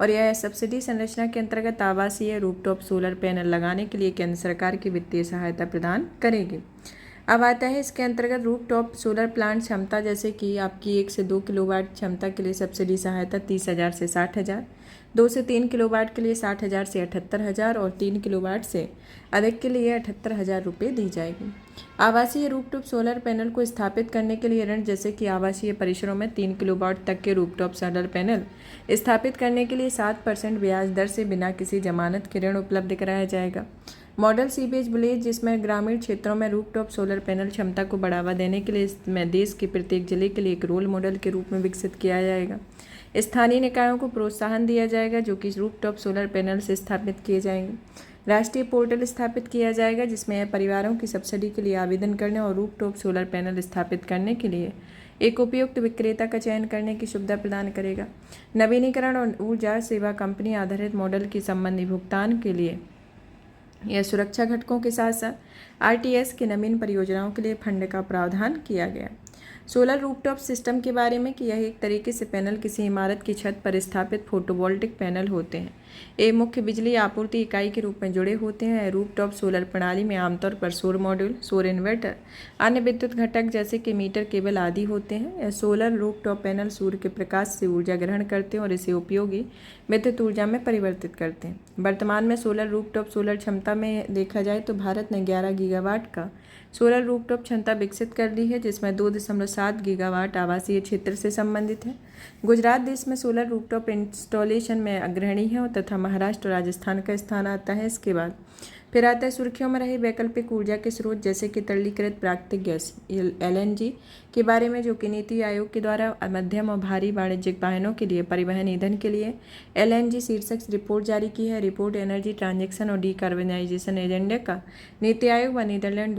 और यह सब्सिडी संरचना के अंतर्गत आवासीय रूफटॉप सोलर पैनल लगाने के लिए केंद्र सरकार की वित्तीय सहायता प्रदान करेगी। अब आता है इसके अंतर्गत रूफटॉप सोलर प्लांट क्षमता जैसे कि आपकी 1 से 2 किलोवाट क्षमता के लिए सब्सिडी सहायता 30,000 से 60,000, 2 से 3 किलोवाट के लिए 60,000 से 78,000 और 3 किलोवाट से अधिक के लिए 78,000 रुपये दी जाएगी। आवासीय रूफटॉप सोलर पैनल को स्थापित करने के लिए ऋण जैसे कि आवासीय परिसरों में 3 किलोवाट तक के रूफटॉप सोलर पैनल स्थापित करने के लिए 7% ब्याज दर से बिना किसी जमानत के ऋण उपलब्ध कराया जाएगा। मॉडल सीवेज विलेज जिसमें ग्रामीण क्षेत्रों में रूफटॉप सोलर पैनल क्षमता को बढ़ावा देने के लिए इसमें देश के प्रत्येक जिले के लिए एक रोल मॉडल के रूप में विकसित किया जाएगा। स्थानीय निकायों को प्रोत्साहन दिया जाएगा जो कि रूफटॉप सोलर पैनल से स्थापित किए जाएंगे। राष्ट्रीय पोर्टल स्थापित किया जाएगा जिसमें परिवारों की सब्सिडी के लिए आवेदन करने और रूफटॉप सोलर पैनल स्थापित करने के लिए एक उपयुक्त विक्रेता का चयन करने की सुविधा प्रदान करेगा। नवीनीकरण और ऊर्जा सेवा कंपनी आधारित मॉडल की संबंधी भुगतान के लिए यह सुरक्षा घटकों के साथ साथ आरटीएस की नवीन परियोजनाओं के लिए फंड का प्रावधान किया गया। सोलर रूफटॉप सिस्टम के बारे में कि यह एक तरीके से पैनल किसी इमारत की छत पर स्थापित फोटोवोल्टिक पैनल होते हैं। ये मुख्य बिजली आपूर्ति इकाई के रूप में जुड़े होते हैं। रूफटॉप सोलर प्रणाली में आमतौर पर सौर मॉड्यूल, सौर इन्वर्टर, अन्य विद्युत घटक जैसे कि मीटर, केबल आदि होते हैं। सोलर रूफटॉप पैनल सूर्य के प्रकाश से ऊर्जा ग्रहण करते हैं और इसे उपयोगी विद्युत ऊर्जा में परिवर्तित करते हैं। वर्तमान में सोलर रूफटॉप सोलर क्षमता में देखा जाए तो भारत ने 11 गीगावाट का सोलर रूफटॉप क्षमता विकसित कर ली है जिसमें 2.7 गीगावाट आवासीय क्षेत्र से संबंधित है। गुजरात देश में सोलर रूफटॉप इंस्टॉलेशन में अग्रणी है तथा महाराष्ट्र और राजस्थान का स्थान आता है। इसके बाद फिर आता है सुर्खियों में रही वैकल्पिक ऊर्जा के स्रोत जैसे कि तरलीकृत प्राकृतिक गैस LNG के बारे में जो कि नीति आयोग के द्वारा मध्यम और भारी वाणिज्यिक वाहनों के लिए परिवहन ईंधन के लिए LNG शीर्षक रिपोर्ट जारी की है। रिपोर्ट एनर्जी ट्रांजेक्शन और डीकार्बनाइजेशन एजेंडे का नीति आयोग व नीदरलैंड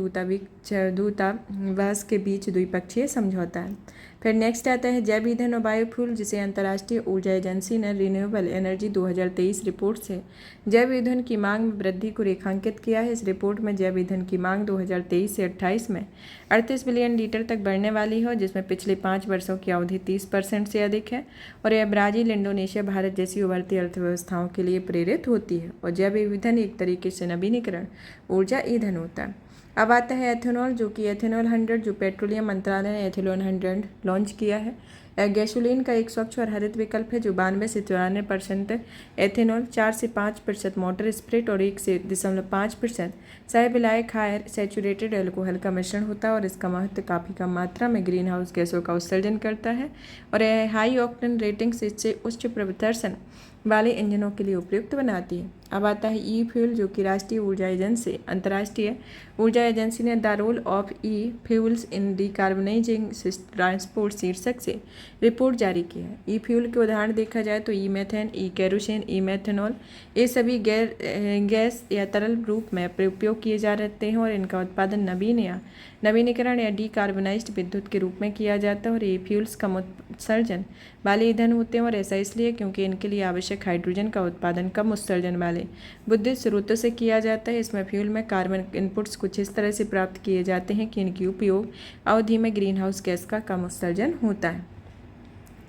दूतावास के बीच द्विपक्षीय समझौता है। फिर नेक्स्ट आता है जैव ईंधन और बायोफ्यूल जिसे अंतर्राष्ट्रीय ऊर्जा एजेंसी ने रिन्यूएबल एनर्जी 2023 रिपोर्ट से जैव ईंधन की मांग में वृद्धि को रेखांकित किया है। इस रिपोर्ट में जैव ईंधन की मांग 2023 से 28 में 38 बिलियन लीटर तक बढ़ने वाली है जिसमें पिछले 5 वर्षों की अवधि 30% से अधिक है और यह ब्राज़ील, इंडोनेशिया, भारत जैसी उभरती अर्थव्यवस्थाओं के लिए प्रेरित होती है। और जैव ईंधन एक तरीके से नवीनीकरण ऊर्जा ईंधन होता है। अब आता है एथेनॉल जो कि एथेनॉल 100 जो पेट्रोलियम मंत्रालय ने एथेनॉल 100 लॉन्च किया है। गैसोलीन का एक स्वच्छ और हरित विकल्प है जो 92 से 94% एथेनॉल, 4 से 5% मोटर स्प्रिट और 1 से 0.5% सहविलायक हायर सैचुरेटेड एल्कोहल का मिश्रण होता है और इसका महत्व काफ़ी कम मात्रा में ग्रीन हाउस गैसों का उत्सर्जन करता है और यह हाई ऑक्टेन रेटिंग से इससे उच्च प्रदर्शन वाले इंजनों के लिए उपयुक्त बनाती है। अब आता है ई फ्यूल, जो कि राष्ट्रीय ऊर्जा एजेंसी अंतर्राष्ट्रीय ऊर्जा एजेंसी ने the role of e fuels in decarbonising transport शीर्षक से रिपोर्ट जारी की है। ई फ्यूल के उदाहरण देखा जाए तो ई मेथेन, ई केरोसिन, ई मेथेनॉल, ये सभी गैस या तरल रूप में उपयोग किए जा रहे हैं और इनका उत्पादन नवीनीकरण या डिकार्बनाइज्ड विद्युत के रूप में किया जाता है। और ये फ्यूल्स कम उत्सर्जन वाले ईंधन होते हैं और ऐसा इसलिए क्योंकि इनके लिए आवश्यक हाइड्रोजन का उत्पादन कम उत्सर्जन वाले विद्युत स्रोतों से किया जाता है। इसमें फ्यूल में कार्बन इनपुट्स कुछ इस तरह से प्राप्त किए जाते हैं कि इनकी उपयोग अवधि में ग्रीन हाउस गैस का कम उत्सर्जन होता है।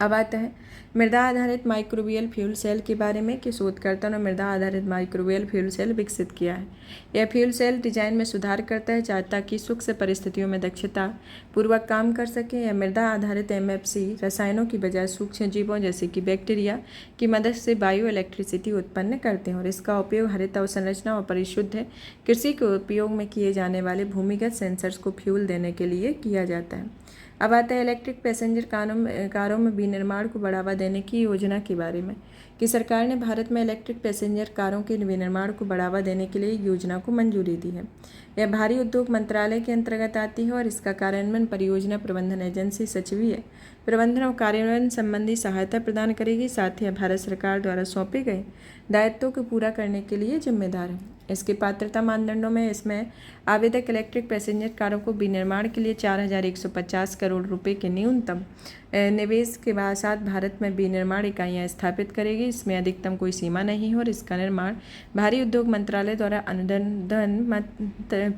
अब आता है मृदा आधारित माइक्रोबियल फ्यूल सेल के बारे में कि शोधकर्ता ने मृदा आधारित माइक्रोबियल फ्यूल सेल विकसित किया है। यह फ्यूल सेल डिजाइन में सुधार करता है ताकि सूक्ष्म परिस्थितियों में दक्षता पूर्वक काम कर सके। यह मृदा आधारित एमएफसी रसायनों की बजाय सूक्ष्म जीवों जैसे कि बैक्टीरिया की मदद से बायो इलेक्ट्रिसिटी उत्पन्न करते हैं और इसका उपयोग हरित अवसंरचना और परिशुद्ध कृषि के उपयोग में किए जाने वाले भूमिगत सेंसर्स को फ्यूल देने के लिए किया जाता है। अब आता है इलेक्ट्रिक पैसेंजर कारों में विनिर्माण को बढ़ावा देने की योजना के बारे में कि सरकार ने भारत में इलेक्ट्रिक पैसेंजर कारों के विनिर्माण को बढ़ावा देने के लिए योजना को मंजूरी दी है। यह भारी उद्योग मंत्रालय के अंतर्गत आती है और इसका कार्यान्वयन परियोजना प्रबंधन एजेंसी सचिवीय प्रबंधन और कार्यान्वयन संबंधी सहायता प्रदान करेगी। साथ ही भारत सरकार द्वारा सौंपे गए दायित्वों को पूरा करने के लिए जिम्मेदार है। इसके पात्रता मानदंडों में इसमें आवेदक इलेक्ट्रिक पैसेंजर कारों को विनिर्माण के लिए 4,150 करोड़ रुपए के न्यूनतम निवेश के साथ भारत में विनिर्माण इकाइयाँ स्थापित करेगी। इसमें अधिकतम कोई सीमा नहीं है और इसका निर्माण भारी उद्योग मंत्रालय द्वारा अनुदान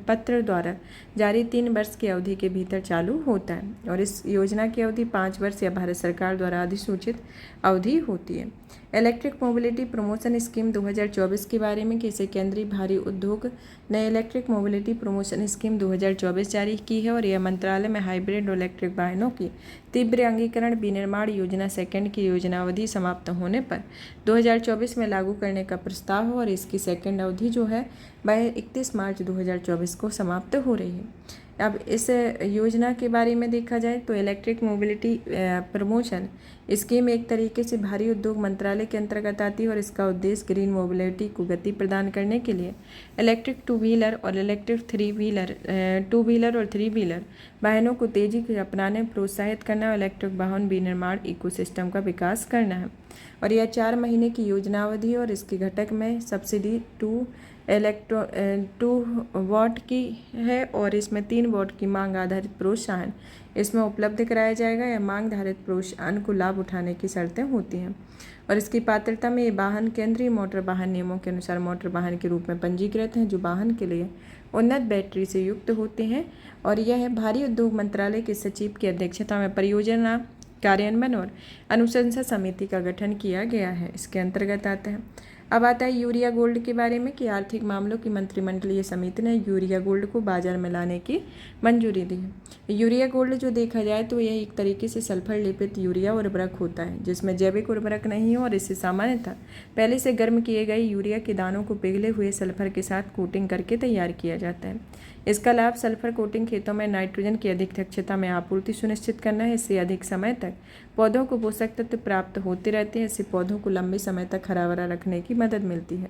पत्र द्वारा जारी 3 वर्ष की अवधि के भीतर चालू होता है और इस योजना की अवधि 5 वर्ष या भारत सरकार द्वारा अधिसूचित अवधि होती है। इलेक्ट्रिक मोबिलिटी प्रमोशन स्कीम 2024 के बारे में कि इसे केंद्रीय भारी उद्योग ने इलेक्ट्रिक मोबिलिटी प्रमोशन स्कीम 2024 जारी की है और यह मंत्रालय में हाइब्रिड और इलेक्ट्रिक वाहनों की तीव्र अंगीकरण विनिर्माण योजना सेकंड की योजनावधि समाप्त होने पर 2024 में लागू करने का प्रस्ताव है और इसकी सेकंड अवधि जो है वह 31 मार्च 2024 को समाप्त हो रही है। अब इस योजना के बारे में देखा जाए तो इलेक्ट्रिक मोबिलिटी प्रमोशन स्कीम एक तरीके से भारी उद्योग मंत्रालय के अंतर्गत आती है और इसका उद्देश्य ग्रीन मोबिलिटी को गति प्रदान करने के लिए इलेक्ट्रिक टू व्हीलर और थ्री व्हीलर वाहनों को तेजी से अपनाने प्रोत्साहित करना और इलेक्ट्रिक वाहन विनिर्माण इकोसिस्टम का विकास करना है। और यह 4 महीने की योजनावधि और इसके घटक में सब्सिडी 2 वाट की है और इसमें 3 वाट की मांग आधारित प्रोत्साहन इसमें उपलब्ध कराया जाएगा। या मांग आधारित प्रोत्साहन को लाभ उठाने की शर्तें होती हैं और इसकी पात्रता में ये वाहन केंद्रीय मोटर वाहन नियमों के अनुसार मोटर वाहन के रूप में पंजीकृत हैं जो वाहन के लिए उन्नत बैटरी से युक्त होते हैं। और यह भारी उद्योग मंत्रालय के सचिव की अध्यक्षता में परियोजना कार्यान्वयन और अनुशंसा समिति का गठन किया गया है, इसके अंतर्गत आता है। अब आता है यूरिया गोल्ड के बारे में कि आर्थिक मामलों की मंत्रिमंडलीय समिति ने यूरिया गोल्ड को बाजार में लाने की मंजूरी दी है। यूरिया गोल्ड जो देखा जाए तो यह एक तरीके से सल्फर लेपित यूरिया उर्वरक होता है जिसमें जैविक उर्वरक नहीं है और इसे सामान्यतः पहले से गर्म किए गए यूरिया के दानों को पिघले हुए सल्फर के साथ कोटिंग करके तैयार किया जाता है। इसका लाभ सल्फर कोटिंग खेतों में नाइट्रोजन की अधिक दक्षता में आपूर्ति सुनिश्चित करना है। इससे अधिक समय तक पौधों को पोषक तत्व प्राप्त होते रहते हैं। इससे पौधों को लंबे समय तक हरा भरा रखने की मदद मिलती है।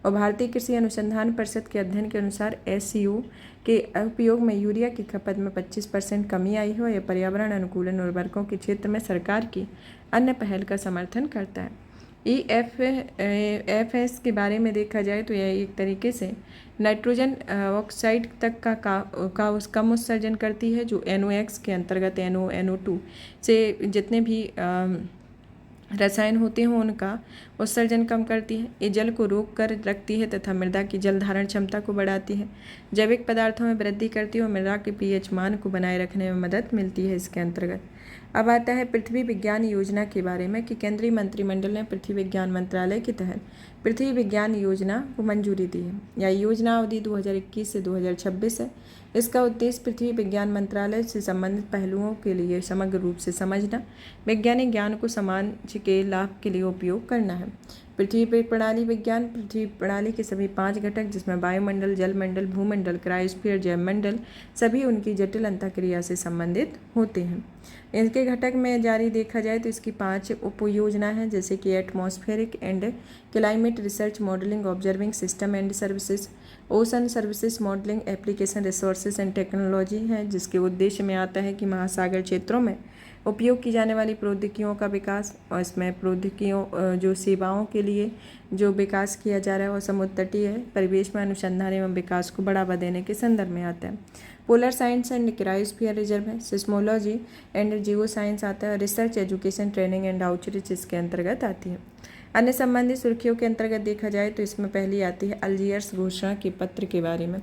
और भारतीय कृषि अनुसंधान परिषद के अध्ययन के अनुसार SCO के उपयोग में यूरिया की खपत में 25% कमी आई है। यह पर्यावरण अनुकूलन उर्वरकों के क्षेत्र में सरकार की अन्य पहल का समर्थन करता है। EFS के बारे में देखा जाए तो यह एक तरीके से नाइट्रोजन ऑक्साइड तक का कम उत्सर्जन करती है जो NOx के अंतर्गत NO, NO2 से जितने भी रसायन होते हैं उनका उत्सर्जन कम करती है। ये जल को रोक कर रखती है तथा मृदा की जल धारण क्षमता को बढ़ाती है, जैविक पदार्थों में वृद्धि करती है और मृदा के pH मान को बनाए रखने में मदद मिलती है इसके अंतर्गत। अब आता है पृथ्वी विज्ञान योजना के बारे में कि केंद्रीय मंत्रिमंडल ने पृथ्वी विज्ञान मंत्रालय के तहत पृथ्वी विज्ञान योजना को मंजूरी दी है। यह योजना अवधि 2021 से 2026 है। इसका उद्देश्य पृथ्वी विज्ञान मंत्रालय से संबंधित पहलुओं के लिए समग्र रूप से समझना, वैज्ञानिक ज्ञान को समाज के लाभ के लिए उपयोग करना है। पृथ्वी पर प्रणाली विज्ञान पृथ्वी प्रणाली के सभी 5 घटक जिसमें वायुमंडल, जलमंडल, भूमंडल, क्रायोस्फीयर, जैवमंडल सभी उनकी जटिल अंतःक्रिया से संबंधित होते हैं। इनके घटक में जारी देखा जाए तो इसकी 5 उपयोजना हैं, जैसे कि atmospheric and climate research modelling, observing system and services, ocean services modelling, application resources and technology है, जिसके उद्देश्य में आता है कि महासागर क्षेत्रों में उपयोग की जाने वाली प्रौद्योगिकियों का विकास, और इसमें प्रौद्योगिकियों जो सेवाओं के लिए जो विकास किया जा रहा है वो समुद्र तटीय परिवेश में अनुसंधान एवं विकास को बढ़ावा देने के संदर्भ में आता है। Polar science and cryosphere reserve है, सिस्मोलॉजी एंड जियो साइंस आता है, research education training and outreach इसके अंतर्गत आती है। अन्य संबंधित सुर्खियों के अंतर्गत देखा जाए तो इसमें पहली आती है अल्जीयर्स घोषणा के पत्र के बारे में,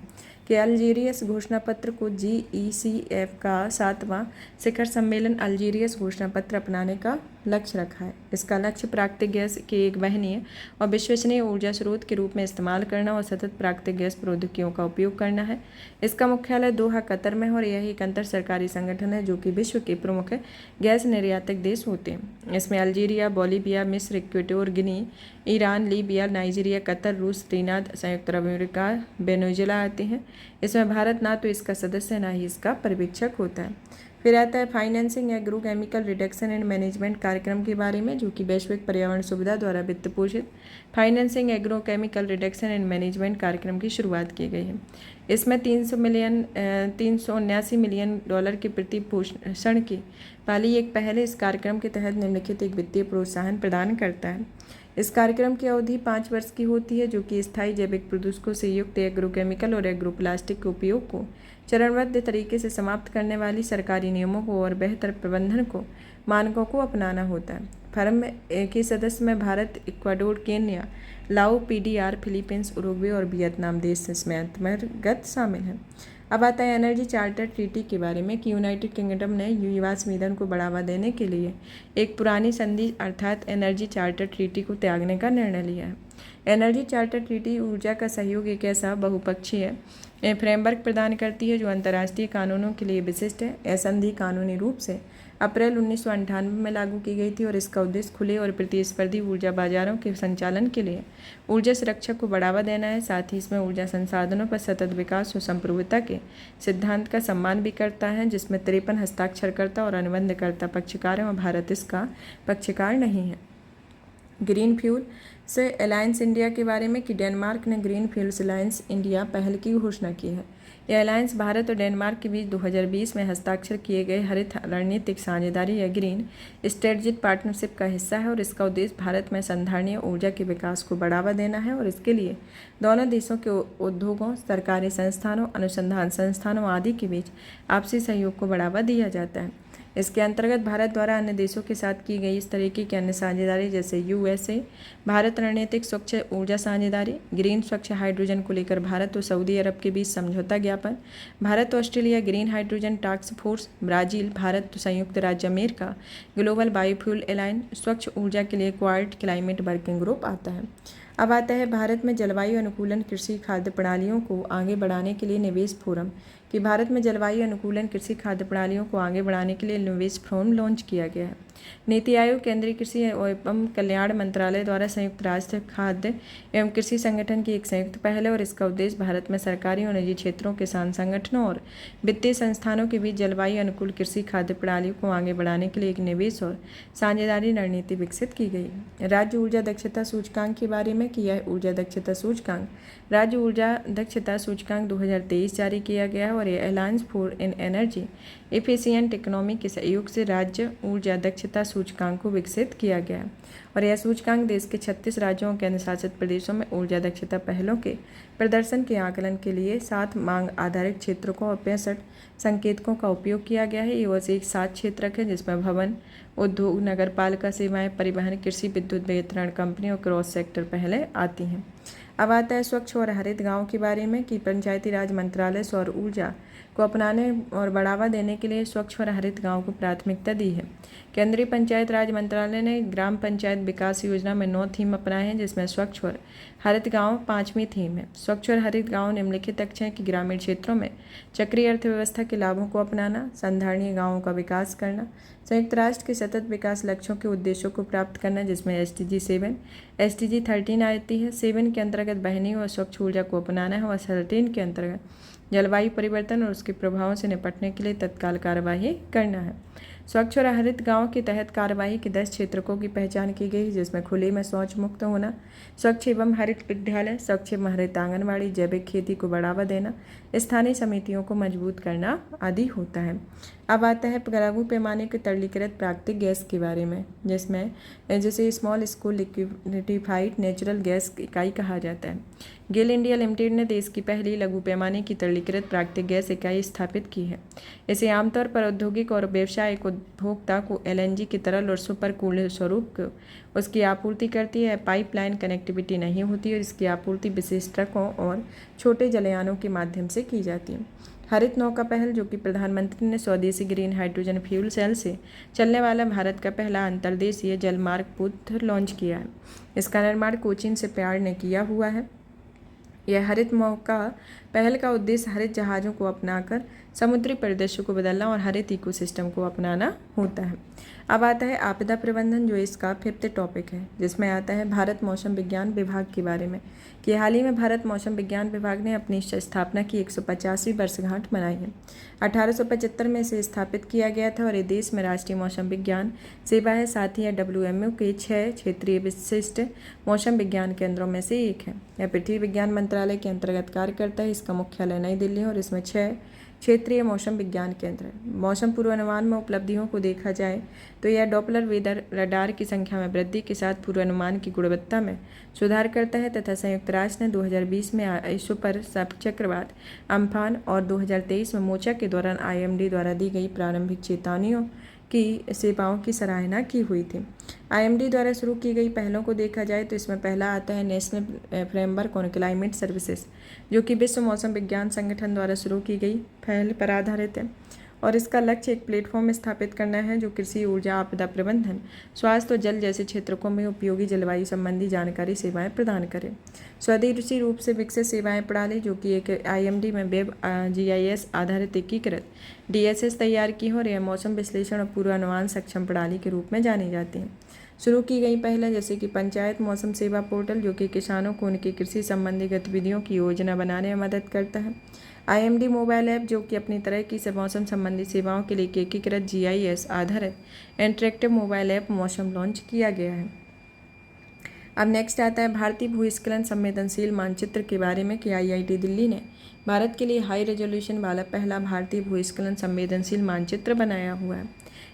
कि अल्जीरियस घोषणा पत्र को GECF का 7वां शिखर सम्मेलन अल्जीरियस घोषणा पत्र अपनाने का लक्ष्य रखा है। इसका लक्ष्य प्राकृतिक गैस के एक वहनीय और विश्वसनीय ऊर्जा स्रोत के रूप में इस्तेमाल करना और सतत प्राकृतिक गैस प्रौद्योगिकियों का उपयोग करना है। इसका मुख्यालय दोहा कतर में है और यह एक अंतर सरकारी संगठन है जो कि विश्व के प्रमुख गैस निर्यातक देश होते हैं। इसमें अल्जीरिया, बोलीविया, मिस्र, इक्वेटोर गिनी, ईरान, लीबिया, नाइजीरिया, कतर, रूस, त्रिनाद, संयुक्त अरब अमेरिका, वेनेजुएला आते हैं। इसमें भारत ना तो इसका सदस्य ना ही इसका पर्यवेक्षक होता है। फिर आता है financing agrochemical reduction and management कार्यक्रम के बारे में, जो कि वैश्विक पर्यावरण सुविधा द्वारा वित्त पोषित financing agrochemical reduction and management कार्यक्रम की शुरुआत की गई है। इसमें 379 मिलियन डॉलर की प्रतिपोषण की वाली एक पहल इस कार्यक्रम के तहत निम्नलिखित एक वित्तीय प्रोत्साहन प्रदान करता है। इस कार्यक्रम की अवधि 5 वर्ष की होती है, जो कि स्थायी जैविक प्रदूषकों से युक्त एग्रोकेमिकल और एग्रोप्लास्टिक के उपयोग को चरणबद्ध तरीके से समाप्त करने वाली सरकारी नियमों को और बेहतर प्रबंधन को मानकों को अपनाना होता है। फर्म के सदस्य में भारत, इक्वाडोर, केन्या, लाओ, PDR, फिलीपींस, उरुग्वे और वियतनाम देश इसमें अंतर्गत शामिल हैं। अब आता है एनर्जी चार्टर ट्रीटी के बारे में, कि यूनाइटेड किंगडम ने जीवाश्म ईंधन को बढ़ावा देने के लिए एक पुरानी संधि अर्थात एनर्जी चार्टर ट्रीटी को त्यागने का निर्णय लिया है। एनर्जी चार्टर ट्रीटी ऊर्जा का सहयोग एक ऐसा बहुपक्षीय फ्रेमवर्क प्रदान करती है जो अंतर्राष्ट्रीय कानूनों के लिए विशिष्ट है। यह संधि कानूनी रूप से अप्रैल 1998 में लागू की गई थी और इसका उद्देश्य खुले और प्रतिस्पर्धी ऊर्जा बाजारों के संचालन के लिए ऊर्जा सुरक्षा को बढ़ावा देना है। साथ ही इसमें ऊर्जा संसाधनों पर सतत विकास और संप्रभुता के सिद्धांत का सम्मान भी करता है, जिसमें 53 हस्ताक्षरकर्ता और अनुबंधकर्ता पक्षकार हैं और भारत इसका पक्षकार नहीं है। ग्रीन फ्यूल से अलायंस इंडिया के बारे में, कि डेनमार्क ने ग्रीन फ्यूल्स अलायंस इंडिया पहल की घोषणा की है। यह अलायंस भारत और डेनमार्क के बीच 2020 में हस्ताक्षर किए गए हरित रणनीतिक साझेदारी या ग्रीन स्ट्रेटेजिक पार्टनरशिप का हिस्सा है और इसका उद्देश्य भारत में संधारणीय ऊर्जा के विकास को बढ़ावा देना है और इसके लिए दोनों देशों के उद्योगों, सरकारी संस्थानों, अनुसंधान संस्थानों आदि के बीच आपसी सहयोग को बढ़ावा दिया जाता है। इसके अंतर्गत भारत द्वारा अन्य देशों के साथ की गई इस तरीके की अन्य साझेदारी जैसे USA भारत रणनीतिक स्वच्छ ऊर्जा साझेदारी, ग्रीन स्वच्छ हाइड्रोजन को लेकर भारत और सऊदी अरब के बीच समझौता ज्ञापन, Bharat Australia green hydrogen task force, Brazil, Bharat संयुक्त राज्य अमेरिका ग्लोबल बायोफ्यूल अलायंस, स्वच्छ ऊर्जा के लिए क्वाड क्लाइमेट वर्किंग ग्रुप आता है। अब आता है भारत में जलवायु अनुकूलन कृषि खाद्य प्रणालियों को आगे बढ़ाने के लिए निवेश फोरम, कि भारत में जलवायु अनुकूलन कृषि खाद्य प्रणालियों को आगे बढ़ाने के लिए निवेश फोरम लॉन्च किया गया है। नीति आयोग, केंद्रीय कृषि एवं कल्याण मंत्रालय द्वारा संयुक्त राष्ट्र खाद्य एवं कृषि संगठन की एक संयुक्त पहल है और इसका उद्देश्य भारत में सरकारी और निजी क्षेत्रों के साथ संगठनों और वित्तीय संस्थानों के बीच जलवायु अनुकूल कृषि खाद्य प्रणालियों को आगे बढ़ाने के लिए एक निवेश और साझेदारी रणनीति विकसित की गई। राज्य ऊर्जा दक्षता सूचकांक के बारे में, कि यह ऊर्जा दक्षता सूचकांक राज्य ऊर्जा दक्षता सूचकांक 2023 जारी किया गया है और यह alliance for in energy efficient economy के सहयोग से राज्य ऊर्जा दक्षता सूचकांक को विकसित किया गया है और यह सूचकांक देश के 36 राज्यों और केंद्रशासित प्रदेशों में ऊर्जा दक्षता पहलों के प्रदर्शन के आकलन के लिए 7 मांग आधारित क्षेत्रकों और 65 संकेतकों का उपयोग किया गया है। ये एक 7 क्षेत्रक है जिसमें भवन, उद्योग, नगरपालिका सेवाएं, परिवहन, कृषि, विद्युत वितरण कंपनी और क्रॉस सेक्टर पहले आती हैं। अब आता है स्वच्छ और हरित गांव के बारे में, कि पंचायती राज मंत्रालय सौर ऊर्जा को अपनाने और बढ़ावा देने के लिए स्वच्छ और हरित गांव को प्राथमिकता दी है। केंद्रीय पंचायत राज मंत्रालय ने ग्राम पंचायत विकास योजना में 9 थीम अपनाए हैं जिसमें स्वच्छ और हरित गांव 5वीं थीम है। स्वच्छ और हरित गांव निम्नलिखित लक्ष्य हैं कि ग्रामीण क्षेत्रों में चक्रीय अर्थव्यवस्था के लाभों को अपनाना, संधारणीय गांवों का विकास करना, संयुक्त राष्ट्र के सतत विकास लक्ष्यों के उद्देश्यों को प्राप्त करना, जिसमें SDG 7, SDG 13 आती है। 7 के अंतर्गत बहने और स्वच्छ ऊर्जा को अपनाना है और 13 के अंतर्गत जलवायु परिवर्तन और उसके प्रभावों से निपटने के लिए तत्काल कार्यवाही करना है। स्वच्छ और हरित गांव के तहत कार्यवाही के 10 क्षेत्रकों की पहचान की गई, जिसमें खुले में शौच मुक्त होना, स्वच्छ एवं हरित विद्यालय, स्वच्छ एवं हरित आंगनबाड़ी, जैविक खेती को बढ़ावा देना, स्थानीय समितियों को मजबूत करना आदि होता है। अब आता है लघु पैमाने के तरलीकृत प्राकृतिक गैस के बारे में, जिसमें जिसे small scale liquefied natural gas इकाई कहा जाता है। गेल इंडिया लिमिटेड ने देश की पहली लघु पैमाने की तरलीकृत प्राकृतिक गैस इकाई स्थापित की है। इसे आमतौर पर औद्योगिक और व्यावसायिक उपभोक्ता को LNG की तरल और सुपर कूल्ड स्वरूप उसकी आपूर्ति करती है। पाइपलाइन कनेक्टिविटी नहीं होती और इसकी आपूर्ति विशेष ट्रकों और छोटे जलयानों के माध्यम से की जाती है। हरित नौका पहल, जो कि प्रधानमंत्री ने स्वदेशी ग्रीन हाइड्रोजन फ्यूल सेल से चलने वाला भारत का पहला अंतर्देशीय जलमार्ग पथ लॉन्च किया है। इसका निर्माण कोचीन से प्यार ने किया हुआ है। यह हरित नौका पहल का उद्देश्य हरित जहाज़ों को अपनाकर समुद्री परिदृश्य को बदलना और हरित इकोसिस्टम को अपनाना होता है। अब आता है आपदा प्रबंधन, जो इसका 5th टॉपिक है, जिसमें आता है भारत मौसम विज्ञान विभाग के बारे में कि हाल ही में भारत मौसम विज्ञान विभाग ने अपनी स्थापना की 150वीं वर्षगांठ मनाई है। 1875 में इसे स्थापित किया गया था और ये देश में राष्ट्रीय मौसम विज्ञान सेवा है। साथ ही यह WMO के 6 क्षेत्रीय विशिष्ट मौसम विज्ञान केंद्रों में से एक है। यह पृथ्वी विज्ञान मंत्रालय के अंतर्गत कार्य करता है। इसका मुख्यालय नई दिल्ली है और इसमें 6 क्षेत्रीय मौसम विज्ञान केंद्र है। मौसम पूर्वानुमान में उपलब्धियों को देखा जाए तो यह डॉपलर वेदर रडार की संख्या में वृद्धि के साथ पूर्वानुमान की गुणवत्ता में सुधार करता है तथा संयुक्त राष्ट्र ने 2020 में ISO पर चक्रवात अम्फान और 2023 में मोचा के दौरान IMD द्वारा दी गई प्रारंभिक चेतावनियों की सेवाओं की सराहना की हुई थी। IMD द्वारा शुरू की गई पहलों को देखा जाए तो इसमें पहला आता है national framework on climate services, जो कि विश्व मौसम विज्ञान संगठन द्वारा शुरू की गई पहल पर आधारित है और इसका लक्ष्य एक प्लेटफॉर्म स्थापित करना है जो कृषि, ऊर्जा, आपदा प्रबंधन, स्वास्थ्य और जल जैसे क्षेत्रों में उपयोगी जलवायु संबंधी जानकारी सेवाएं प्रदान करे। स्वदेशी रूप से विकसित सेवाएं प्रणाली, जो कि एक IMD में वेब GIS आधारित एकीकृत DSS तैयार की है और यह मौसम विश्लेषण और पूर्वानुमान सक्षम प्रणाली के रूप में जानी जाती है। शुरू की गई पहल जैसे कि पंचायत मौसम सेवा पोर्टल, जो कि किसानों को उनकी कृषि संबंधी गतिविधियों की योजना बनाने में मदद करता है। IMD मोबाइल ऐप, जो कि अपनी तरह की मौसम संबंधी सेवाओं के लिए एकीकृत GIS आधारित इंटरेक्टिव मोबाइल ऐप मौसम लॉन्च किया गया है। अब नेक्स्ट आता है भारतीय भूस्खलन संवेदनशील मानचित्र के बारे में कि IIT दिल्ली ने भारत के लिए हाई रेजोल्यूशन वाला पहला भारतीय भूस्खलन संवेदनशील मानचित्र बनाया हुआ है।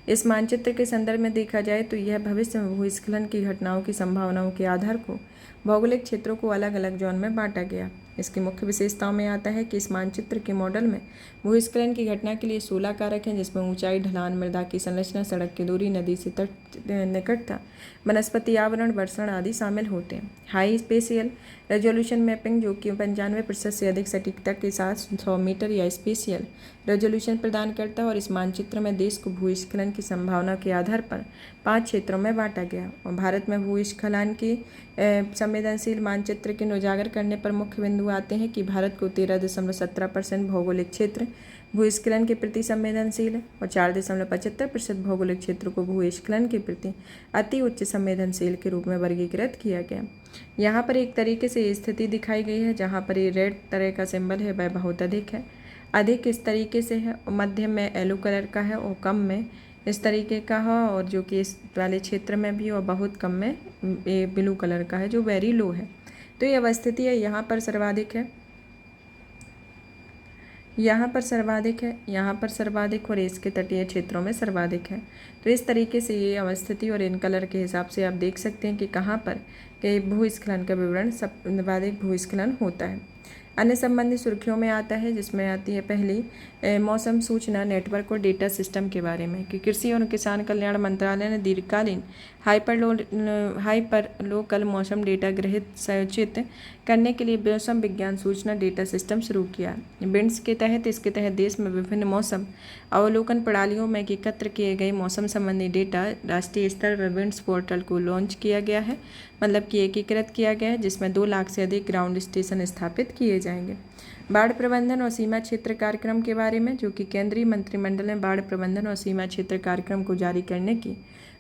इस मानचित्र के संदर्भ में देखा जाए तो यह भविष्य में भूस्खलन की घटनाओं की संभावनाओं के आधार को भौगोलिक क्षेत्रों को अलग अलग जोन में बांटा गया। इसकी मुख्य विशेषताओं में आता है कि इस मानचित्र के मॉडल में भूस्खलन की घटना के लिए 16 कारक हैं, जिसमें ऊंचाई, ढलान, मृदा की संरचना, सड़क की दूरी, नदी से तट निकटता, वनस्पति आवरण, वर्षण आदि शामिल होते हैं। हाई स्पेशियल रेजोल्यूशन मैपिंग, जो कि 95% से अधिक सटीकता के साथ 100 मीटर या स्पेशियल रेजोल्यूशन प्रदान करता है और इस मानचित्र में देश को भूस्खलन की संभावना के आधार पर 5 क्षेत्रों में बांटा गया और भारत में भूस्खलन की संवेदनशील मानचित्र के उजागर करने पर मुख्य बिंदु आते हैं कि भारत को 13.17% भौगोलिक क्षेत्र भूस्खलन के प्रति संवेदनशील है और 4.75% भौगोलिक क्षेत्र को भूस्खलन के प्रति अति उच्च संवेदनशील के रूप में वर्गीकृत किया गया। यहाँ पर एक तरीके से स्थिति दिखाई गई है, जहाँ पर ये रेड तरह का सिंबल है वह बहुत अधिक है, अधिक इस तरीके से है, और मध्यम में येलो कलर का है और कम में इस तरीके का है, और जो कि इस वाले क्षेत्र में भी और बहुत कम में ये ब्लू कलर का है जो वेरी लो है। तो ये अवस्थिति है, यहाँ पर सर्वाधिक है, यहाँ पर सर्वाधिक है, यहाँ पर सर्वाधिक और इसके तटीय क्षेत्रों में सर्वाधिक है। तो इस तरीके से ये अवस्थिति और इन कलर के हिसाब से आप देख सकते हैं कि कहाँ पर के भूस्खलन का विवरण सर्वाधिक भूस्खलन होता है। अन्य संबंधित सुर्खियों में आता है, जिसमें आती है पहली मौसम सूचना नेटवर्क और डेटा सिस्टम के बारे में कि कृषि और किसान कल्याण मंत्रालय ने दीर्घकालीन हाइपर लोकल मौसम डेटा ग्रहित संचित करने के लिए मौसम विज्ञान सूचना डेटा सिस्टम शुरू किया। बिन्स के तहत इसके तहत देश में विभिन्न मौसम अवलोकन प्रणालियों में एकत्र किए गए मौसम संबंधी डेटा राष्ट्रीय स्तर पर बिन्स पोर्टल को लॉन्च किया गया है, मतलब कि एकीकृत किया गया है, जिसमें 2 लाख से अधिक ग्राउंड स्टेशन स्थापित किए जाएंगे। बाढ़ प्रबंधन और सीमा क्षेत्र कार्यक्रम के बारे में, जो कि केंद्रीय मंत्रिमंडल ने बाढ़ प्रबंधन और सीमा क्षेत्र कार्यक्रम को जारी करने की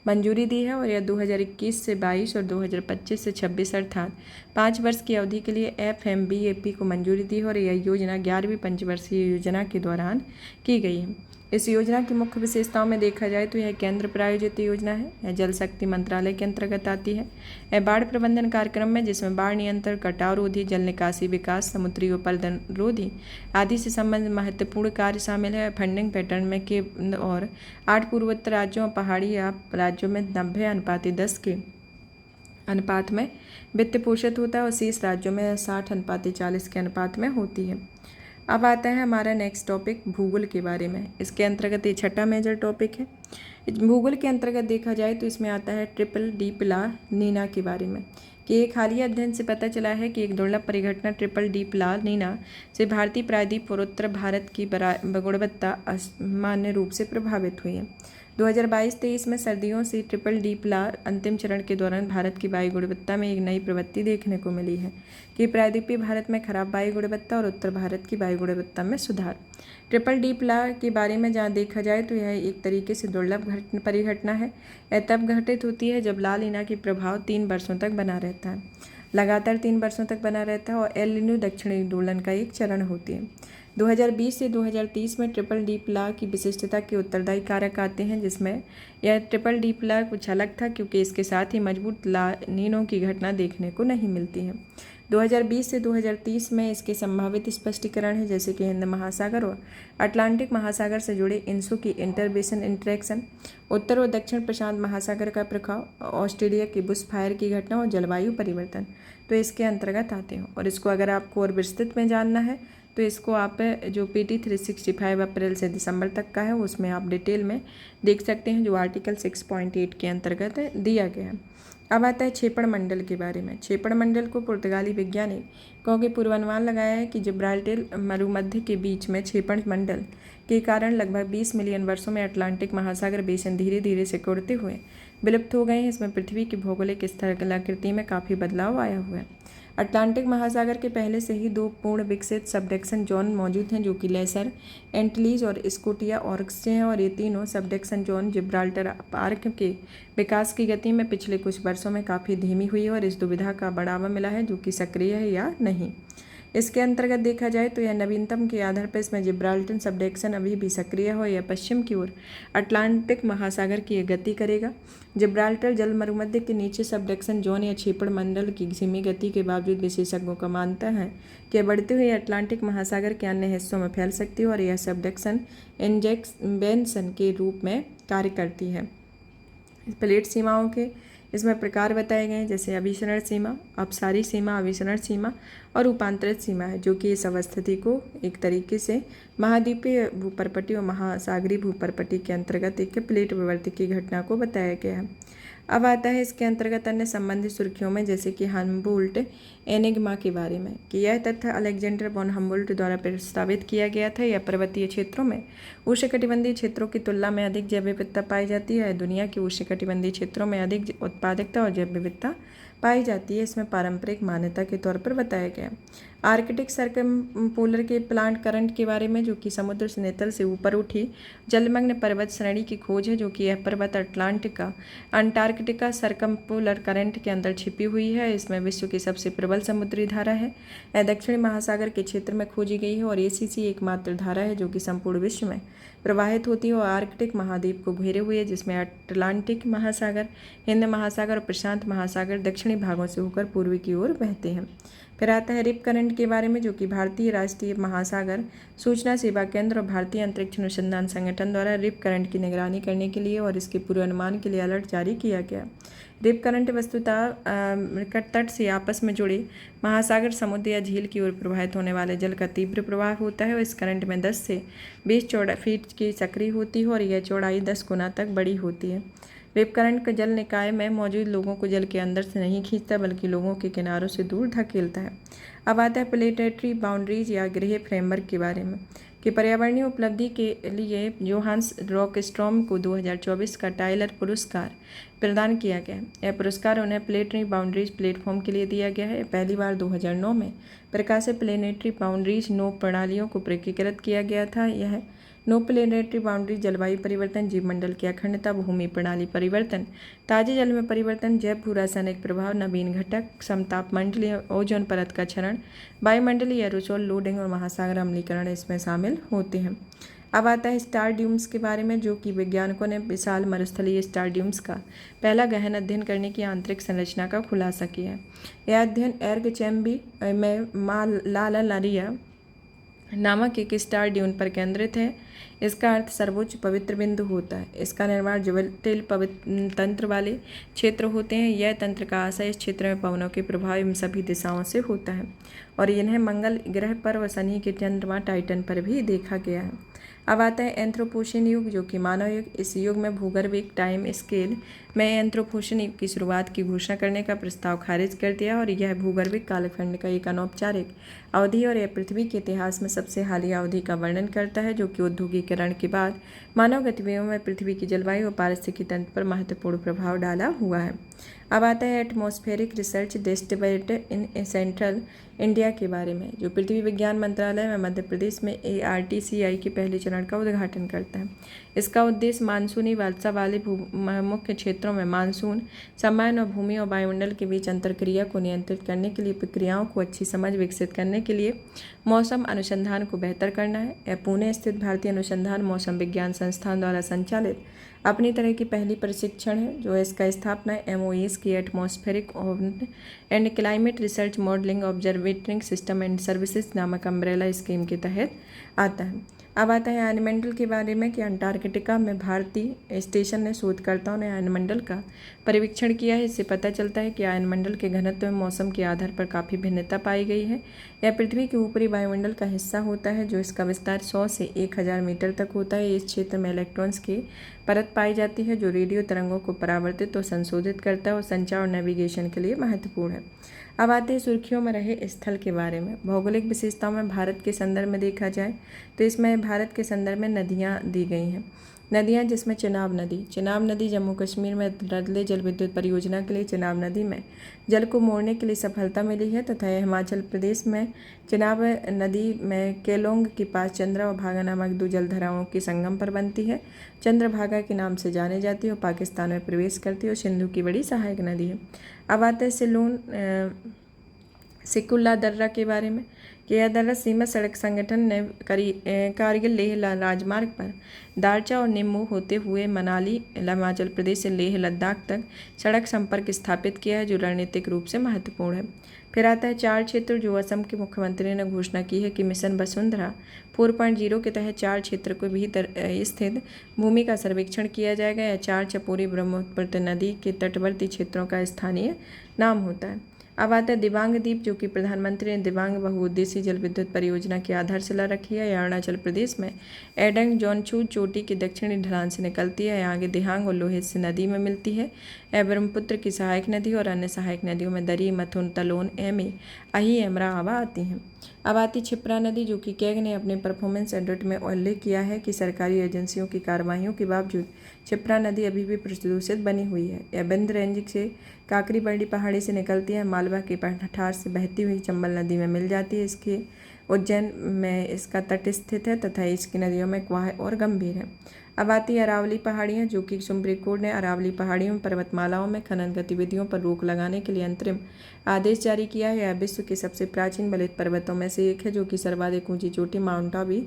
मंजूरी दी है और यह 2021 से 22 और 2025 से 26 अर्थात 5 वर्ष की अवधि के लिए FMBAP को मंजूरी दी है और यह योजना 11वीं पंचवर्षीय योजना के दौरान की गई है। इस योजना की मुख्य विशेषताओं में देखा जाए तो यह केंद्र प्रायोजित योजना है। यह जल शक्ति मंत्रालय के अंतर्गत आती है। यह बाढ़ प्रबंधन कार्यक्रम में जिसमें बाढ़ नियंत्रण, कटाव रोधी, जल निकासी विकास, समुद्री अपरदन रोधी आदि से संबंधित महत्वपूर्ण कार्य शामिल है। फंडिंग पैटर्न में के और 8 पूर्वोत्तर राज्यों और पहाड़ी राज्यों में 90:10 के अनुपात में वित्त पोषित होता है और शेष राज्यों में 60:40 के अनुपात में होती है। अब आता है हमारा नेक्स्ट टॉपिक भूगोल के बारे में। इसके अंतर्गत ये छठा मेजर टॉपिक है। भूगोल के अंतर्गत देखा जाए तो इसमें आता है ट्रिपल डीप ला नीना के बारे में, कि एक हालिया अध्ययन से पता चला है कि एक दुर्लभ परिघटना ट्रिपल डीप ला नीना से भारतीय प्रायद्वीप और उत्तर भारत की गुणवत्ता असामान्य रूप से प्रभावित हुई है। 2022-23 में सर्दियों से ट्रिपल डीप ला अंतिम चरण के दौरान भारत की वायु गुणवत्ता में एक नई प्रवृत्ति देखने को मिली है कि प्रायद्वीपीय भारत में खराब वायु गुणवत्ता और उत्तर भारत की वायु गुणवत्ता में सुधार। ट्रिपल डीप ला के बारे में जहाँ देखा जाए तो यह एक तरीके से दुर्लभ परिघटना है। यह तब घटित होती है जब ला नीना की प्रभाव 3 वर्षों तक बना रहता है, लगातार 3 वर्षों तक बना रहता है और एल नीनो दक्षिणी दोलन का एक चरण होती है। 2020 से 2030 में ट्रिपल डीप ला की विशिष्टता के उत्तरदायी कारक आते हैं, जिसमें यह ट्रिपल डीप ला कुछ अलग था क्योंकि इसके साथ ही मजबूत ला नीनो की घटना देखने को नहीं मिलती है। 2020 से 2030 में इसके संभावित स्पष्टीकरण है, जैसे कि हिंद महासागर और अटलांटिक महासागर से जुड़े इंसू की इंटरबेसन इंटरेक्शन, उत्तर और दक्षिण प्रशांत महासागर का प्रभाव, ऑस्ट्रेलिया की बुश फायर की घटना और जलवायु परिवर्तन तो इसके अंतर्गत आते हैं। और इसको अगर आपको और विस्तृत में जानना है तो इसको आप जो PT 365 अप्रैल से दिसंबर तक का है उसमें आप डिटेल में देख सकते हैं, जो आर्टिकल 6.8 के अंतर्गत दिया गया है। अब आता है क्षेपण मंडल के बारे में। क्षेपण मंडल को पुर्तगाली वैज्ञानिकों के पूर्वानुमान लगाया है कि जिब्राल्टर मरुमध्य के बीच में क्षेपण मंडल के कारण लगभग 20 मिलियन वर्षों में अटलांटिक महासागर बेसिन धीरे धीरे सिकुड़ते हुए विलुप्त हो गए हैं। इसमें पृथ्वी की भौगोलिक स्थलाकृति में काफ़ी बदलाव आया हुआ है। अटलांटिक महासागर के पहले से ही 2 पूर्ण विकसित सबडक्शन जोन मौजूद हैं, जो कि लेसर एंटिलीज और स्कोटिया ऑर्क्स हैं, और ये तीनों सबडक्शन जोन जिब्राल्टर आर्क के विकास की गति में पिछले कुछ वर्षों में काफ़ी धीमी हुई है और इस दुविधा का बढ़ावा मिला है जो कि सक्रिय है या नहीं। इसके अंतर्गत देखा जाए तो यह नवीनतम के आधार पर इसमें जिब्राल्टर सबडक्शन अभी भी सक्रिय हो, यह पश्चिम की ओर अटलांटिक महासागर की गति करेगा। जिब्राल्टर जल मरुमध्य के नीचे सबडक्शन जोन या क्षेपण मंडल की धीमी गति के बावजूद विशेषज्ञों का मानता है कि बढ़ते हुए अटलांटिक महासागर के अन्य हिस्सों में फैल सकती है और यह सबडक्शन इंजेक्शन के रूप में कार्य करती है। प्लेट सीमाओं के इसमें प्रकार बताए गए हैं, जैसे अभिसरण सीमा, अपसारी सीमा, अभिसरण सीमा और रूपांतरित सीमा है, जो कि इस अवस्थिति को एक तरीके से महाद्वीपीय भूपरपटी और महासागरीय भूपरपटी के अंतर्गत एक प्लेट विवर्ती की घटना को बताया गया है। अब आता है इसके अंतर्गत अन्य संबंधित सुर्खियों में, जैसे कि हम्बोल्ट एनिग्मा के बारे में, कि यह तथ्य अलेक्जेंडर वॉन हम्बोल्ट द्वारा प्रस्तावित किया गया था। यह पर्वतीय क्षेत्रों में उष्णकटिबंधीय क्षेत्रों की तुलना में अधिक जैव विविधता पाई जाती है। दुनिया के उष्णकटिबंधीय क्षेत्रों में अधिक उत्पादकता और जैव विविधता पाई जाती है, इसमें पारंपरिक मान्यता के तौर पर बताया गया। आर्कटिक सर्कमपोलर के प्लांट करंट के बारे में, जो कि समुद्र से नेतल से ऊपर उठी जलमग्न पर्वत श्रेणी की खोज है, जो कि यह पर्वत अटलांटिका अंटार्कटिका सर्कमपोलर करंट के अंदर छिपी हुई है। इसमें विश्व की सबसे प्रबल समुद्री धारा है। यह दक्षिणी महासागर के क्षेत्र में खोजी गई है और ACC एकमात्र धारा है जो कि संपूर्ण विश्व में प्रवाहित होती है और आर्कटिक महाद्वीप को घेरे हुए है, जिसमें अटलांटिक महासागर, हिंद महासागर और प्रशांत महासागर दक्षिणी भागों से होकर पूर्वी की ओर बहते हैं। फिर आता है रिप करंट के बारे में, जो कि भारतीय राष्ट्रीय महासागर सूचना सेवा केंद्र और भारतीय अंतरिक्ष अनुसंधान संगठन द्वारा रिप करंट की निगरानी करने के लिए और इसके पूर्वानुमान के लिए अलर्ट जारी किया गया। रिप करंट वस्तुतः निकट तट से आपस में जुड़े महासागर, समुद्र या झील की ओर प्रवाहित होने वाले जल का तीव्र प्रवाह होता है और इस करंट में 10 से 20 फीट की सक्रिय होती है और यह चौड़ाई 10 गुना तक बड़ी होती है। वेव का जल निकाय में मौजूद लोगों को जल के अंदर से नहीं खींचता बल्कि लोगों के किनारों से दूर धकेलता है। अब आता है प्लेनेटरी बाउंड्रीज या ग्रह फ्रेमवर्क के बारे में कि पर्यावरणीय उपलब्धि के लिए जोहान्स रॉकस्ट्रॉम को 2024 का टाइलर पुरस्कार प्रदान किया गया। यह पुरस्कार उन्हें प्लेनेटरी बाउंड्रीज प्लेटफॉर्म के लिए दिया गया है। पहली बार 2009 में प्रकाशित प्लेनेटरी बाउंड्रीज नो प्रणालियों को वर्गीकृत किया गया था। यह नो प्लेनेटरी बाउंड्रीज जलवायु परिवर्तन, जीवमंडल की अखंडता, भूमि प्रणाली परिवर्तन, ताजे जल में परिवर्तन, जैव भू रासायनिक प्रभाव, नवीन घटक, समतापमंडलीय ओजोन परत का क्षरण, वायुमंडलीय एरोसोल लोडिंग और महासागर अम्लीकरण इसमें शामिल होते हैं। अब आता है स्टार ड्यूम्स के बारे में, जो कि वैज्ञानिकों ने विशाल मरुस्थलीय स्टार ड्यूम्स का पहला गहन अध्ययन करने की आंतरिक संरचना का खुलासा किया है। यह अध्ययन एर्ग चैम्बी में लालरिया नामक एक स्टार ड्यून पर केंद्रित है। इसका अर्थ सर्वोच्च पवित्र बिंदु होता है। इसका निर्माण जटिल पवित्र तंत्र वाले क्षेत्र होते हैं। यह तंत्र का आशय इस क्षेत्र में पवनों के प्रभाव इन सभी दिशाओं से होता है और इन्हें मंगल ग्रह पर व शनि के चंद्रमा टाइटन पर भी देखा गया है। अब आता है एंथ्रोपोसेन युग, जो कि मानव युग। इस युग में भूगर्भिक टाइम स्केल में एंथ्रोपोसेन युग की शुरुआत की घोषणा करने का प्रस्ताव खारिज कर दिया और यह भूगर्भिक कालखंड का एक अनौपचारिक अवधि और यह पृथ्वी के इतिहास में सबसे हालिया अवधि का वर्णन करता है, जो कि औद्योगिकीकरण के बाद मानव गतिविधियों में पृथ्वी की जलवायु और पारिस्थितिकी तंत्र पर महत्वपूर्ण प्रभाव डाला हुआ है। अब आता है atmospheric research distribute in central India के बारे में, जो पृथ्वी विज्ञान मंत्रालय में मध्य प्रदेश में ARTCI के पहले चरण का उद्घाटन करता है। इसका उद्देश्य मानसूनी वर्षा वाले मुख्य क्षेत्रों में मानसून समय और भूमि और वायुमंडल के बीच अंतरक्रिया को नियंत्रित करने के लिए प्रक्रियाओं को अच्छी समझ विकसित करने के लिए मौसम अनुसंधान को बेहतर करना है। यह पुणे स्थित भारतीय अनुसंधान मौसम विज्ञान संस्थान द्वारा संचालित अपनी तरह की पहली प्रशिक्षण है, जो इसका स्थापना MOES की atmospheric and climate research modelling observatory system and services नामक अम्ब्रेला स्कीम के तहत आता है। अब आता है आयनमंडल के बारे में कि अंटार्कटिका में भारतीय स्टेशन ने शोधकर्ताओं ने आयनमंडल का परीक्षण किया है। इससे पता चलता है कि आयनमंडल के घनत्व में मौसम के आधार पर काफ़ी भिन्नता पाई गई है। यह पृथ्वी के ऊपरी वायुमंडल का हिस्सा होता है, जो इसका विस्तार 100 से 1000 मीटर तक होता है। इस क्षेत्र में इलेक्ट्रॉन्स की परत पाई जाती है, जो रेडियो तरंगों को परावर्तित और संशोधित करता है और संचार और नेविगेशन के लिए महत्वपूर्ण है। अब आते हैं सुर्खियों में रहे स्थल के बारे में। भौगोलिक विशेषताओं में भारत के संदर्भ में देखा जाए तो इसमें भारत के संदर्भ में नदियाँ दी गई हैं। नदियाँ जिसमें चिनाब नदी जम्मू कश्मीर में रदले जल विद्युत परियोजना के लिए चिनाब नदी में जल को मोड़ने के लिए सफलता मिली है तथा हिमाचल प्रदेश में चिनाब नदी में केलोंग के पास चंद्रा और भागा नामक दो जलधाराओं के संगम पर बनती है। चंद्रभागा के नाम से जाने जाती है और पाकिस्तान में प्रवेश करती है और सिंधु की बड़ी सहायक नदी है। अब आते हैं सिकुल्ला दर्रा के बारे में कि यह दर्रा सीमा सड़क संगठन ने कारगिल लेह राजमार्ग पर दारचा और निम्मू होते हुए मनाली हिमाचल प्रदेश से लेह लद्दाख तक सड़क संपर्क स्थापित किया है, जो रणनीतिक रूप से महत्वपूर्ण है। फिर आता है 4 क्षेत्र, जो असम के मुख्यमंत्री ने घोषणा की है कि मिशन वसुंधरा 4.0 के तहत 4 क्षेत्र के भीतर स्थित भूमि का सर्वेक्षण किया जाएगा। यह 4 चपोरी ब्रह्मपुत्र नदी के तटवर्ती क्षेत्रों का स्थानीय नाम होता है। अब आता है दिबांग द्वीप, जो कि प्रधानमंत्री ने दिबांग बहुउद्देशीय जल विद्युत परियोजना की आधारशिला रखी है। यह अरुणाचल प्रदेश में एडंग जोनचू चोटी के दक्षिणी ढलान से निकलती है। आगे दिहांग और लोहित से नदी में मिलती है। यह ब्रह्मपुत्र की सहायक नदी और अन्य सहायक नदियों में दरी, मथुन, तलोन, एमे, अही, एमरा, आवा आती हैं। अब आती छिप्रा नदी, जो कि कैग ने अपने परफॉर्मेंस एडिट में उल्लेख किया है कि सरकारी एजेंसियों की कार्रवाइयों के बावजूद छिप्रा नदी अभी भी प्रदूषित बनी हुई है। यह बिंद रेंज से काकरी बर्डी पहाड़ी से निकलती है, मालवा के पठार से बहती हुई चंबल नदी में मिल जाती है। इसके उज्जैन में इसका तट स्थित है तथा इसकी नदियों में क्वाह और गंभीर है। अब आती है अरावली पहाड़ियाँ, जो कि सुप्रीम कोर्ट ने अरावली पहाड़ियों पर्वतमालाओं में खनन गतिविधियों पर रोक लगाने के लिए अंतरिम आदेश जारी किया है। यह विश्व के सबसे प्राचीन बलित पर्वतों में से एक है, जो कि सर्वाधिक ऊंची चोटी माउंट आबू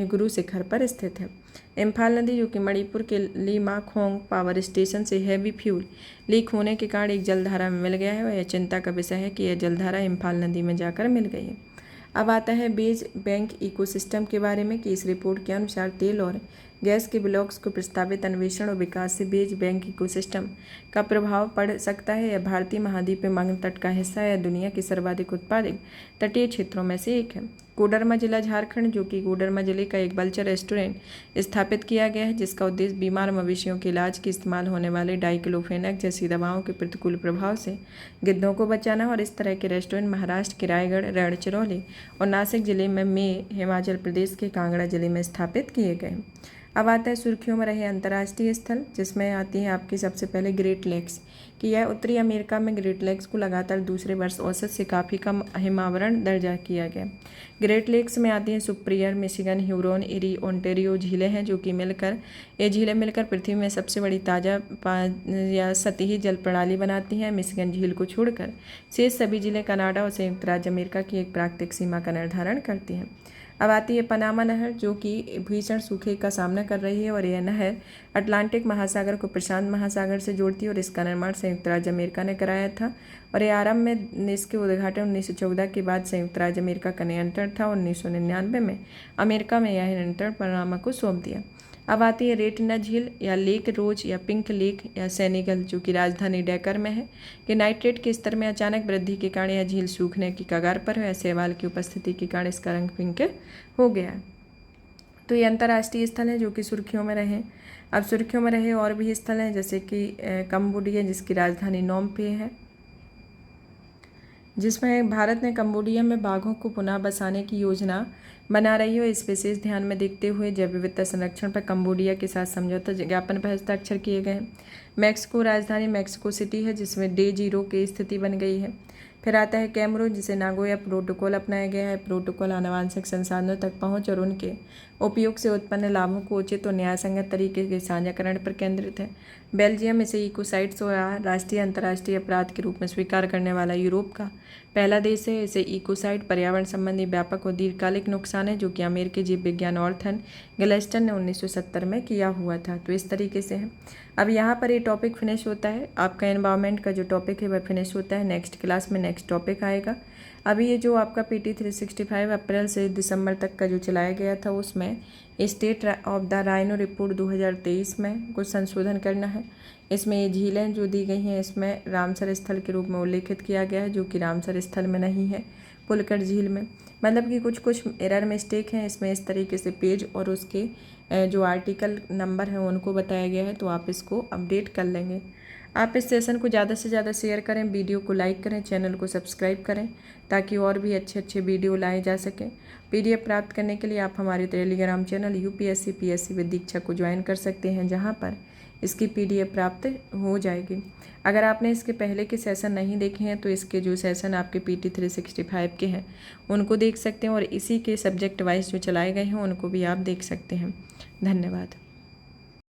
गुरु शिखर पर स्थित है। इम्फाल नदी, जो कि मणिपुर के लीमाखोंग पावर स्टेशन से हैवी फ्यूल लीक होने के कारण एक जलधारा में मिल गया है, और यह चिंता का विषय है कि यह जलधारा इम्फाल नदी में जाकर मिल गई है। अब आता है बेज बैंक इकोसिस्टम के बारे में कि इस रिपोर्ट के अनुसार तेल और गैस के ब्लॉक्स को प्रस्तावित अन्वेषण और विकास से बीज बैंक इकोसिस्टम का प्रभाव पड़ सकता है। यह भारतीय महाद्वीप में मगध तट का हिस्सा है। दुनिया के सर्वाधिक उत्पादक तटीय क्षेत्रों में से एक है। कोडरमा जिला झारखंड, जो कि कोडरमा जिले का एक बल्चर रेस्टोरेंट स्थापित किया गया है, जिसका उद्देश्य बीमार मवेशियों के इलाज के इस्तेमाल होने वाले डाइक्लोफेनक जैसी दवाओं के प्रतिकूल प्रभाव से गिद्धों को बचाना। और इस तरह के रेस्टोरेंट महाराष्ट्र के रायगढ़, गढ़चिरौली और नासिक जिले में हिमाचल प्रदेश के कांगड़ा जिले में स्थापित किए गए। अब आता है सुर्खियों में रहे अंतर्राष्ट्रीय स्थल, जिसमें आती है आपकी सबसे पहले ग्रेट लेक्स कि यह उत्तरी अमेरिका में ग्रेट लेक्स को लगातार दूसरे वर्ष औसत से काफ़ी कम हिमावरण दर्जा किया गया। ग्रेट लेक्स में आती हैं superior, Michigan, Huron, eri, Ontario झीलें हैं, जो कि ये झीलें मिलकर पृथ्वी में सबसे बड़ी ताज़ा या सतही जल प्रणाली बनाती हैं। मिशिगन झील को छोड़कर शेष सभी झीलें कनाडा और संयुक्त राज्य अमेरिका की एक प्राकृतिक सीमा का निर्धारण करती हैं। अब आती है पनामा नहर, जो कि भीषण सूखे का सामना कर रही है और यह नहर अटलांटिक महासागर को प्रशांत महासागर से जोड़ती है और इसका निर्माण संयुक्त राज्य अमेरिका ने कराया था। और यह आरंभ में इसके उद्घाटन 1914 के बाद संयुक्त राज्य अमेरिका का नियंत्रण था। 1999 में अमेरिका में यह नियंत्रण पनामा को सौंप दिया। अब आती है रेटना झील या लेक रोज या पिंक लेक या सेनेगल, जो कि राजधानी डैकर में है, कि नाइट्रेट के स्तर में अचानक वृद्धि के कारण यह झील सूखने की कगार पर है। शैवाल की उपस्थिति के कारण इसका रंग पिंक हो गया है। तो ये अंतर्राष्ट्रीय स्थल है जो कि सुर्खियों में रहे। अब सुर्खियों में रहे और भी स्थल हैं, जैसे कि कंबोडिया, जिसकी राजधानी नोम पे है, जिसमें भारत ने कंबोडिया में बाघों को पुनः बसाने की योजना बना रही है। इस विशेष ध्यान में देखते हुए जैव विविधता संरक्षण पर कंबोडिया के साथ समझौता ज्ञापन पर हस्ताक्षर किए गए। मैक्सिको राजधानी मैक्सिको सिटी है, जिसमें डे 0 की स्थिति बन गई है। फिर आता है कैमरून, जिसे नागोया प्रोटोकॉल अपनाया गया है। प्रोटोकॉल आनुवंशिक संसाधनों तक पहुंच और उनके उपयोग से उत्पन्न लाभों को उचित और न्यायसंगत तरीके के साझाकरण पर केंद्रित है। बेल्जियम इसे इकोसाइट्स और राष्ट्रीय अंतर्राष्ट्रीय अपराध के रूप में स्वीकार करने वाला यूरोप का पहला देश है। इसे इकोसाइट पर्यावरण संबंधी व्यापक और दीर्घकालिक नुकसान है, जो कि अमेरिकी जीव विज्ञान ऑर्थन गलेस्टन ने 1970 में किया हुआ था। तो इस तरीके से है। अब यहाँ पर ये टॉपिक फिनिश होता है। आपका एनवायरनमेंट का जो टॉपिक है वह फिनिश होता है। नेक्स्ट क्लास में नेक्स्ट टॉपिक आएगा। अभी ये जो आपका PT 365 अप्रैल से दिसंबर तक का जो चलाया गया था, उसमें state of the rhino report 2023 में कुछ संशोधन करना है। इसमें ये झीलें जो दी गई हैं, इसमें रामसर स्थल के रूप में उल्लेखित किया गया है, जो कि रामसर स्थल में नहीं है, पुलकट झील में। मतलब कि कुछ एरर मिस्टेक हैं इसमें। इस तरीके से पेज और उसके जो आर्टिकल नंबर हैं उनको बताया गया है, तो आप इसको अपडेट कर लेंगे। आप इस सेशन को ज़्यादा से ज़्यादा शेयर करें, वीडियो को लाइक करें, चैनल को सब्सक्राइब करें, ताकि और भी अच्छे वीडियो लाए जा सकें। PDF प्राप्त करने के लिए आप हमारे Telegram channel UPSC PSC with Diksha को ज्वाइन कर सकते हैं, जहां पर इसकी PDF प्राप्त हो जाएगी। अगर आपने इसके पहले के सेशन नहीं देखे हैं, तो इसके जो सेशन आपके PT 365 के हैं उनको देख सकते हैं, और इसी के सब्जेक्ट वाइज जो चलाए गए हैं उनको भी आप देख सकते हैं। धन्यवाद।